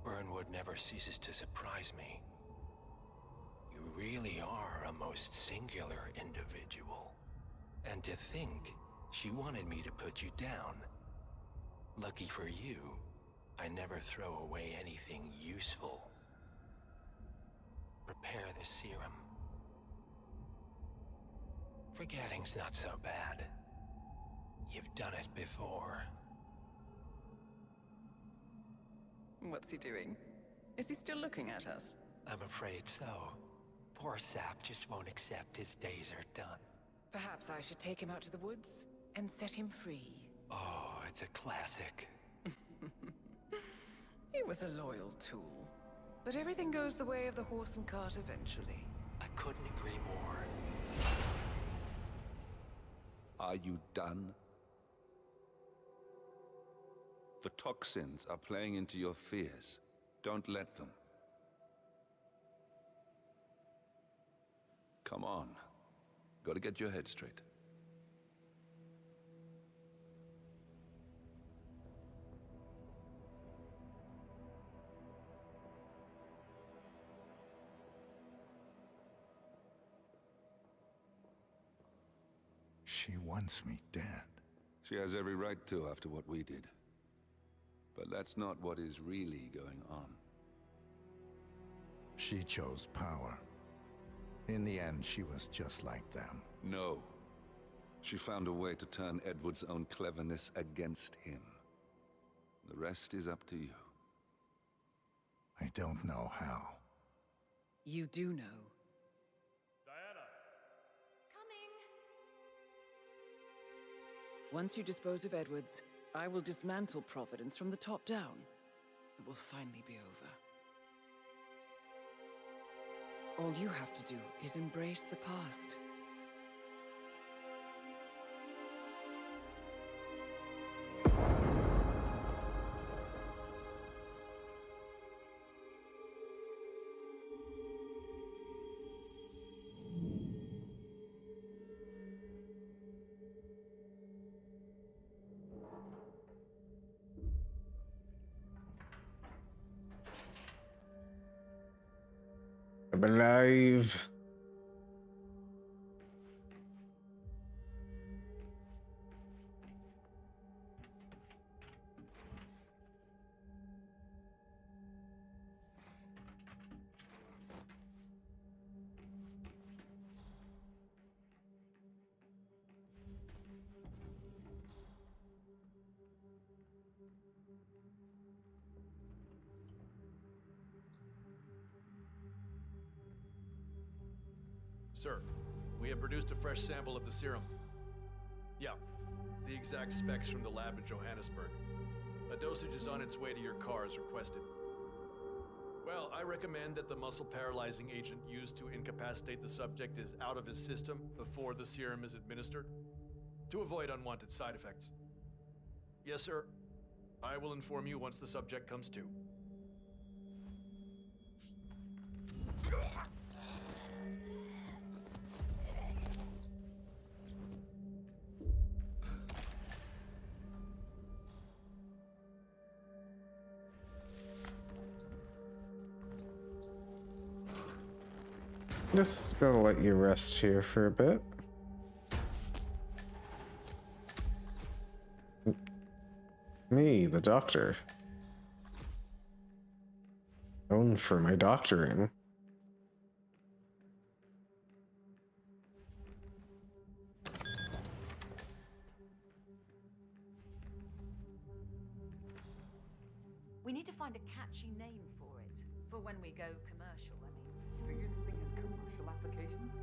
Burnwood never ceases to surprise me. You really are a most singular individual. And to think, she wanted me to put you down. Lucky for you, I never throw away anything useful. Prepare the serum. Forgetting's not so bad. You've done it before. What's he doing? Is he still looking at us? I'm afraid so. Poor Sap just won't accept his days are done. Perhaps I should take him out to the woods and set him free. Oh, it's a classic. He was a loyal tool. But everything goes the way of the horse and cart eventually. I couldn't agree more. Are you done? The toxins are playing into your fears. Don't let them. Come on. Gotta get your head straight. She wants me dead. She has every right to after what we did. But that's not what is really going on. She chose power. In the end, she was just like them. No. She found a way to turn Edward's own cleverness against him. The rest is up to you. I don't know how. You do know. Once you dispose of Edwards, I will dismantle Providence from the top down. It will finally be over. All you have to do is embrace the past. I'm alive. Sir, we have produced a fresh sample of the serum. Yeah, the exact specs from the lab in Johannesburg. A dosage is on its way to your car as requested. Well, I recommend that the muscle-paralyzing agent used to incapacitate the subject is out of his system before the serum is administered, to avoid unwanted side effects. Yes, sir. I will inform you once the subject comes to. Just gonna let you rest here for a bit. Me, the doctor. Known for my doctoring. We need to find a catchy name for it. For when we go commercial, I mean. You figure this thing has commercial applications?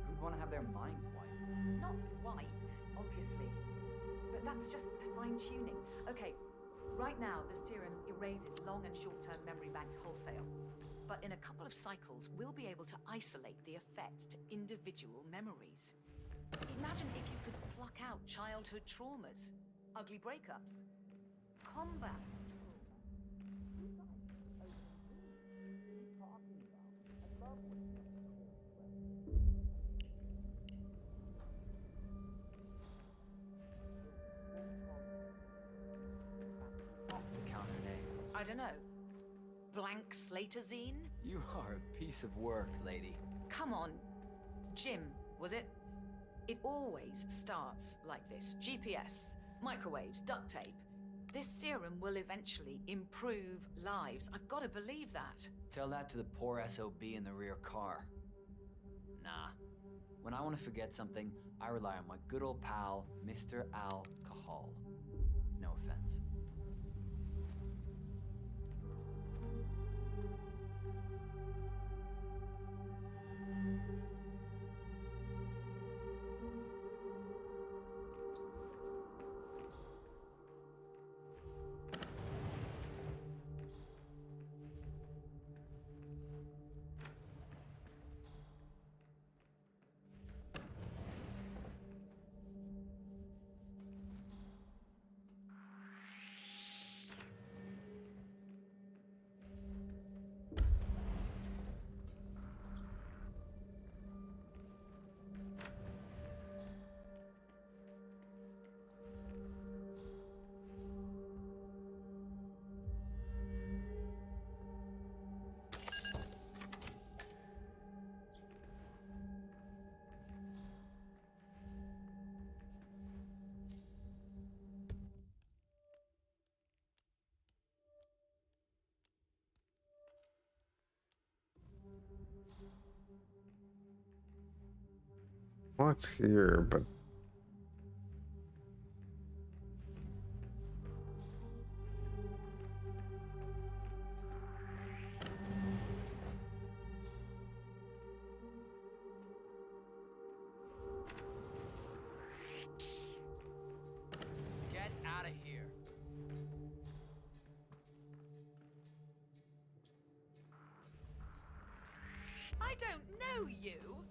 Who'd want to have their minds wiped? Not wiped, obviously. But that's just fine-tuning. Okay, right now the serum erases long and short-term memory banks wholesale. But in a couple of cycles, we'll be able to isolate the effect to individual memories. Imagine if you could pluck out childhood traumas, ugly breakups, combat. I don't know. Blank Slaterzine? You are a piece of work, lady. Come on. Jim, was it? It always starts like this. GPS, microwaves, duct tape. This serum will eventually improve lives. I've got to believe that. Tell that to the poor SOB in the rear car. Nah. When I want to forget something, I rely on my good old pal, Mr. Alcohol. No offense. What's here, but Get out of here. I don't know you.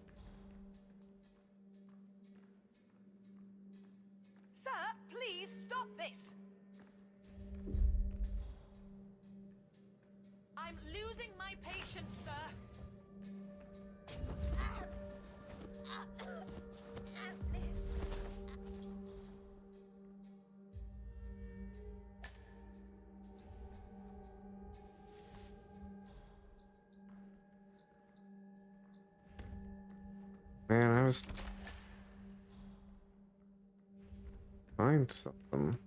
Sir, please stop this. I'm losing my patience, sir. man, I was find something.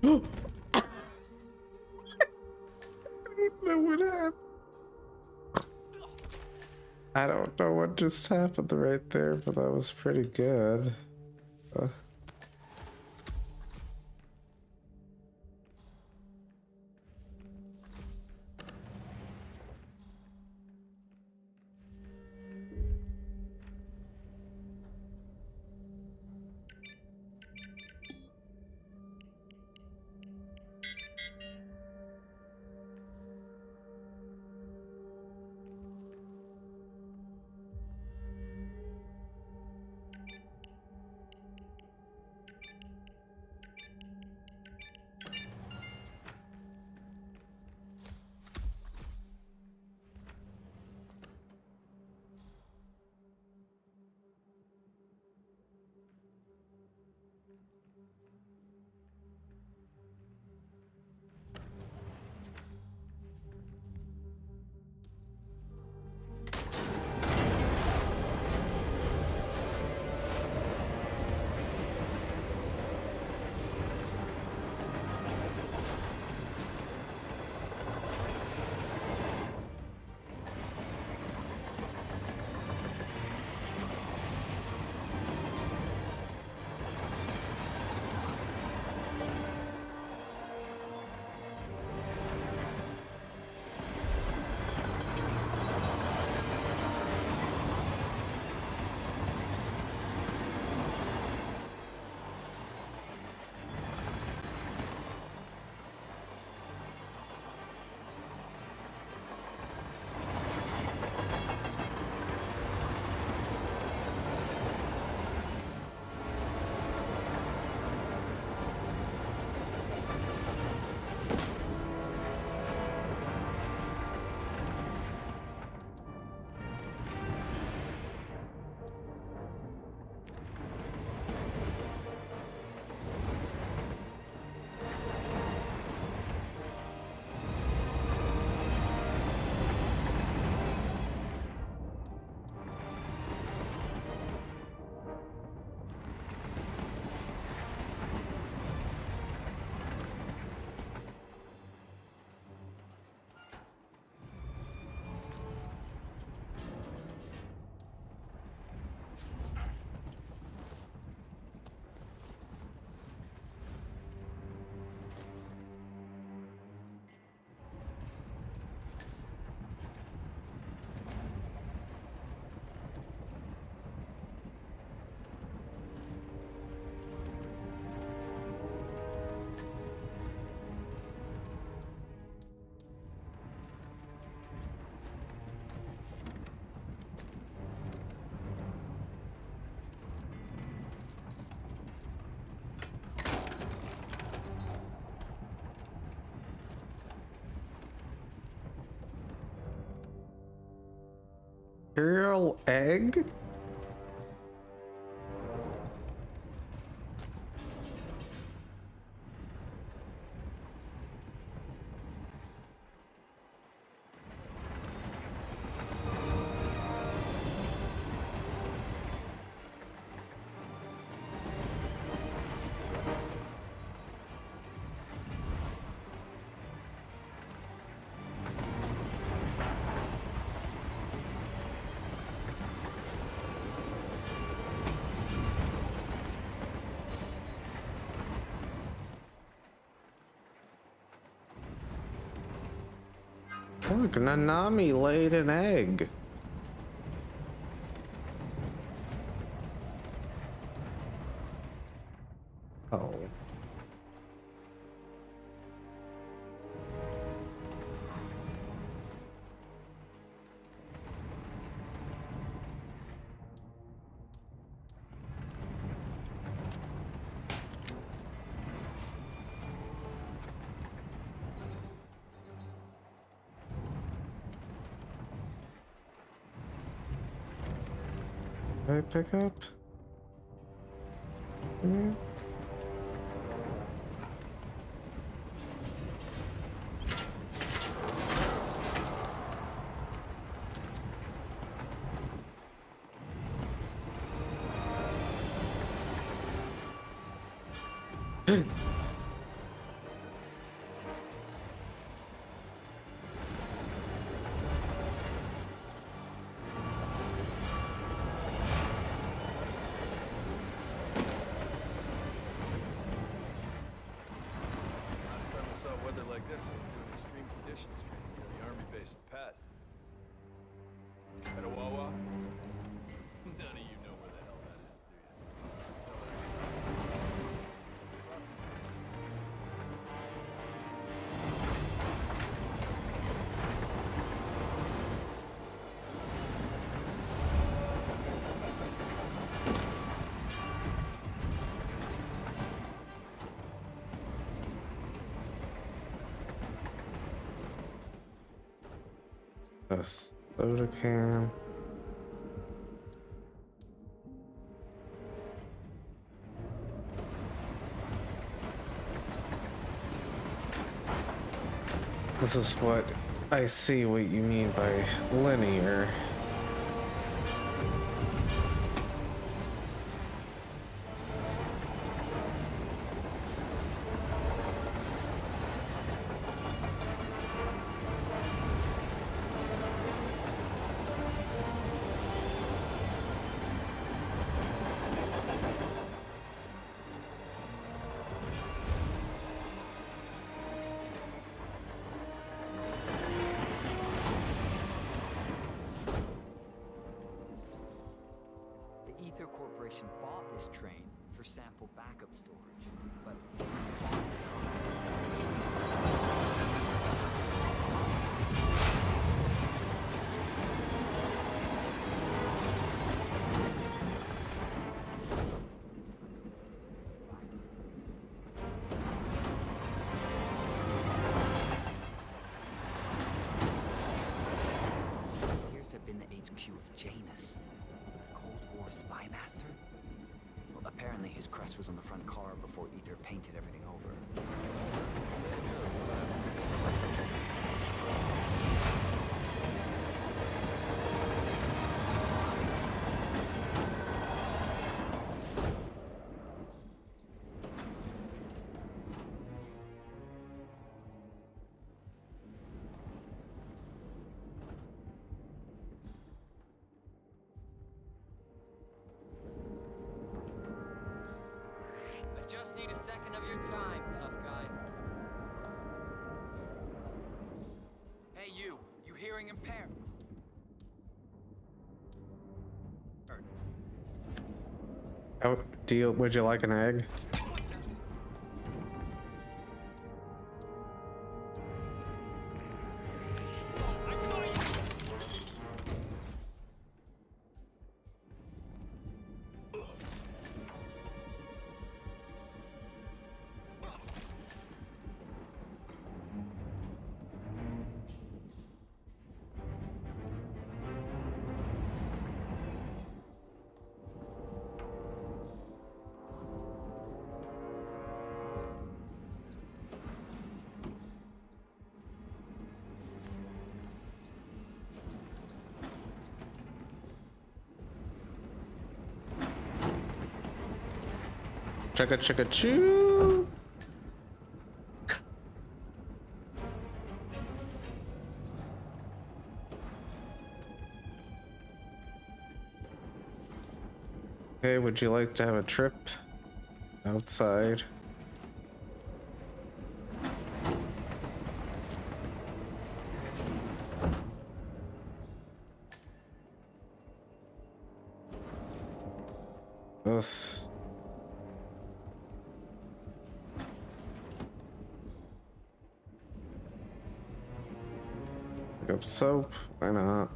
I don't know what happened. I don't know what just happened right there, but that was pretty good. Imperial egg? Look, Nanami laid an egg. Oh. Did I pick up? Mm. A soda can. This is what I see what you mean by linear. Bought this train for sample backup storage, but here's have been the HQ of Janus, the Cold War spy master. Apparently his crest was on the front car before Ether painted everything over. Just need a second of your time, tough guy. Hey, you hearing impaired? Oh, would you like an egg? Chugga chugga choo. Hey, would you like to have a trip outside? This. Pick up soap. Why not?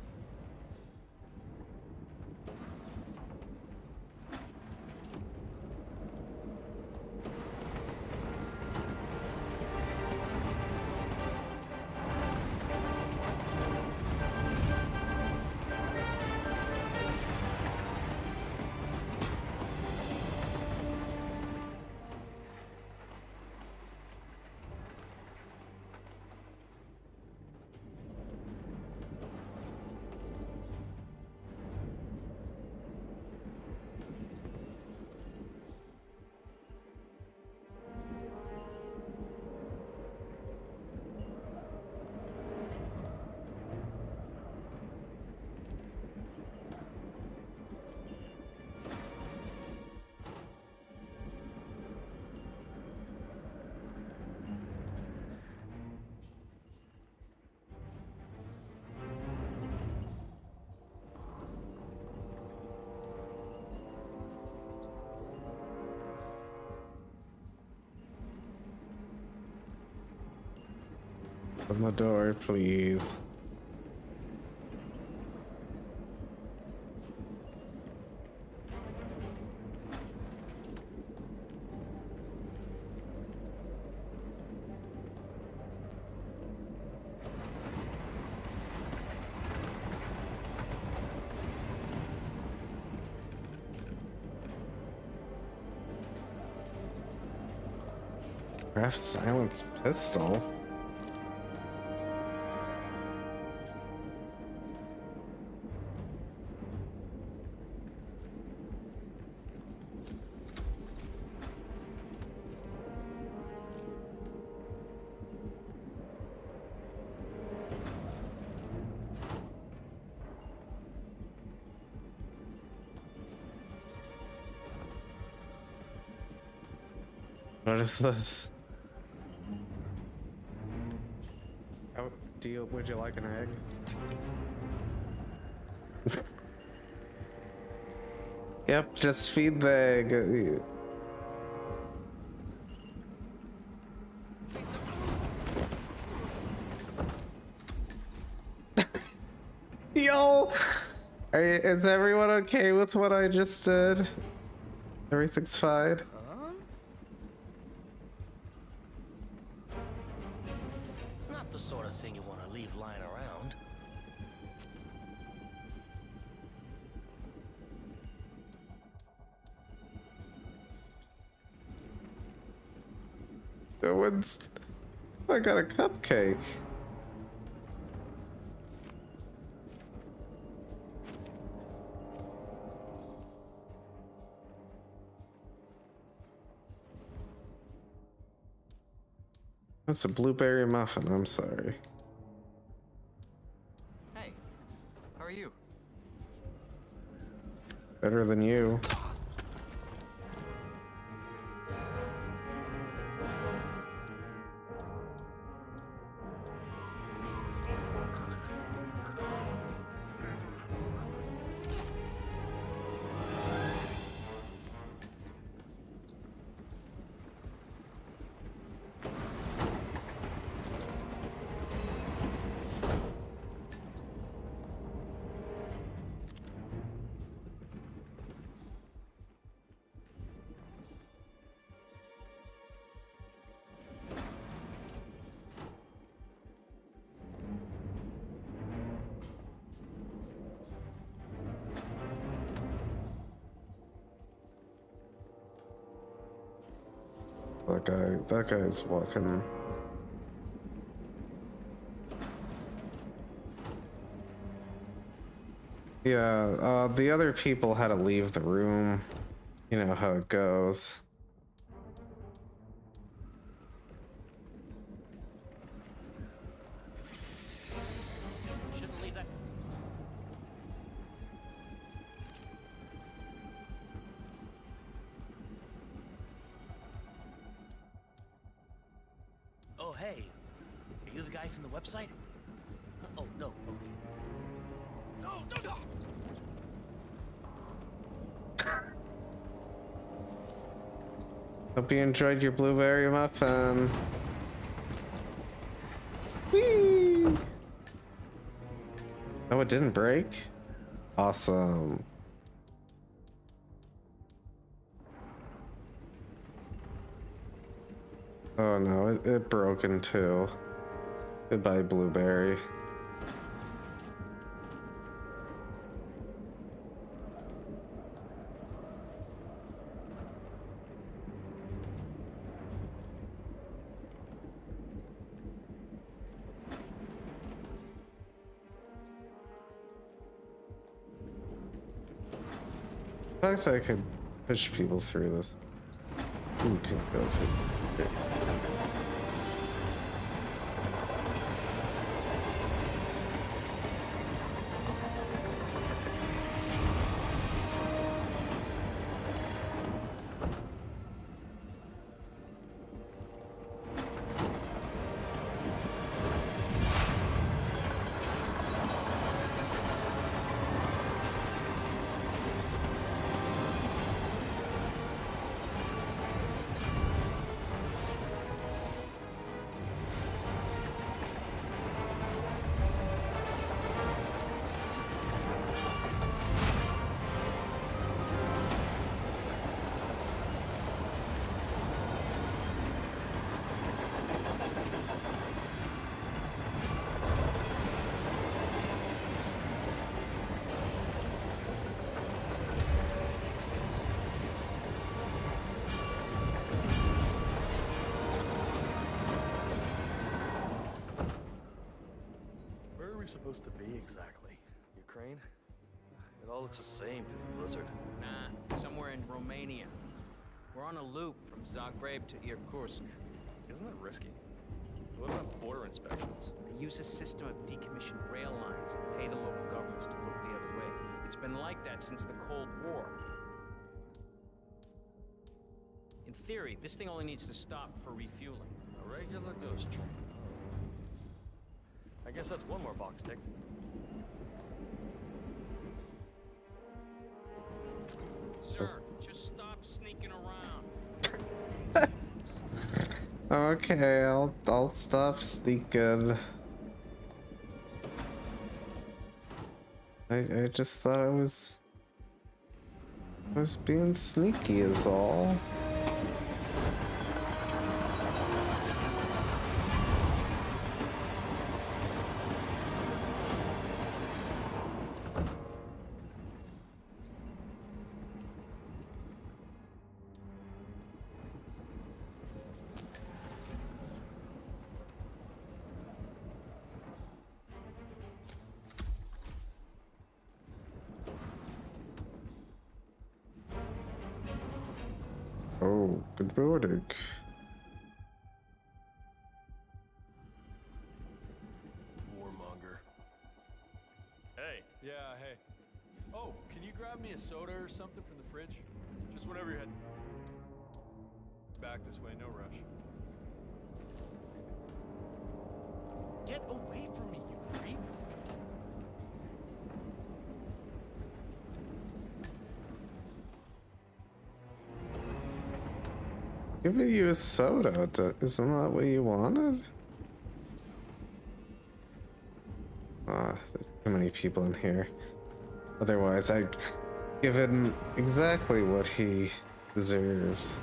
Open the door, please. Craft silence pistol. What is this? Oh, would you like an egg? Yep, just feed the egg. Yo! Is everyone okay with what I just did? Everything's fine? Not the sort of thing you want to leave lying around. I got a cupcake. That's a blueberry muffin, I'm sorry. Hey, how are you? Better than you. That guy's walking. Yeah, the other people had to leave the room. You know how it goes. Shouldn't leave that. Oh, hey. Are you the guy from the website? Oh, no. Okay. No, no, no! Hope you enjoyed your blueberry muffin. Whee! Oh, it didn't break? Awesome. Oh no, it broke in two. Goodbye, blueberry. Perhaps I could push people through this. You can go through. Okay. we supposed to be exactly? Ukraine? It all looks the same through the blizzard. Nah, somewhere in Romania. We're on a loop from Zagreb to Irkutsk. Isn't that risky? What about border inspections? They use a system of decommissioned rail lines and pay the local governments to look the other way. It's been like that since the Cold War. In theory, this thing only needs to stop for refueling. A regular ghost train. I guess that's one more box tick. Sir, just stop sneaking around. Okay, I'll stop sneaking. I just thought I was being sneaky is all. Oh, good morning. Warmonger. Hey. Yeah, hey. Oh, can you grab me a soda or something from the fridge? Just whenever you're heading. Back this way, no rush. Get away from me, you creep! Giving you a soda, isn't that what you wanted? Ah, there's too many people in here. Otherwise, I'd give him exactly what he deserves.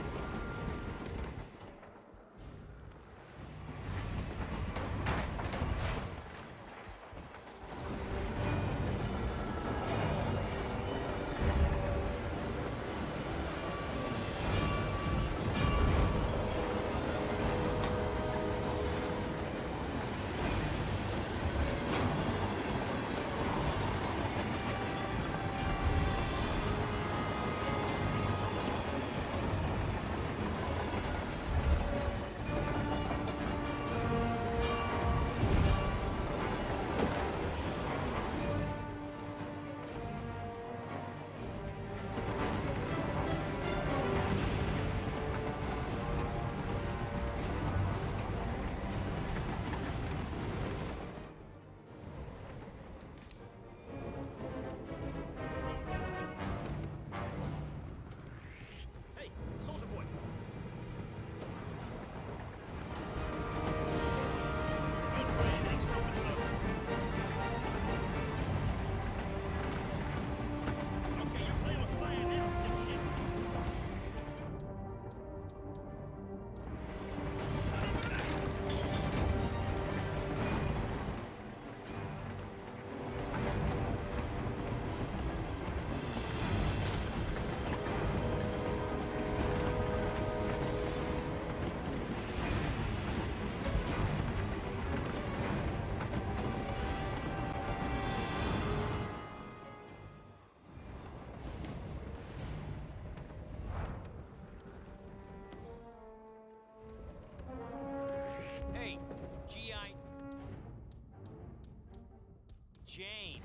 Jane,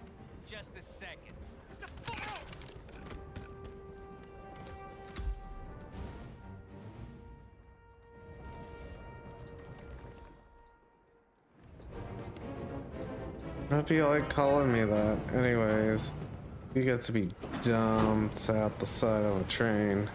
just a second. Hope you like calling me that. Anyways, you get to be dumped out the side of a train.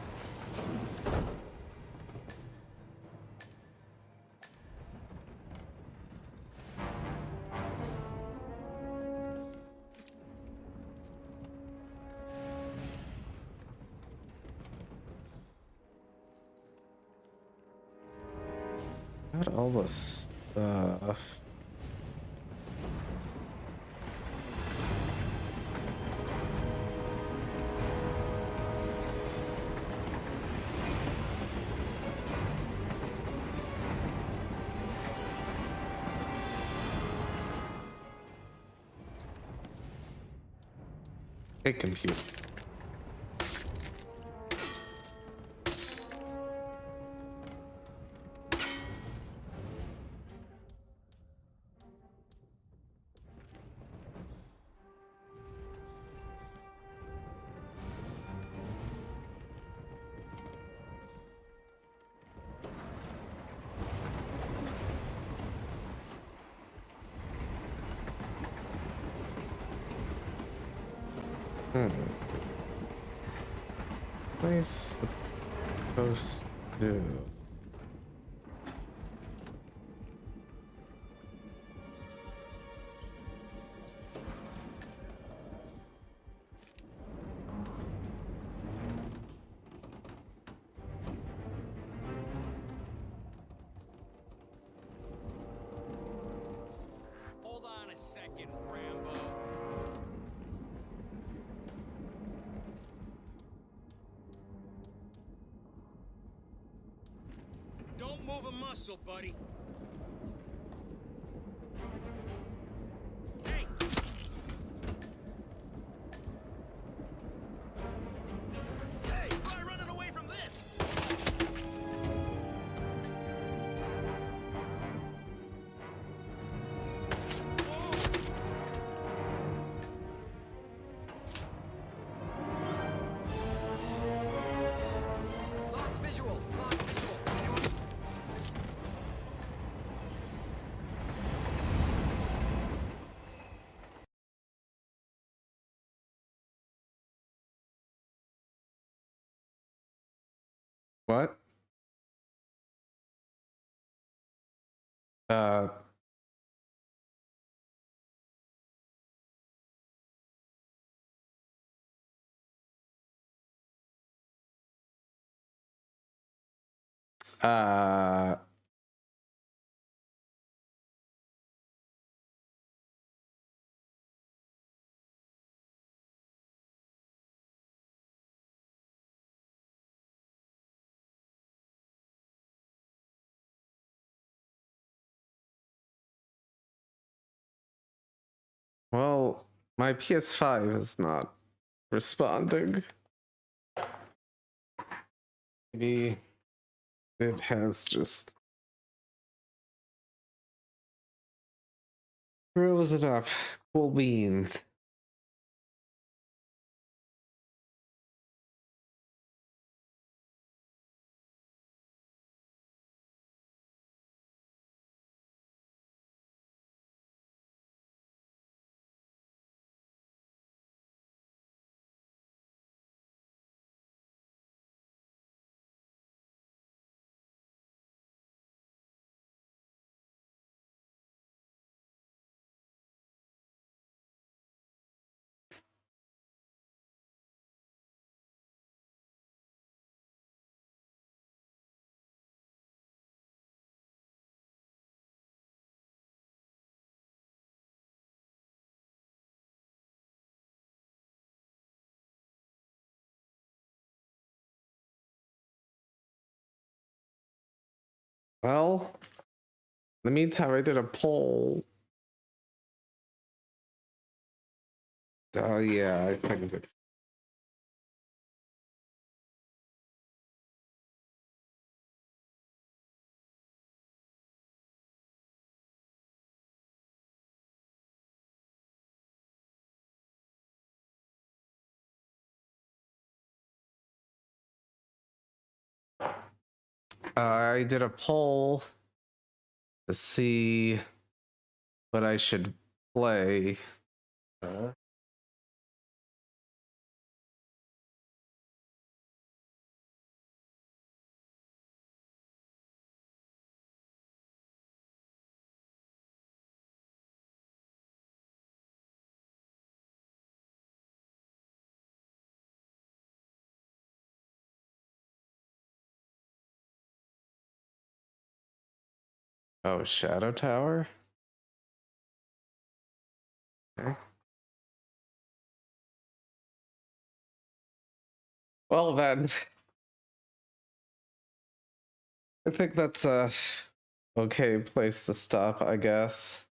Got all the stuff. Hey, computer. What is supposed to do? Hold on a second, Rambo. Don't move a muscle, buddy. Hey! Hey, try running away from this! Lost visual! Lost visual! What? Uh. Uh. Well, my PS5 is not responding. Maybe it has just frozen up. Cool beans. Well, in the meantime, I did a poll. Oh yeah, I think it's. I did a poll to see what I should play. Oh, Shadow Tower? Okay. Well then, I think that's a okay place to stop, I guess.